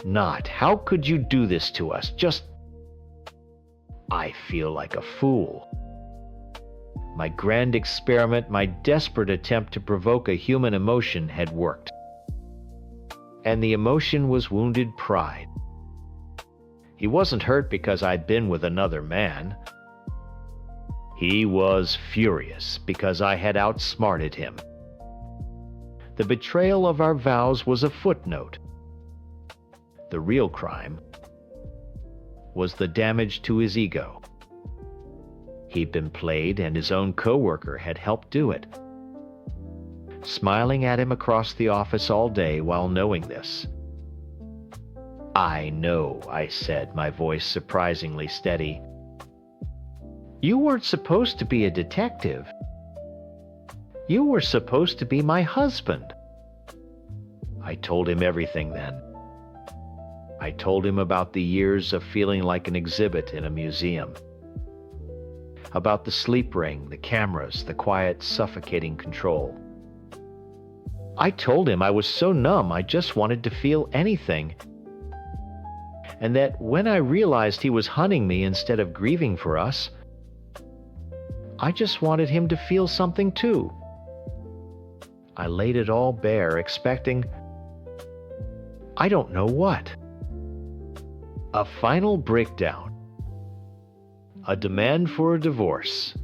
Not "how could you do this to us?" Just "I feel like a fool." My grand experiment, my desperate attempt to provoke a human emotion had worked. And the emotion was wounded pride. He wasn't hurt because I'd been with another man. He was furious because I had outsmarted him. The betrayal of our vows was a footnote. The real crime was the damage to his ego. He'd been played, and his own coworker had helped do it. Smiling at him across the office all day while knowing this. "I know," I said, my voice surprisingly steady. "You weren't supposed to be a detective. You were supposed to be my husband." I told him everything then. I told him about the years of feeling like an exhibit in a museum. About the sleep ring, the cameras, the quiet, suffocating control. I told him I was so numb I just wanted to feel anything. And that when I realized he was hunting me instead of grieving for us, I just wanted him to feel something too. I laid it all bare, expecting, I don't know what. A final breakdown. A demand for a divorce.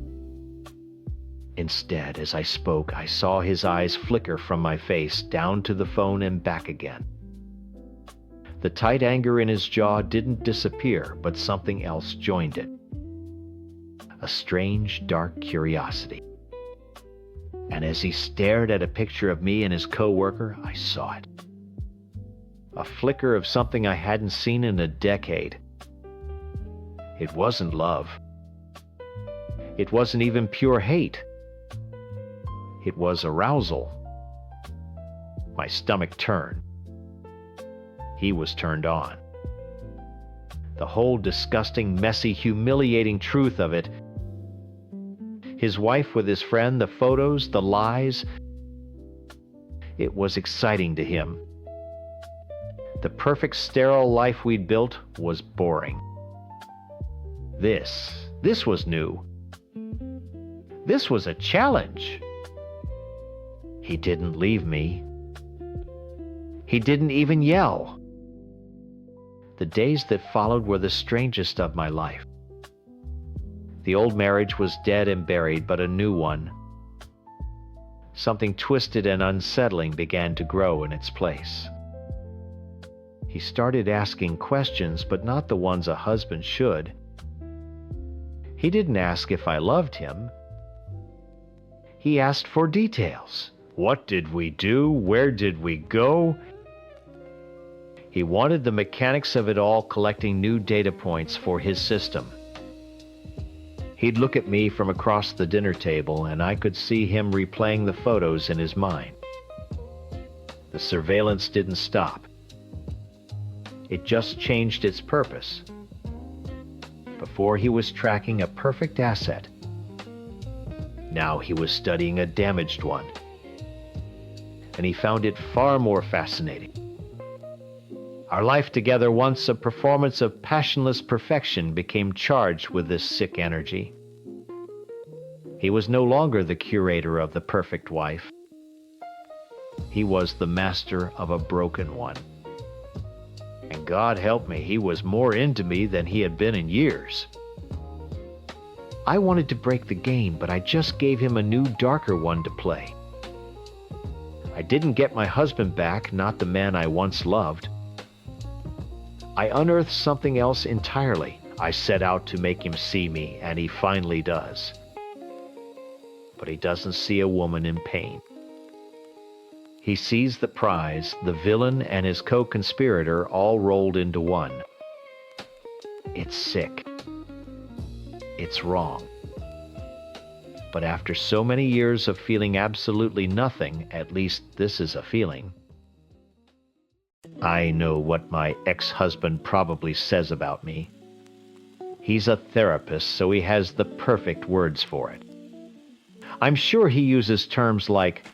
Instead, as I spoke, I saw his eyes flicker from my face down to the phone and back again. The tight anger in his jaw didn't disappear, but something else joined it. A strange, dark curiosity. And as he stared at a picture of me and his coworker, I saw it. A flicker of something I hadn't seen in a decade. It wasn't love. It wasn't even pure hate. It was arousal. My stomach turned. He was turned on. The whole disgusting, messy, humiliating truth of it. His wife with his friend, the photos, the lies. It was exciting to him. The perfect sterile life we'd built was boring. This was new. This was a challenge. He didn't leave me. He didn't even yell. The days that followed were the strangest of my life. The old marriage was dead and buried, but a new one, something twisted and unsettling, began to grow in its place. He started asking questions, but not the ones a husband should. He didn't ask if I loved him. He asked for details. What did we do? Where did we go? He wanted the mechanics of it all, collecting new data points for his system. He'd look at me from across the dinner table, and I could see him replaying the photos in his mind. The surveillance didn't stop. It just changed its purpose. Before he was tracking a perfect asset. Now he was studying a damaged one. And he found it far more fascinating. Our life together, once a performance of passionless perfection, became charged with this sick energy. He was no longer the curator of the perfect wife. He was the master of a broken one. And God help me, he was more into me than he had been in years. I wanted to break the game, but I just gave him a new, darker one to play. I didn't get my husband back, not the man I once loved. I unearthed something else entirely. I set out to make him see me, and he finally does. But he doesn't see a woman in pain. He sees the prize, the villain and his co-conspirator all rolled into one. It's sick. It's wrong. But after so many years of feeling absolutely nothing, at least this is a feeling. I know what my ex-husband probably says about me. He's a therapist, so he has the perfect words for it. I'm sure he uses terms like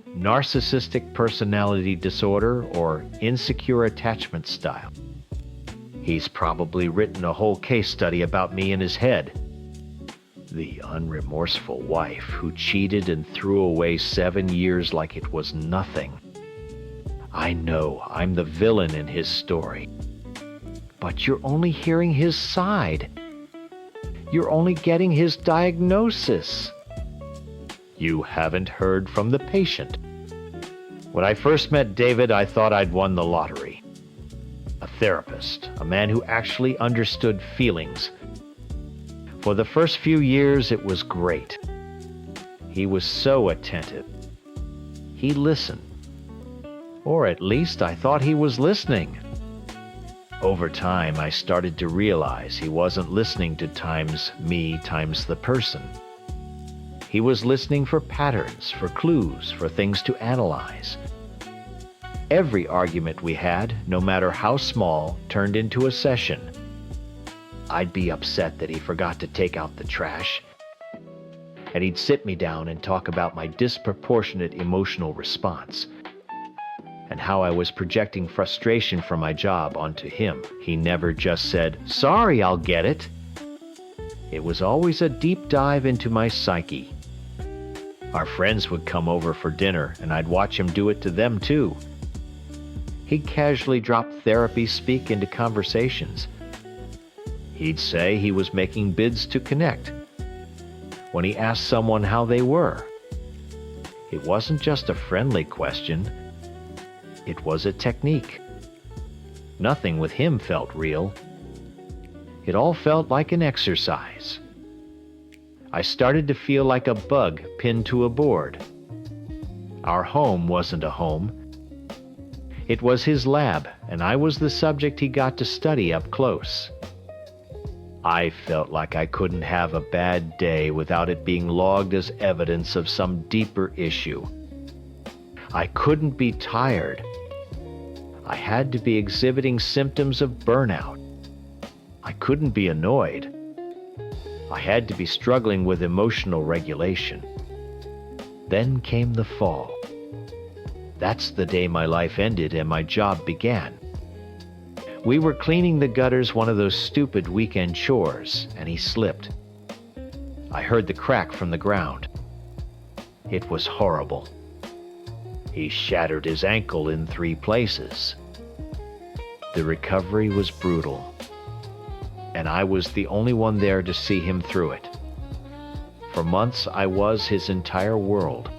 narcissistic personality disorder or insecure attachment style. He's probably written a whole case study about me in his head. The unremorseful wife who cheated and threw away 7 years like it was nothing. I know I'm the villain in his story. But you're only hearing his side. You're only getting his diagnosis. You haven't heard from the patient. When I first met David, I thought I'd won the lottery. A therapist, a man who actually understood feelings. For the first few years, it was great. He was so attentive. He listened. Or at least I thought he was listening. Over time, I started to realize he wasn't listening to times me times the person. He was listening for patterns, for clues, for things to analyze. Every argument we had, no matter how small, turned into a session. I'd be upset that he forgot to take out the trash, and he'd sit me down and talk about my disproportionate emotional response and how I was projecting frustration from my job onto him. He never just said, "Sorry, I'll get it." It was always a deep dive into my psyche. Our friends would come over for dinner, and I'd watch him do it to them too. He'd casually drop therapy speak into conversations. He'd say he was making bids to connect. When he asked someone how they were, it wasn't just a friendly question. It was a technique. Nothing with him felt real. It all felt like an exercise. I started to feel like a bug pinned to a board. Our home wasn't a home. It was his lab, and I was the subject he got to study up close. I felt like I couldn't have a bad day without it being logged as evidence of some deeper issue. I couldn't be tired. I had to be exhibiting symptoms of burnout. I couldn't be annoyed. I had to be struggling with emotional regulation. Then came the fall. That's the day my life ended and my job began. We were cleaning the gutters, one of those stupid weekend chores, and he slipped. I heard the crack from the ground. It was horrible. He shattered his ankle in 3 places. The recovery was brutal, and I was the only one there to see him through it. For months, I was his entire world.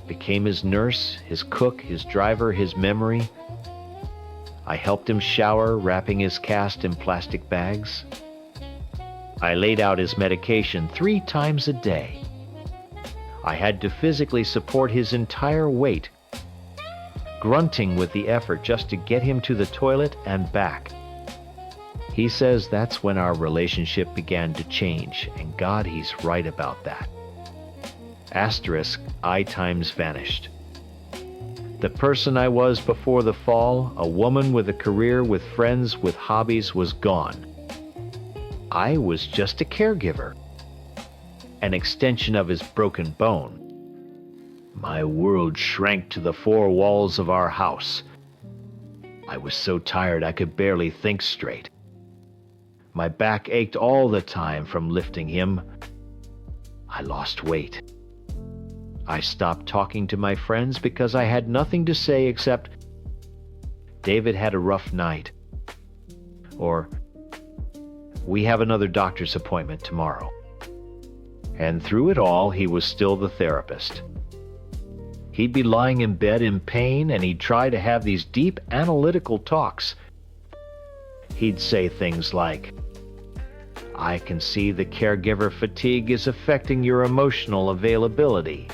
Became his nurse, his cook, his driver, his memory. I helped him shower, wrapping his cast in plastic bags. I laid out his medication 3 times a day. I had to physically support his entire weight, grunting with the effort just to get him to the toilet and back. He says that's when our relationship began to change, and God, he's right about that. Asterisk, I times vanished. The person I was before the fall, a woman with a career, with friends, with hobbies, was gone. I was just a caregiver, an extension of his broken bone. My world shrank to the 4 walls of our house. I was so tired I could barely think straight. My back ached all the time from lifting him. I lost weight. I stopped talking to my friends because I had nothing to say except, "David had a rough night," or "We have another doctor's appointment tomorrow." And through it all, he was still the therapist. He'd be lying in bed in pain, and he'd try to have these deep analytical talks. He'd say things like, "I can see the caregiver fatigue is affecting your emotional availability."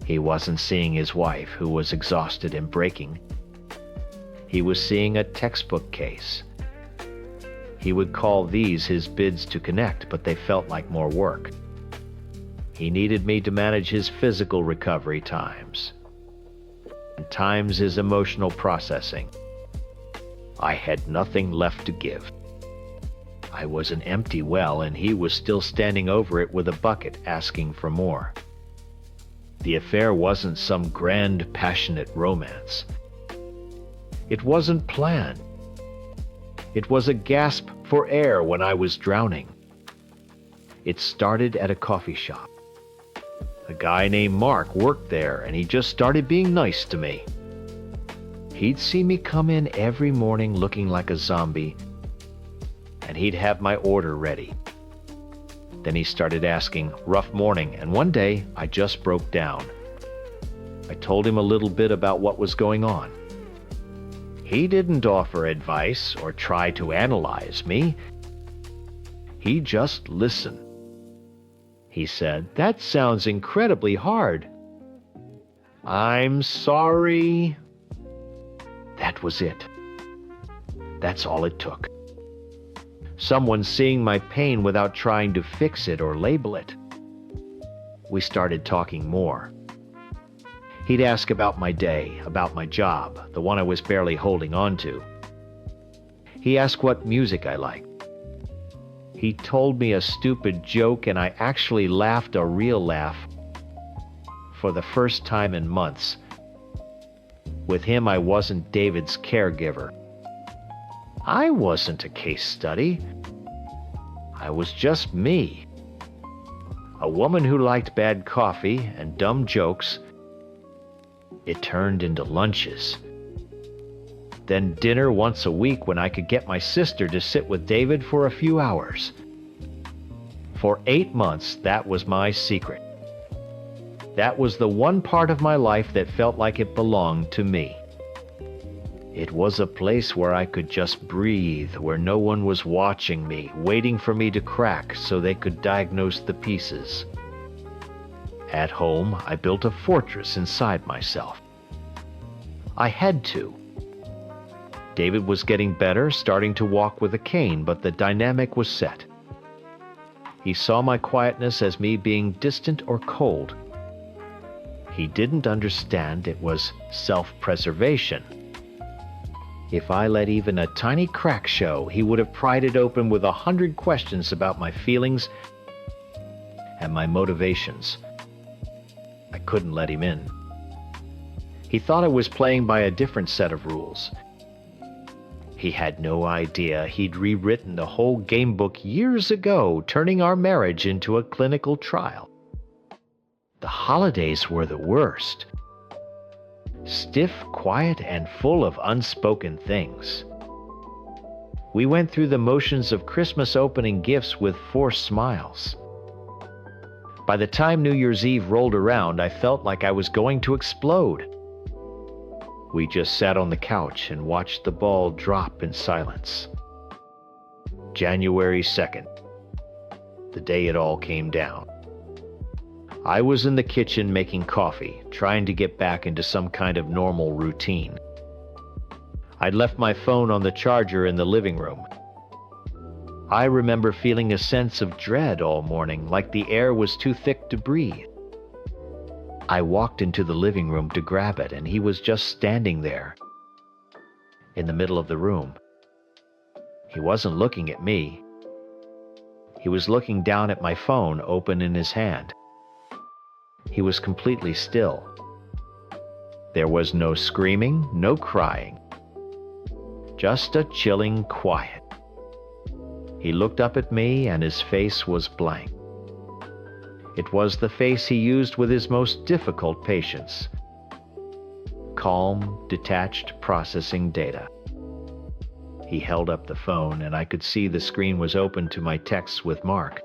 He wasn't seeing his wife, who was exhausted and breaking. He was seeing a textbook case. He would call these his bids to connect, but they felt like more work. He needed me to manage his physical recovery times, and times his emotional processing. I had nothing left to give. I was an empty well, and he was still standing over it with a bucket, asking for more. The affair wasn't some grand, passionate romance. It wasn't planned. It was a gasp for air when I was drowning. It started at a coffee shop. A guy named Mark worked there, and he just started being nice to me. He'd see me come in every morning looking like a zombie, and he'd have my order ready. Then he started asking, "Rough morning," and one day I just broke down. I told him a little bit about what was going on. He didn't offer advice or try to analyze me. He just listened. He said, "That sounds incredibly hard." "I'm sorry." That was it. That's all it took. Someone seeing my pain without trying to fix it or label it. We started talking more. He'd ask about my day, about my job, the one I was barely holding on to. He asked what music I liked. He told me a stupid joke, and I actually laughed a real laugh for the first time in months. With him, I wasn't David's caregiver. I wasn't a case study. I was just me. A woman who liked bad coffee and dumb jokes. It turned into lunches. Then dinner once a week when I could get my sister to sit with David for a few hours. For 8 months, that was my secret. That was the one part of my life that felt like it belonged to me. It was a place where I could just breathe, where no one was watching me, waiting for me to crack so they could diagnose the pieces. At home, I built a fortress inside myself. I had to. David was getting better, starting to walk with a cane, but the dynamic was set. He saw my quietness as me being distant or cold. He didn't understand it was self-preservation. If I let even a tiny crack show, he would have pried it open with 100 questions about my feelings and my motivations. I couldn't let him in. He thought I was playing by a different set of rules. He had no idea he'd rewritten the whole game book years ago, turning our marriage into a clinical trial. The holidays were the worst. Stiff, quiet, and full of unspoken things. We went through the motions of Christmas opening gifts with forced smiles. By the time New Year's Eve rolled around, I felt like I was going to explode. We just sat on the couch and watched the ball drop in silence. January 2nd, the day it all came down. I was in the kitchen making coffee, trying to get back into some kind of normal routine. I'd left my phone on the charger in the living room. I remember feeling a sense of dread all morning, like the air was too thick to breathe. I walked into the living room to grab it, and he was just standing there, in the middle of the room. He wasn't looking at me. He was looking down at my phone, open in his hand. He was completely still. There was no screaming, no crying. Just a chilling quiet. He looked up at me, and his face was blank. It was the face he used with his most difficult patients. Calm, detached, processing data. He held up the phone, and I could see the screen was open to my texts with Mark.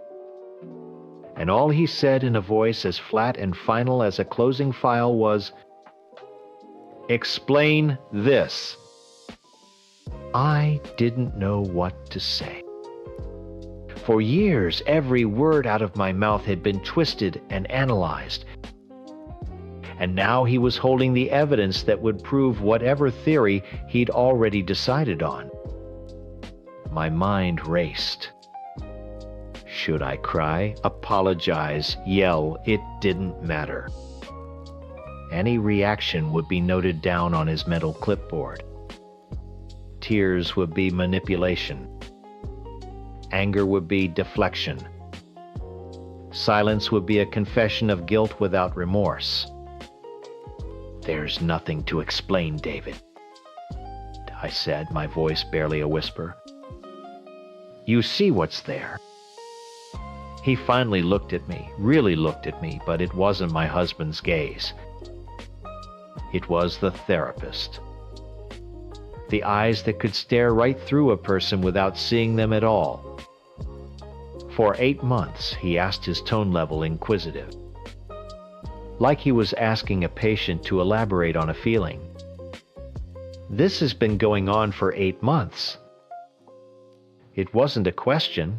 And all he said in a voice as flat and final as a closing file was, "Explain this." I didn't know what to say. For years, every word out of my mouth had been twisted and analyzed. And now he was holding the evidence that would prove whatever theory he'd already decided on. My mind raced. Should I cry, apologize, yell? It didn't matter. Any reaction would be noted down on his mental clipboard. Tears would be manipulation. Anger would be deflection. Silence would be a confession of guilt without remorse. "There's nothing to explain, David," I said, my voice barely a whisper. "You see what's there." He finally looked at me, really looked at me, but it wasn't my husband's gaze. It was the therapist. The eyes that could stare right through a person without seeing them at all. For 8 months, he asked, his tone level inquisitive. Like he was asking a patient to elaborate on a feeling. This has been going on for 8 months. It wasn't a question.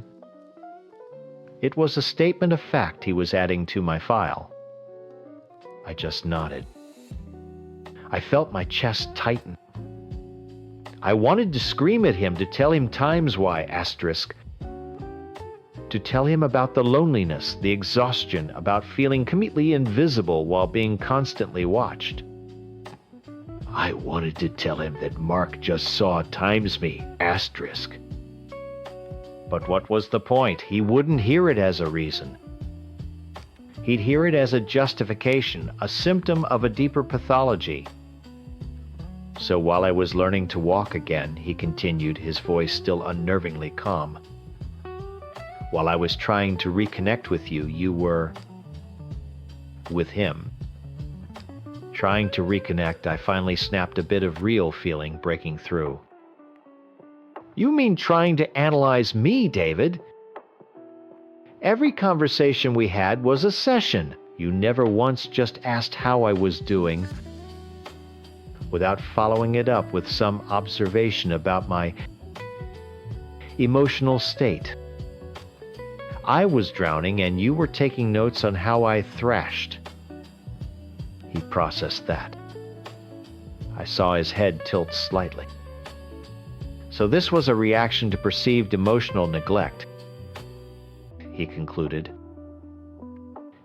It was a statement of fact he was adding to my file. I just nodded. I felt my chest tighten. I wanted to scream at him, to tell him times why, asterisk. To tell him about the loneliness, the exhaustion, about feeling completely invisible while being constantly watched. I wanted to tell him that Mark just saw times me, asterisk. But what was the point? He wouldn't hear it as a reason. He'd hear it as a justification, a symptom of a deeper pathology. So while I was learning to walk again, he continued, his voice still unnervingly calm. While I was trying to reconnect with you, you were with him. Trying to reconnect, I finally snapped, a bit of real feeling breaking through. You mean trying to analyze me, David? Every conversation we had was a session. You never once just asked how I was doing, without following it up with some observation about my emotional state. I was drowning, and you were taking notes on how I thrashed. He processed that. I saw his head tilt slightly. So this was a reaction to perceived emotional neglect, he concluded.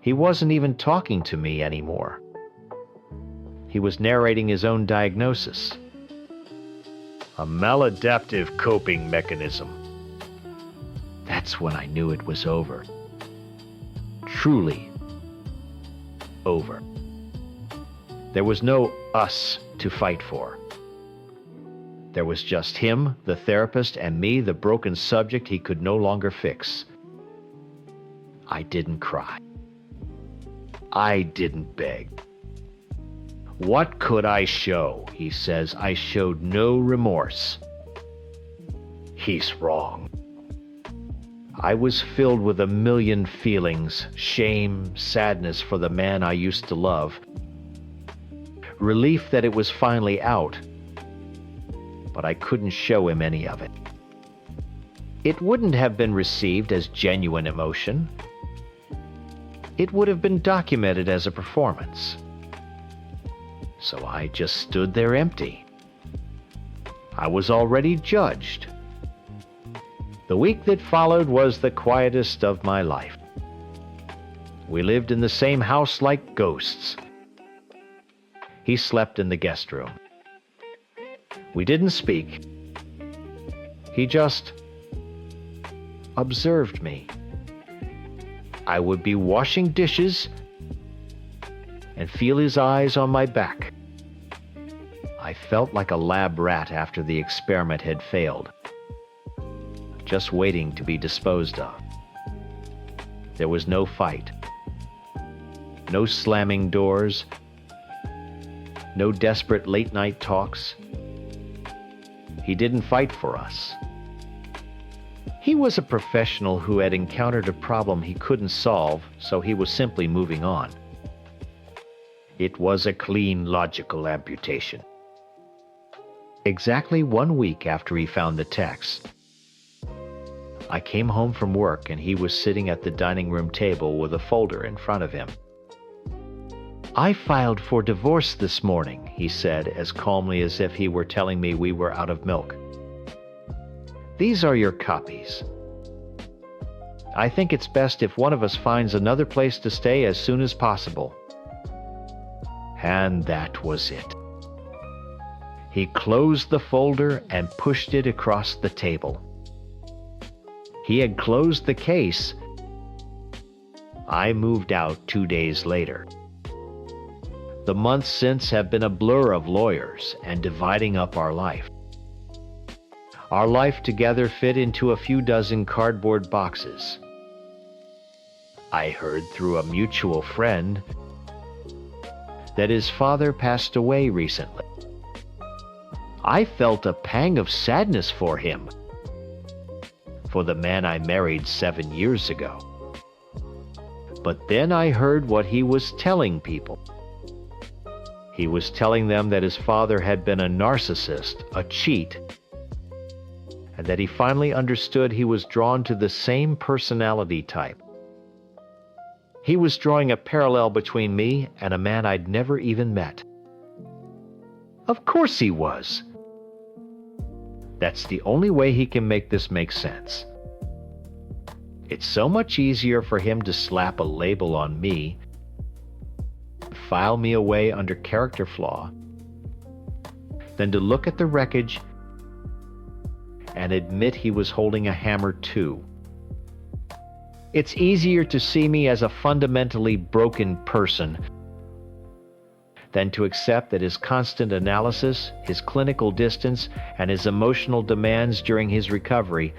He wasn't even talking to me anymore. He was narrating his own diagnosis. A maladaptive coping mechanism. That's when I knew it was over. Truly over. There was no us to fight for. There was just him, the therapist, and me, the broken subject he could no longer fix. I didn't cry. I didn't beg. What could I show? He says. I showed no remorse. He's wrong. I was filled with a million feelings, shame, sadness for the man I used to love, relief that it was finally out, but I couldn't show him any of it. It wouldn't have been received as genuine emotion. It would have been documented as a performance. So I just stood there empty. I was already judged. The week that followed was the quietest of my life. We lived in the same house like ghosts. He slept in the guest room. We didn't speak. He just observed me. I would be washing dishes and feel his eyes on my back. I felt like a lab rat after the experiment had failed, just waiting to be disposed of. There was no fight, no slamming doors, no desperate late-night talks. He didn't fight for us. He was a professional who had encountered a problem he couldn't solve, so he was simply moving on. It was a clean, logical amputation. Exactly 1 week after he found the text, I came home from work and he was sitting at the dining room table with a folder in front of him. "I filed for divorce this morning," he said, as calmly as if he were telling me we were out of milk. "These are your copies. I think it's best if one of us finds another place to stay as soon as possible." And that was it. He closed the folder and pushed it across the table. He had closed the case. I moved out 2 days later. The months since have been a blur of lawyers and dividing up our life. Our life together fit into a few dozen cardboard boxes. I heard through a mutual friend that his father passed away recently. I felt a pang of sadness for him, for the man I married 7 years ago. But then I heard what he was telling people. He was telling them that his father had been a narcissist, a cheat, and that he finally understood he was drawn to the same personality type. He was drawing a parallel between me and a man I'd never even met. Of course he was. That's the only way he can make this make sense. It's so much easier for him to slap a label on me, file me away under character flaw, than to look at the wreckage and admit he was holding a hammer too. It's easier to see me as a fundamentally broken person than to accept that his constant analysis, his clinical distance, and his emotional demands during his recovery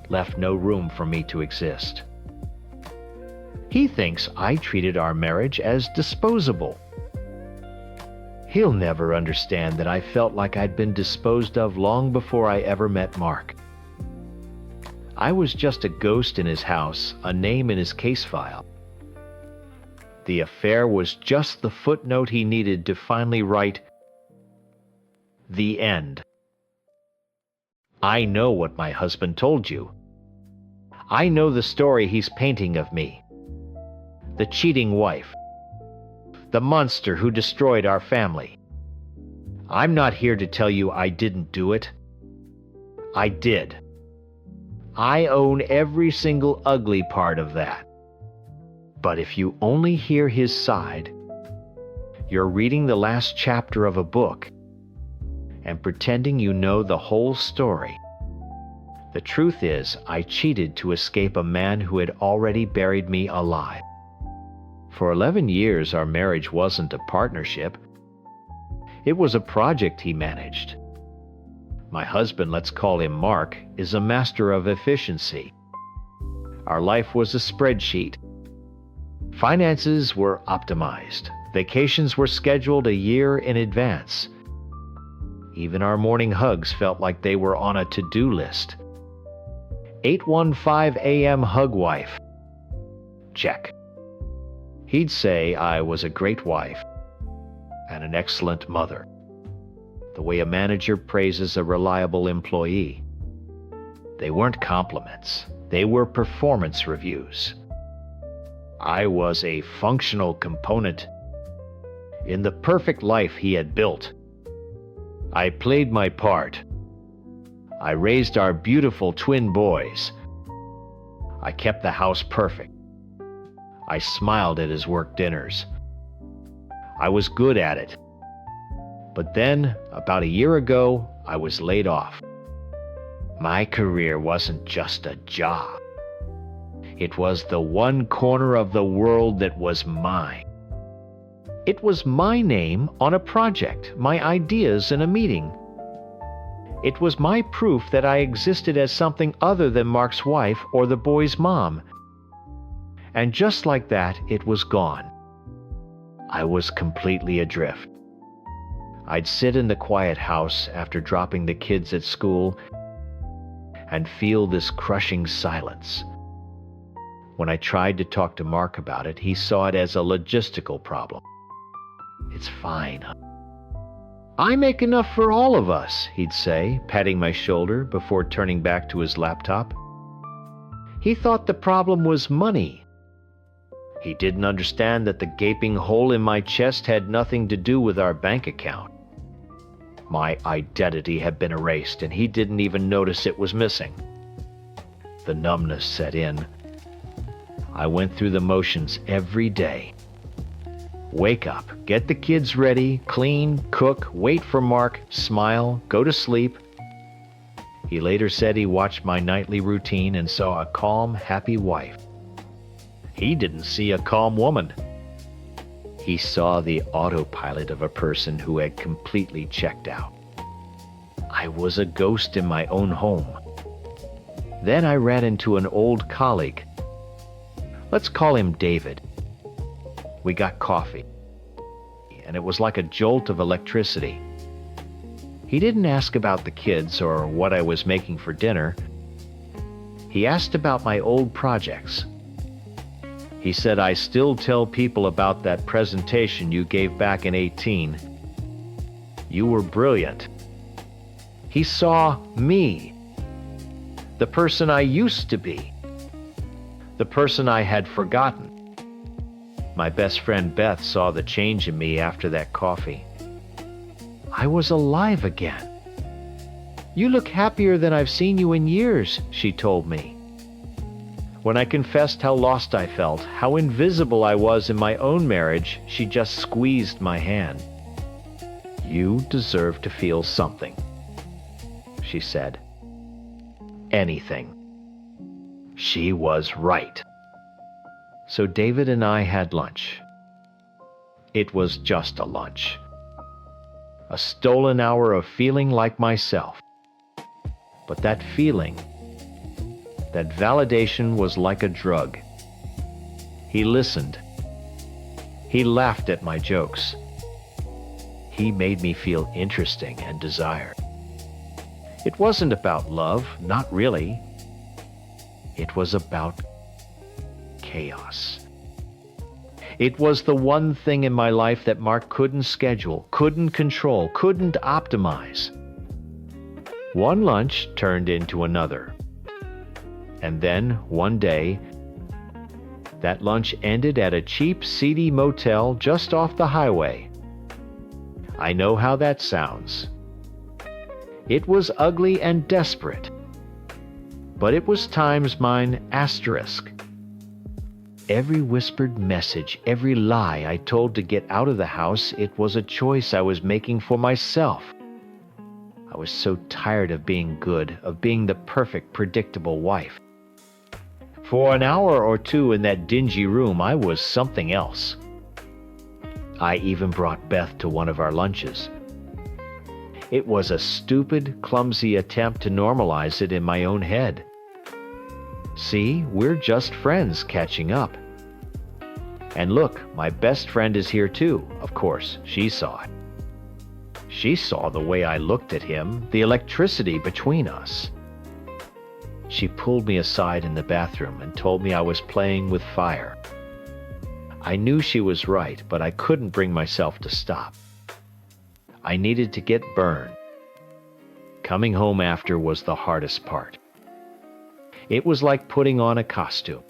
left no room for me to exist. He thinks I treated our marriage as disposable. He'll never understand that I felt like I'd been disposed of long before I ever met Mark. I was just a ghost in his house, a name in his case file. The affair was just the footnote he needed to finally write, "The end." I know what my husband told you. I know the story he's painting of me. The cheating wife. The monster who destroyed our family. I'm not here to tell you I didn't do it. I did. I own every single ugly part of that. But if you only hear his side, you're reading the last chapter of a book and pretending you know the whole story. The truth is, I cheated to escape a man who had already buried me alive. For 11 years, our marriage wasn't a partnership. It was a project he managed. My husband, let's call him Mark, is a master of efficiency. Our life was a spreadsheet. Finances were optimized. Vacations were scheduled a year in advance. Even our morning hugs felt like they were on a to-do list. 8:15 a.m. hug wife. Check. He'd say I was a great wife and an excellent mother, the way a manager praises a reliable employee. They weren't compliments. They were performance reviews. I was a functional component in the perfect life he had built. I played my part. I raised our beautiful twin boys. I kept the house perfect. I smiled at his work dinners. I was good at it. But then, about a year ago, I was laid off. My career wasn't just a job. It was the one corner of the world that was mine. It was my name on a project, my ideas in a meeting. It was my proof that I existed as something other than Mark's wife or the boy's mom. And just like that, it was gone. I was completely adrift. I'd sit in the quiet house after dropping the kids at school and feel this crushing silence. When I tried to talk to Mark about it, he saw it as a logistical problem. It's fine. I make enough for all of us, he'd say, patting my shoulder before turning back to his laptop. He thought the problem was money. He didn't understand that the gaping hole in my chest had nothing to do with our bank account. My identity had been erased, and he didn't even notice it was missing. The numbness set in. I went through the motions every day. Wake up, get the kids ready, clean, cook, wait for Mark, smile, go to sleep. He later said he watched my nightly routine and saw a calm, happy wife. He didn't see a calm woman. He saw the autopilot of a person who had completely checked out. I was a ghost in my own home. Then I ran into an old colleague. Let's call him David. We got coffee, and it was like a jolt of electricity. He didn't ask about the kids or what I was making for dinner. He asked about my old projects. He said, I still tell people about that presentation you gave back in 18. You were brilliant. He saw me, the person I used to be, the person I had forgotten. My best friend Beth saw the change in me after that coffee. I was alive again. You look happier than I've seen you in years, she told me. When I confessed how lost I felt, how invisible I was in my own marriage, she just squeezed my hand. You deserve to feel something, she said. Anything. She was right. So David and I had lunch. It was just a lunch. A stolen hour of feeling like myself. But that feeling, that validation was like a drug. He listened. He laughed at my jokes. He made me feel interesting and desired. It wasn't about love, not really. It was about chaos. It was the one thing in my life that Mark couldn't schedule, couldn't control, couldn't optimize. One lunch turned into another. And then, one day, that lunch ended at a cheap, seedy motel just off the highway. I know how that sounds. It was ugly and desperate. But it was times mine asterisk. Every whispered message, every lie I told to get out of the house, it was a choice I was making for myself. I was so tired of being good, of being the perfect, predictable wife. For an hour or two in that dingy room, I was something else. I even brought Beth to one of our lunches. It was a stupid, clumsy attempt to normalize it in my own head. See, we're just friends catching up. And look, my best friend is here too. Of course, she saw it. She saw the way I looked at him, the electricity between us. She pulled me aside in the bathroom and told me I was playing with fire. I knew she was right, but I couldn't bring myself to stop. I needed to get burned. Coming home after was the hardest part. It was like putting on a costume.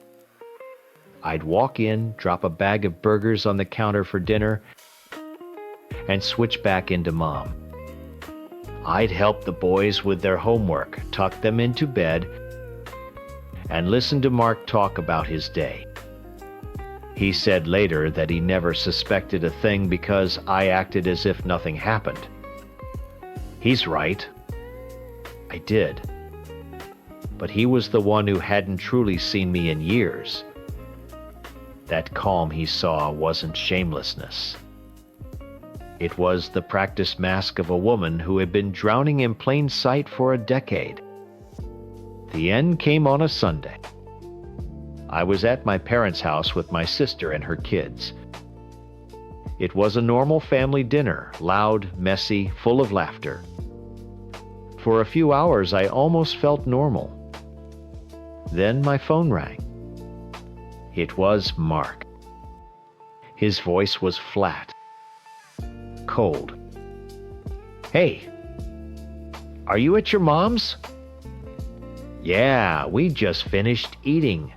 I'd walk in, drop a bag of burgers on the counter for dinner, and switch back into Mom. I'd help the boys with their homework, tuck them into bed, and listen to Mark talk about his day. He said later that he never suspected a thing because I acted as if nothing happened. He's right. I did. But he was the one who hadn't truly seen me in years. That calm he saw wasn't shamelessness. It was the practiced mask of a woman who had been drowning in plain sight for a decade. The end came on a Sunday. I was at my parents' house with my sister and her kids. It was a normal family dinner, loud, messy, full of laughter. For a few hours, I almost felt normal. Then my phone rang. It was Mark. His voice was flat, cold. "Hey, are you at your mom's?" "Yeah, we just finished eating."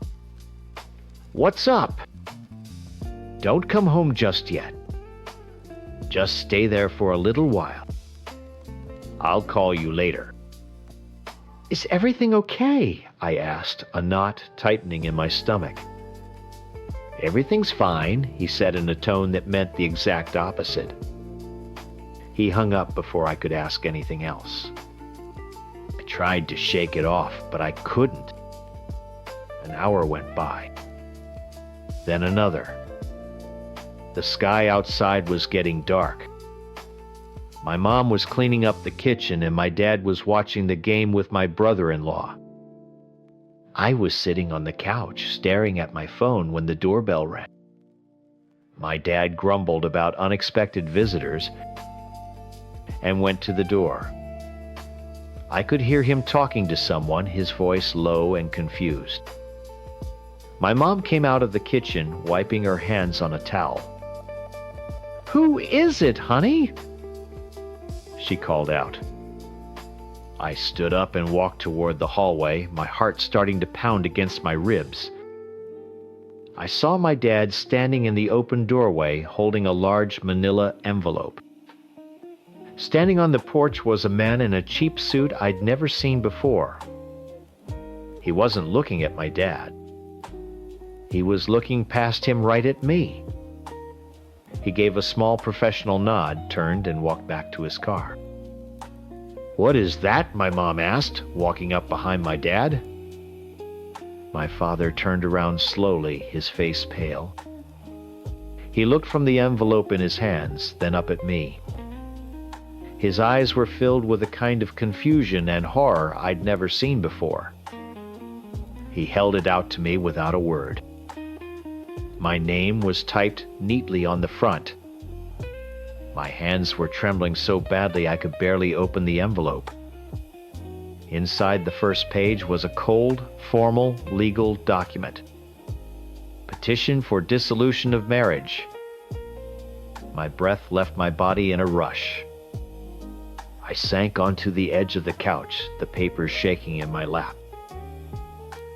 "What's up?" "Don't come home just yet. Just stay there for a little while. I'll call you later." "Is everything okay?" I asked, a knot tightening in my stomach. "Everything's fine," he said in a tone that meant the exact opposite. He hung up before I could ask anything else. I tried to shake it off, but I couldn't. An hour went by. Then another. The sky outside was getting dark. My mom was cleaning up the kitchen and my dad was watching the game with my brother-in-law. I was sitting on the couch staring at my phone when the doorbell rang. My dad grumbled about unexpected visitors and went to the door. I could hear him talking to someone, his voice low and confused. My mom came out of the kitchen, wiping her hands on a towel. "Who is it, honey?" she called out. I stood up and walked toward the hallway, my heart starting to pound against my ribs. I saw my dad standing in the open doorway holding a large manila envelope. Standing on the porch was a man in a cheap suit I'd never seen before. He wasn't looking at my dad. He was looking past him right at me. He gave a small professional nod, turned, and walked back to his car. "What is that?" my mom asked, walking up behind my dad. My father turned around slowly, his face pale. He looked from the envelope in his hands, then up at me. His eyes were filled with a kind of confusion and horror I'd never seen before. He held it out to me without a word. My name was typed neatly on the front. My hands were trembling so badly I could barely open the envelope. Inside the first page was a cold, formal, legal document. Petition for dissolution of marriage. My breath left my body in a rush. I sank onto the edge of the couch, the papers shaking in my lap.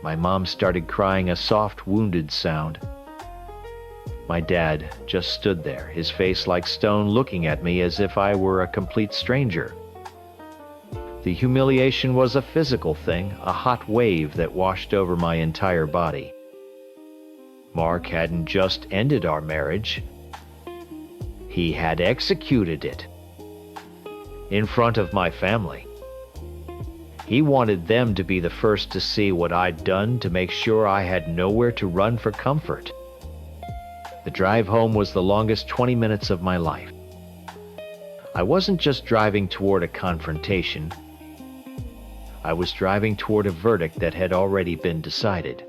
My mom started crying a soft, wounded sound. My dad just stood there, his face like stone, looking at me as if I were a complete stranger. The humiliation was a physical thing, a hot wave that washed over my entire body. Mark hadn't just ended our marriage. He had executed it. In front of my family. He wanted them to be the first to see what I'd done to make sure I had nowhere to run for comfort. The drive home was the longest 20 minutes of my life. I wasn't just driving toward a confrontation. I was driving toward a verdict that had already been decided.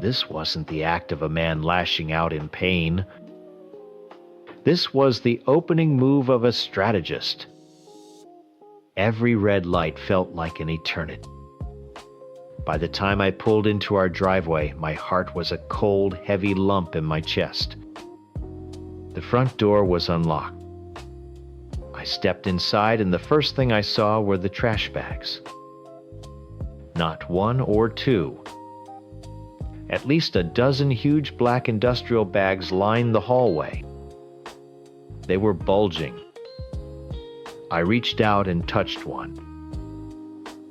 This wasn't the act of a man lashing out in pain. This was the opening move of a strategist. Every red light felt like an eternity. By the time I pulled into our driveway, my heart was a cold, heavy lump in my chest. The front door was unlocked. I stepped inside, and the first thing I saw were the trash bags. Not one or two. At least a dozen huge black industrial bags lined the hallway. They were bulging. I reached out and touched one.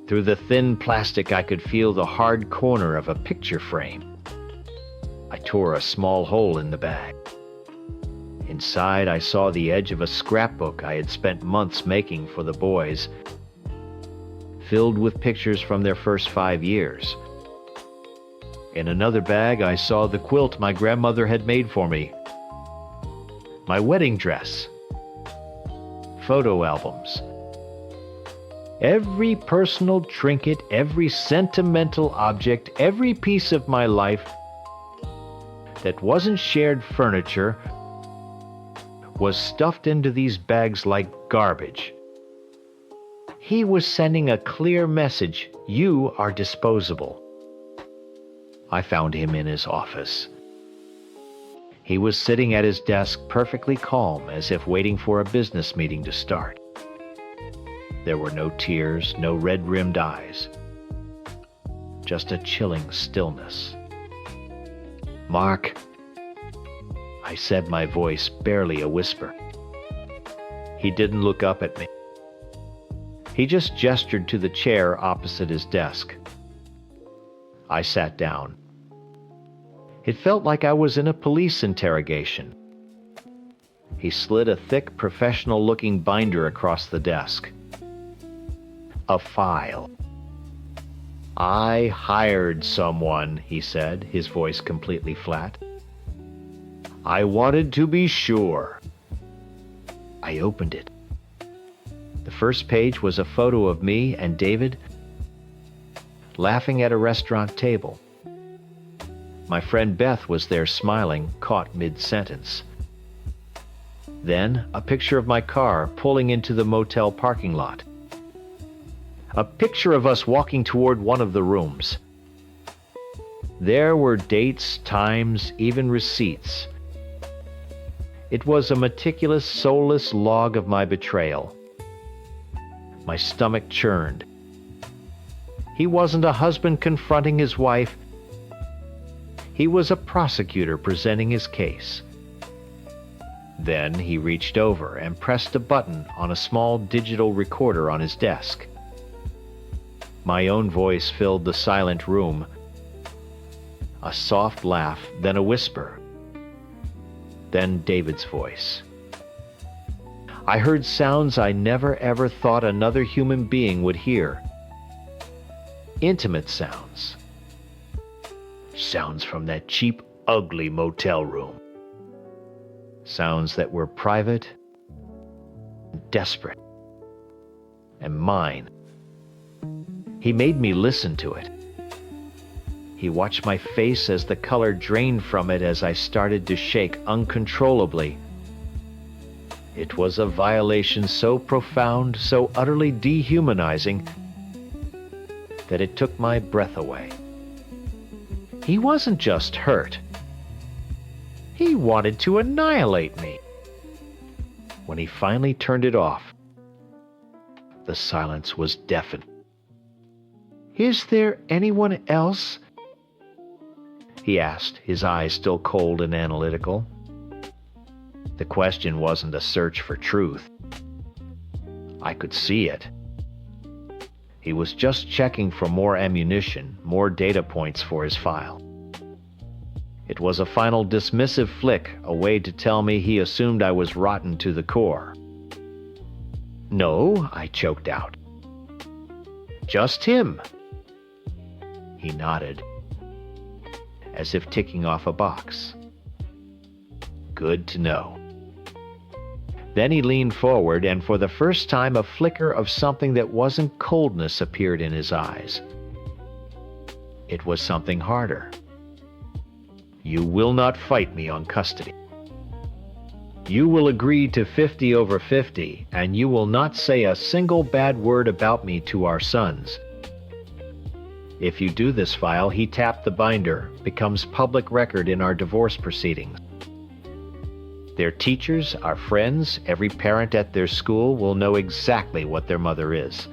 Through the thin plastic, I could feel the hard corner of a picture frame. I tore a small hole in the bag. Inside, I saw the edge of a scrapbook I had spent months making for the boys, filled with pictures from their first 5 years. In another bag, I saw the quilt my grandmother had made for me, my wedding dress, photo albums. Every personal trinket, every sentimental object, every piece of my life that wasn't shared furniture was stuffed into these bags like garbage. He was sending a clear message: you are disposable. I found him in his office. He was sitting at his desk, perfectly calm, as if waiting for a business meeting to start. There were no tears, no red-rimmed eyes. Just a chilling stillness. "Mark," I said, my voice barely a whisper. He didn't look up at me. He just gestured to the chair opposite his desk. I sat down. It felt like I was in a police interrogation. He slid a thick, professional-looking binder across the desk. A file. "I hired someone," he said, his voice completely flat. "I wanted to be sure." I opened it. The first page was a photo of me and David laughing at a restaurant table. My friend Beth was there smiling, caught mid-sentence. Then a picture of my car pulling into the motel parking lot. A picture of us walking toward one of the rooms. There were dates, times, even receipts. It was a meticulous, soulless log of my betrayal. My stomach churned. He wasn't a husband confronting his wife. He was a prosecutor presenting his case. Then he reached over and pressed a button on a small digital recorder on his desk. My own voice filled the silent room. A soft laugh, then a whisper. Then David's voice. I heard sounds I never ever thought another human being would hear. Intimate sounds. Sounds from that cheap, ugly motel room. Sounds that were private, desperate, and mine. He made me listen to it. He watched my face as the color drained from it as I started to shake uncontrollably. It was a violation so profound, so utterly dehumanizing, that it took my breath away. He wasn't just hurt. He wanted to annihilate me. When he finally turned it off, the silence was deafening. "Is there anyone else?" he asked, his eyes still cold and analytical. The question wasn't a search for truth. I could see it. He was just checking for more ammunition, more data points for his file. It was a final dismissive flick, a way to tell me he assumed I was rotten to the core. "No," I choked out. "Just him." He nodded, as if ticking off a box. Good to know. Then he leaned forward, and for the first time a flicker of something that wasn't coldness appeared in his eyes. It was something harder. You will not fight me on custody. You will agree to 50/50, and you will not say a single bad word about me to our sons. If you do this, File, he tapped the binder, becomes public record in our divorce proceedings. Their teachers, our friends, every parent at their school will know exactly what their mother is.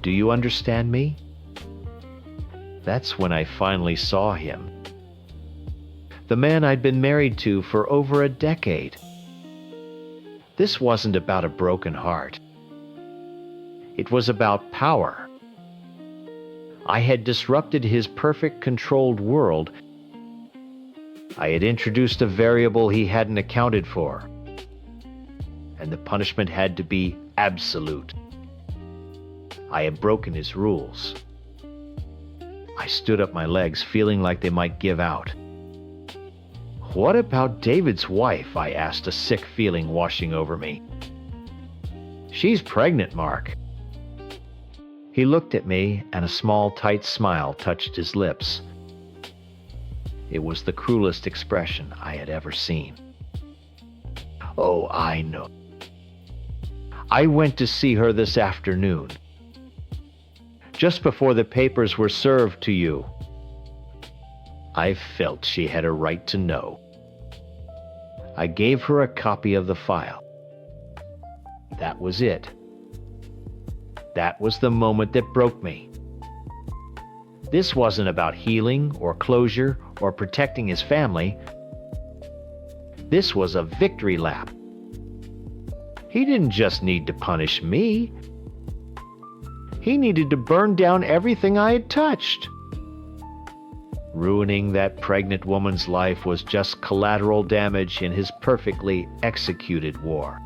Do you understand me? That's when I finally saw him. The man I'd been married to for over a decade. This wasn't about a broken heart. It was about power. I had disrupted his perfect controlled world. I had introduced a variable he hadn't accounted for. And the punishment had to be absolute. I had broken his rules. I stood up my legs, feeling like they might give out. What about David's wife? I asked, a sick feeling washing over me. She's pregnant, Mark. He looked at me, and a small, tight smile touched his lips. It was the cruelest expression I had ever seen. Oh, I know. I went to see her this afternoon, just before the papers were served to you. I felt she had a right to know. I gave her a copy of the file. That was it. That was the moment that broke me. This wasn't about healing or closure or protecting his family. This was a victory lap. He didn't just need to punish me. He needed to burn down everything I had touched. Ruining that pregnant woman's life was just collateral damage in his perfectly executed war.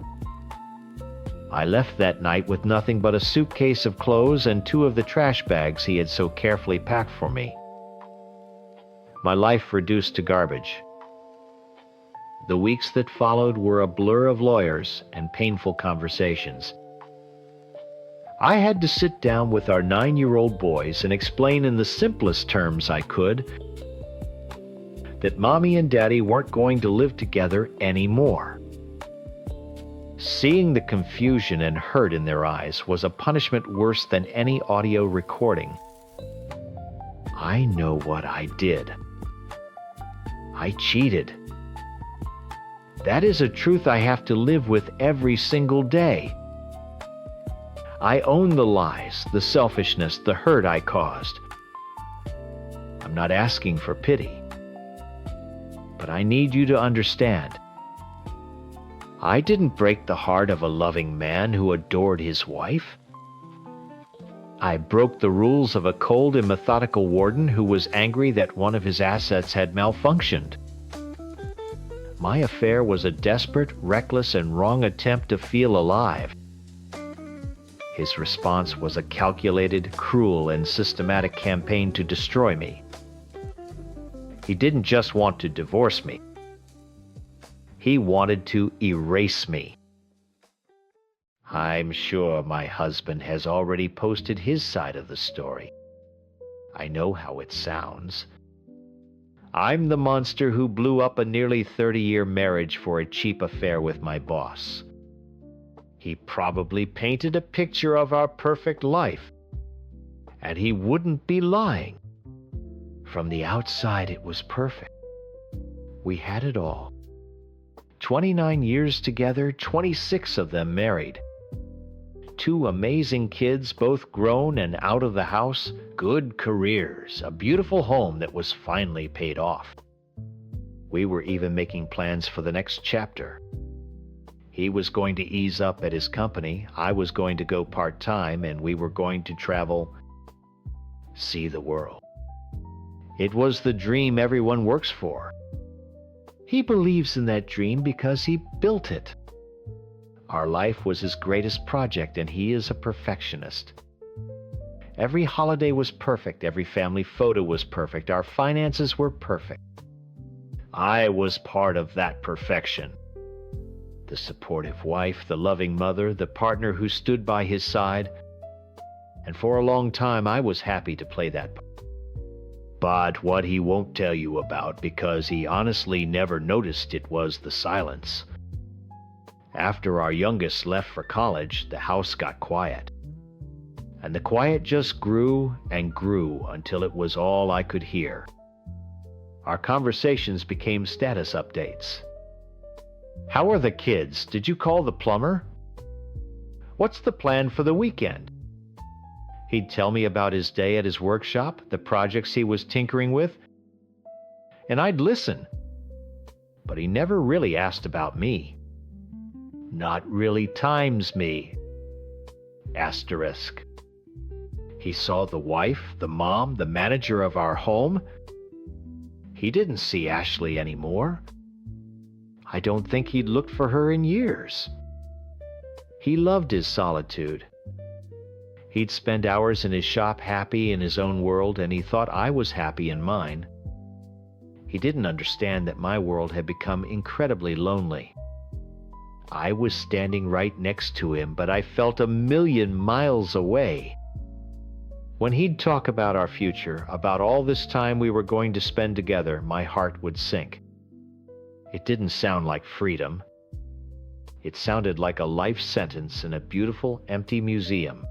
I left that night with nothing but a suitcase of clothes and 2 of the trash bags he had so carefully packed for me. My life reduced to garbage. The weeks that followed were a blur of lawyers and painful conversations. I had to sit down with our 9-year-old boys and explain in the simplest terms I could that Mommy and Daddy weren't going to live together anymore. Seeing the confusion and hurt in their eyes was a punishment worse than any audio recording. I know what I did. I cheated. That is a truth I have to live with every single day. I own the lies, the selfishness, the hurt I caused. I'm not asking for pity. But I need you to understand. I didn't break the heart of a loving man who adored his wife. I broke the rules of a cold and methodical warden who was angry that one of his assets had malfunctioned. My affair was a desperate, reckless, and wrong attempt to feel alive. His response was a calculated, cruel, and systematic campaign to destroy me. He didn't just want to divorce me. He wanted to erase me. I'm sure my husband has already posted his side of the story. I know how it sounds. I'm the monster who blew up a nearly 30-year marriage for a cheap affair with my boss. He probably painted a picture of our perfect life. And he wouldn't be lying. From the outside, it was perfect. We had it all. 29 years together, 26 of them married. 2 amazing kids, both grown and out of the house, good careers, a beautiful home that was finally paid off. We were even making plans for the next chapter. He was going to ease up at his company, I was going to go part-time, and we were going to travel, see the world. It was the dream everyone works for. He believes in that dream because he built it. Our life was his greatest project, and he is a perfectionist. Every holiday was perfect. Every family photo was perfect. Our finances were perfect. I was part of that perfection. The supportive wife, the loving mother, the partner who stood by his side. And for a long time I was happy to play that part. But what he won't tell you about, because he honestly never noticed it, was the silence. After our youngest left for college, the house got quiet. And the quiet just grew and grew until it was all I could hear. Our conversations became status updates. How are the kids? Did you call the plumber? What's the plan for the weekend? He'd tell me about his day at his workshop, the projects he was tinkering with, and I'd listen. But he never really asked about me. Not really times me. Asterisk. He saw the wife, the mom, the manager of our home. He didn't see Ashley anymore. I don't think he'd looked for her in years. He loved his solitude. He'd spend hours in his shop happy in his own world, and he thought I was happy in mine. He didn't understand that my world had become incredibly lonely. I was standing right next to him, but I felt a million miles away. When he'd talk about our future, about all this time we were going to spend together, my heart would sink. It didn't sound like freedom. It sounded like a life sentence in a beautiful, empty museum.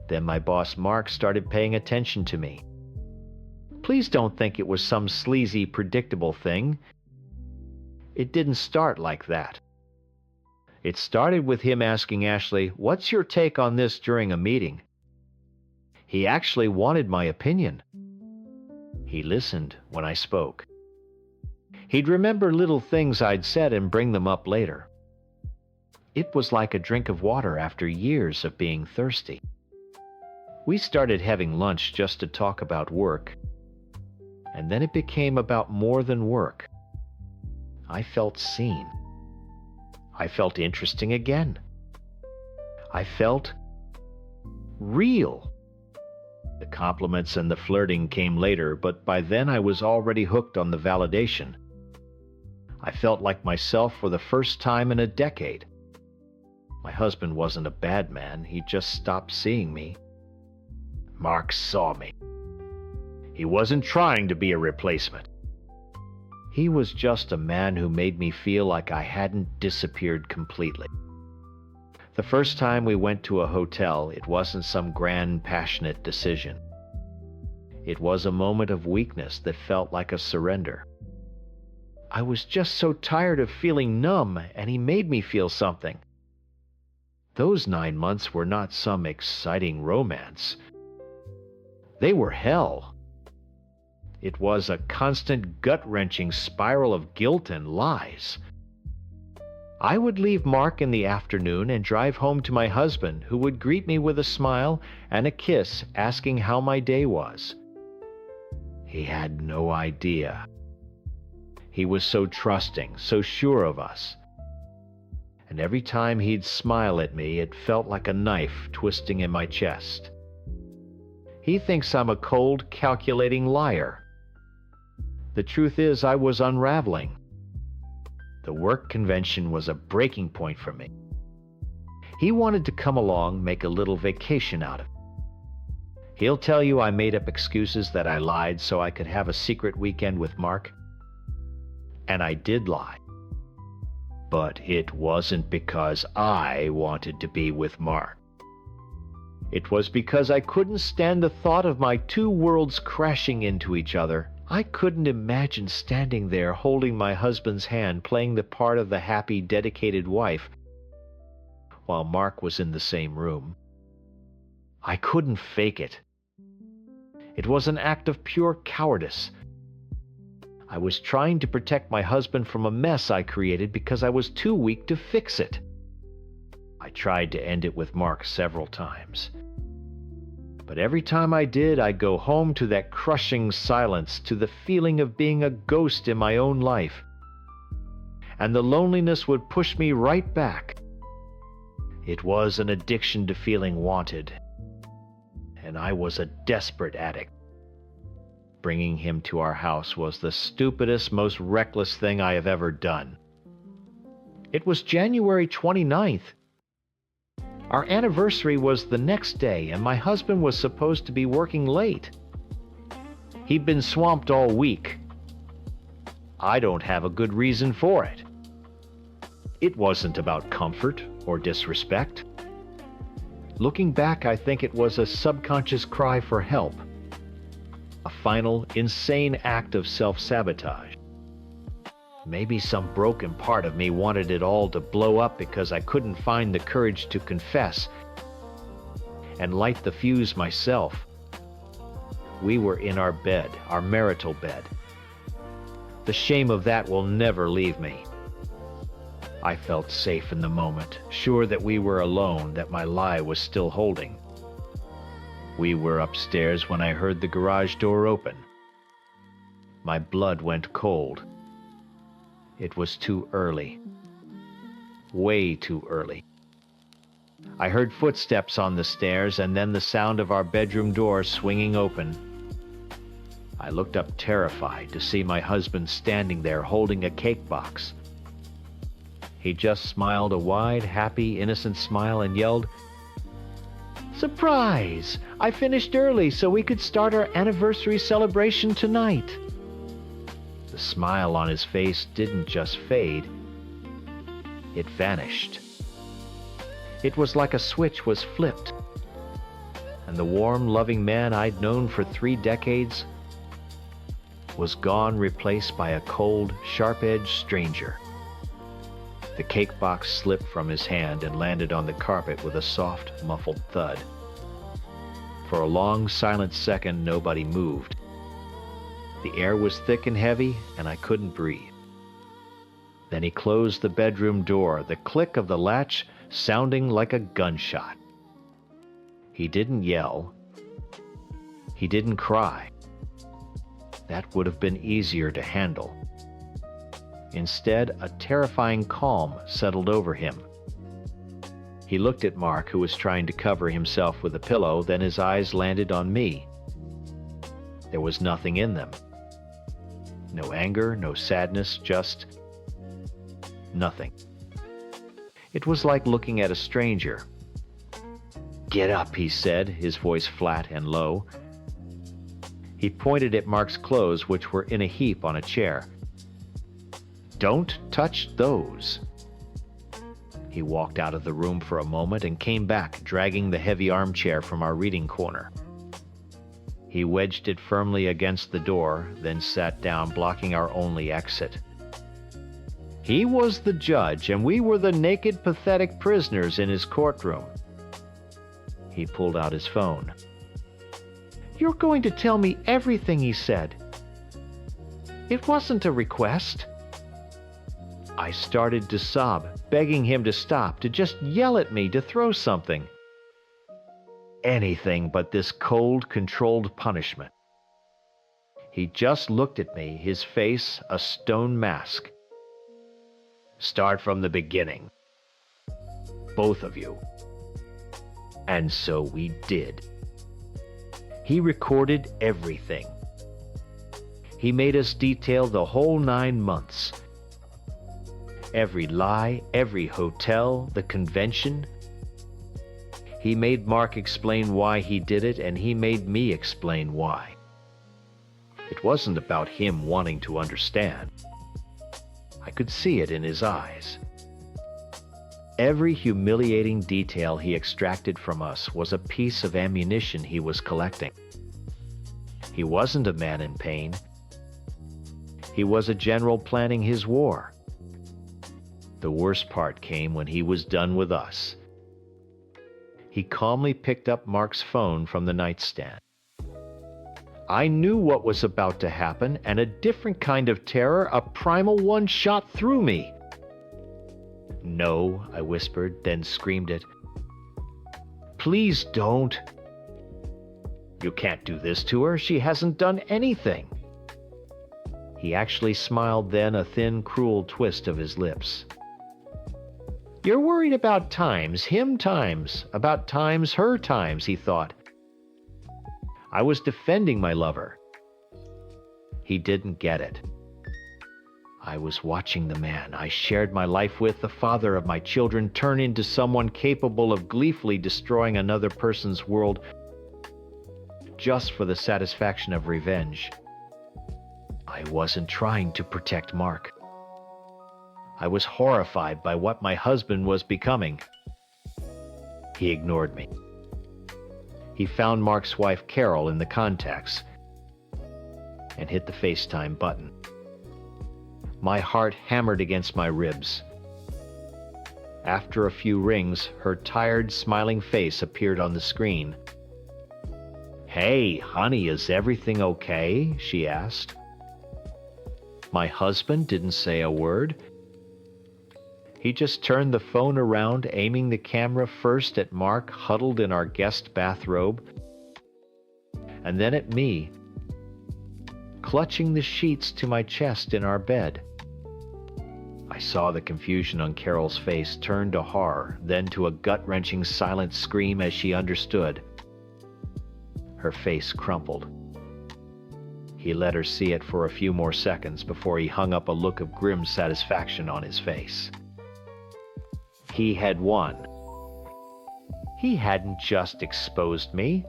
Then my boss Mark started paying attention to me. Please don't think it was some sleazy, predictable thing. It didn't start like that. It started with him asking Ashley, "What's your take on this?" during a meeting. He actually wanted my opinion. He listened when I spoke. He'd remember little things I'd said and bring them up later. It was like a drink of water after years of being thirsty. We started having lunch just to talk about work, and then it became about more than work. I felt seen. I felt interesting again. I felt real. The compliments and the flirting came later, but by then I was already hooked on the validation. I felt like myself for the first time in a decade. My husband wasn't a bad man, he just stopped seeing me. Mark saw me. He wasn't trying to be a replacement. He was just a man who made me feel like I hadn't disappeared completely. The first time we went to a hotel, it wasn't some grand, passionate decision. It was a moment of weakness that felt like a surrender. I was just so tired of feeling numb, and he made me feel something. Those 9 months were not some exciting romance. They were hell. It was a constant gut-wrenching spiral of guilt and lies. I would leave Mark in the afternoon and drive home to my husband, who would greet me with a smile and a kiss, asking how my day was. He had no idea. He was so trusting, so sure of us. And every time he'd smile at me, it felt like a knife twisting in my chest. He thinks I'm a cold, calculating liar. The truth is, I was unraveling. The work convention was a breaking point for me. He wanted to come along, make a little vacation out of it. He'll tell you I made up excuses, that I lied so I could have a secret weekend with Mark. And I did lie. But it wasn't because I wanted to be with Mark. It was because I couldn't stand the thought of my two worlds crashing into each other. I couldn't imagine standing there holding my husband's hand, playing the part of the happy, dedicated wife, while Mark was in the same room. I couldn't fake it. It was an act of pure cowardice. I was trying to protect my husband from a mess I created because I was too weak to fix it. I tried to end it with Mark several times. But every time I did, I'd go home to that crushing silence, to the feeling of being a ghost in my own life. And the loneliness would push me right back. It was an addiction to feeling wanted. And I was a desperate addict. Bringing him to our house was the stupidest, most reckless thing I have ever done. It was January 29th. Our anniversary was the next day, and my husband was supposed to be working late. He'd been swamped all week. I don't have a good reason for it. It wasn't about comfort or disrespect. Looking back, I think it was a subconscious cry for help. A final, insane act of self-sabotage. Maybe some broken part of me wanted it all to blow up because I couldn't find the courage to confess and light the fuse myself. We were in our bed, our marital bed. The shame of that will never leave me. I felt safe in the moment, sure that we were alone, that my lie was still holding. We were upstairs when I heard the garage door open. My blood went cold. It was too early. Way too early. I heard footsteps on the stairs and then the sound of our bedroom door swinging open. I looked up terrified to see my husband standing there holding a cake box. He just smiled a wide, happy, innocent smile and yelled, "Surprise! I finished early so we could start our anniversary celebration tonight." The smile on his face didn't just fade, it vanished. It was like a switch was flipped, and the warm, loving man I'd known for 3 decades was gone, replaced by a cold, sharp-edged stranger. The cake box slipped from his hand and landed on the carpet with a soft, muffled thud. For a long, silent second, nobody moved. The air was thick and heavy, and I couldn't breathe. Then he closed the bedroom door, the click of the latch sounding like a gunshot. He didn't yell. He didn't cry. That would have been easier to handle. Instead, a terrifying calm settled over him. He looked at Mark, who was trying to cover himself with a pillow, then his eyes landed on me. There was nothing in them. No anger, no sadness, just nothing. It was like looking at a stranger. "Get up," he said, his voice flat and low. He pointed at Mark's clothes, which were in a heap on a chair. "Don't touch those." He walked out of the room for a moment and came back, dragging the heavy armchair from our reading corner. He wedged it firmly against the door, then sat down, blocking our only exit. He was the judge, and we were the naked, pathetic prisoners in his courtroom. He pulled out his phone. "You're going to tell me everything he said. It wasn't a request." I started to sob, begging him to stop, to just yell at me, to throw something. Anything but this cold, controlled punishment. He just looked at me, his face a stone mask. "Start from the beginning. Both of you." And so we did. He recorded everything. He made us detail the whole 9 months. Every lie, every hotel, the convention. He made Mark explain why he did it, and he made me explain why. It wasn't about him wanting to understand. I could see it in his eyes. Every humiliating detail he extracted from us was a piece of ammunition he was collecting. He wasn't a man in pain. He was a general planning his war. The worst part came when he was done with us. He calmly picked up Mark's phone from the nightstand. I knew what was about to happen, and a different kind of terror, a primal one, shot through me. "No," I whispered, then screamed it. "Please don't. You can't do this to her. She hasn't done anything." He actually smiled then, a thin, cruel twist of his lips. "You're worried about times, him times, about times, her times," he thought. I was defending my lover. He didn't get it. I was watching the man I shared my life with, the father of my children, turn into someone capable of gleefully destroying another person's world just for the satisfaction of revenge. I wasn't trying to protect Mark. I was horrified by what my husband was becoming. He ignored me. He found Mark's wife Carol in the contacts and hit the FaceTime button. My heart hammered against my ribs. After a few rings, her tired, smiling face appeared on the screen. "Hey, honey, is everything okay?" she asked. My husband didn't say a word. He just turned the phone around, aiming the camera first at Mark huddled in our guest bathrobe, and then at me, clutching the sheets to my chest in our bed. I saw the confusion on Carol's face turn to horror, then to a gut-wrenching silent scream as she understood. Her face crumpled. He let her see it for a few more seconds before he hung up a look of grim satisfaction on his face. He had won. He hadn't just exposed me.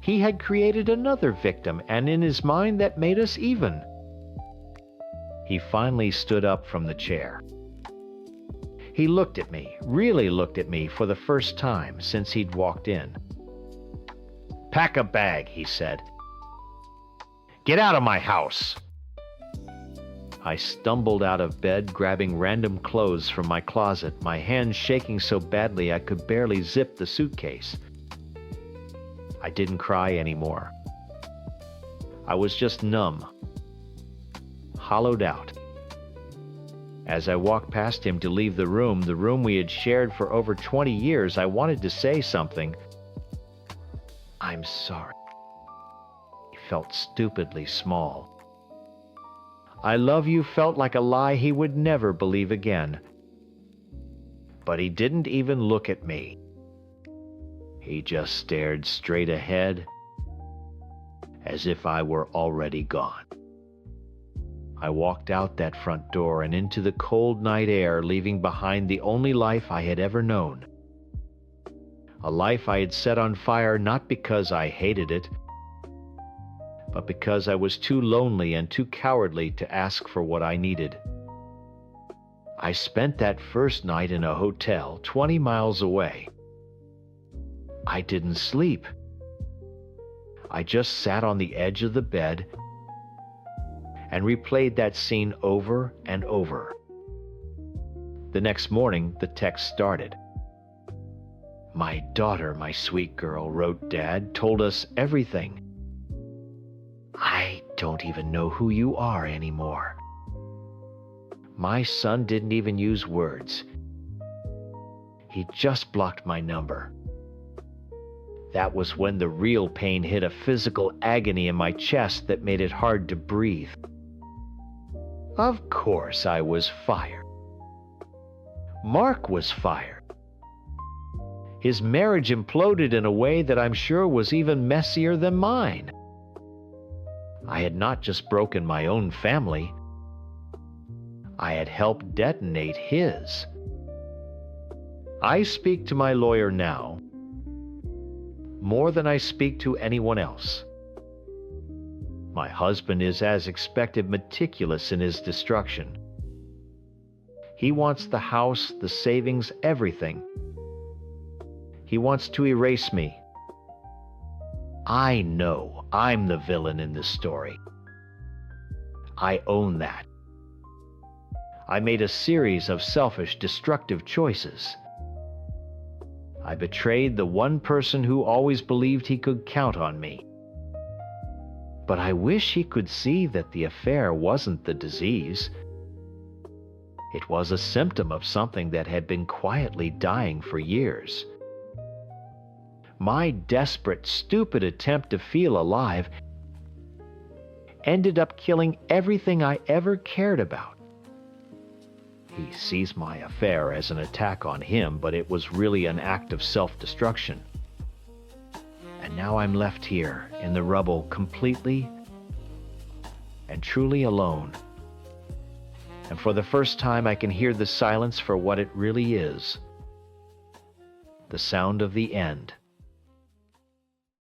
He had created another victim, and in his mind that made us even. He finally stood up from the chair. He looked at me, really looked at me for the first time since he'd walked in. "Pack a bag," he said. "Get out of my house." I stumbled out of bed, grabbing random clothes from my closet, my hands shaking so badly I could barely zip the suitcase. I didn't cry anymore. I was just numb, hollowed out. As I walked past him to leave the room we had shared for over 20 years, I wanted to say something. "I'm sorry." He felt stupidly small. "I love you" felt like a lie he would never believe again. But he didn't even look at me. He just stared straight ahead, as if I were already gone. I walked out that front door and into the cold night air, leaving behind the only life I had ever known. A life I had set on fire not because I hated it, but because I was too lonely and too cowardly to ask for what I needed. I spent that first night in a hotel 20 miles away. I didn't sleep. I just sat on the edge of the bed and replayed that scene over and over. The next morning, the text started. "My daughter, my sweet girl," wrote Dad, "told us everything. I don't even know who you are anymore." My son didn't even use words. He just blocked my number. That was when the real pain hit, a physical agony in my chest that made it hard to breathe. Of course I was fired. Mark was fired. His marriage imploded in a way that I'm sure was even messier than mine. I had not just broken my own family. I had helped detonate his. I speak to my lawyer now more than I speak to anyone else. My husband is, as expected, meticulous in his destruction. He wants the house, the savings, everything. He wants to erase me. I know I'm the villain in this story. I own that. I made a series of selfish, destructive choices. I betrayed the one person who always believed he could count on me. But I wish he could see that the affair wasn't the disease. It was a symptom of something that had been quietly dying for years. My desperate, stupid attempt to feel alive ended up killing everything I ever cared about. He sees my affair as an attack on him, but it was really an act of self-destruction. And now I'm left here in the rubble, completely and truly alone. and for the first time I can hear the silence for what it really is. The sound of the end.